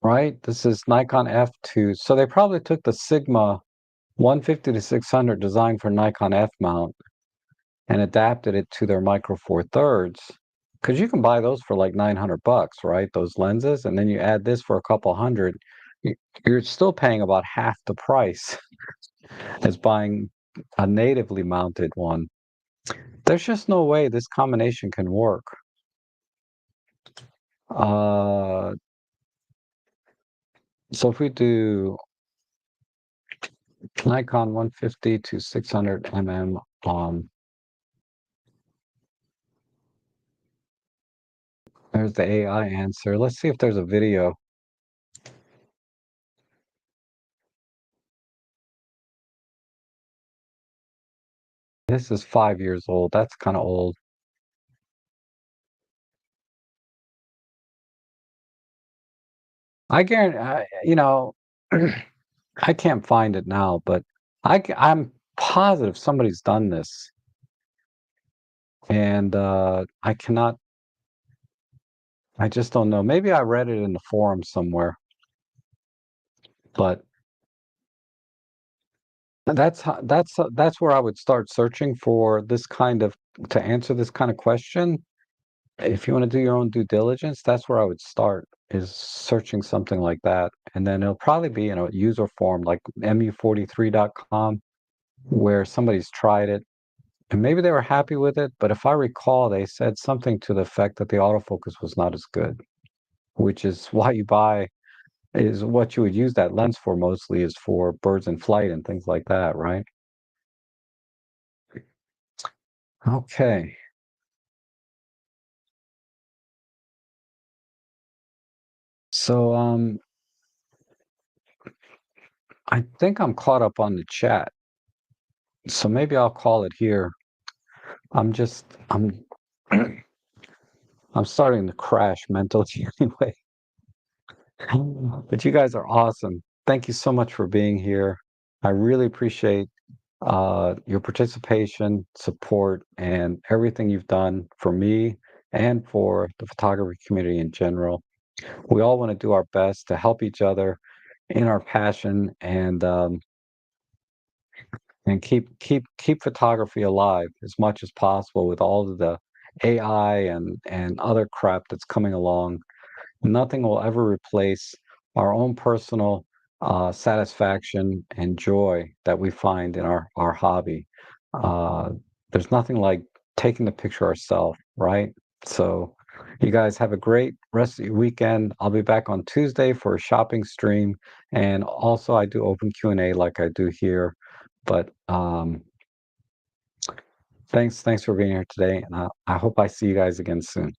right? This is Nikon F2. So they probably took the Sigma 150 to 600 designed for Nikon F mount and adapted it to their Micro Four Thirds. Because you can buy those for like 900 bucks, right? Those lenses, and then you add this for a couple hundred. You're still paying about half the price as buying a natively mounted one. There's just no way this combination can work. Uh, so if we do Nikon 150 to 600 mm, there's the AI answer. Let's see if there's a video. This is 5 years old. That's kind of old. I guarantee, I can't find it now, but I'm positive somebody's done this, and I cannot. I just don't know. Maybe I read it in the forum somewhere, but that's where I would start searching for this kind of to answer this kind of question. If you want to do your own due diligence, that's where I would start is searching something like that, and then it'll probably be in a user forum like mu43.com where somebody's tried it and maybe they were happy with it, but if I recall, they said something to the effect that the autofocus was not as good, which is why you buy is what you would use that lens for mostly is for birds in flight and things like that, right? Okay. So I think I'm caught up on the chat. So maybe I'll call it here. I'm just I'm starting to crash mentally anyway. But you guys are awesome. Thank you so much for being here. I really appreciate your participation, support, and everything you've done for me and for the photography community in general. We all want to do our best to help each other in our passion and keep photography alive as much as possible with all of the AI and other crap that's coming along. Nothing will ever replace our own personal satisfaction and joy that we find in our hobby. Uh, there's nothing like taking the picture ourselves, right? So, you guys have a great rest of your weekend. I'll be back on Tuesday for a shopping stream, and also I do open Q&A like I do here. But thanks for being here today, and I hope I see you guys again soon.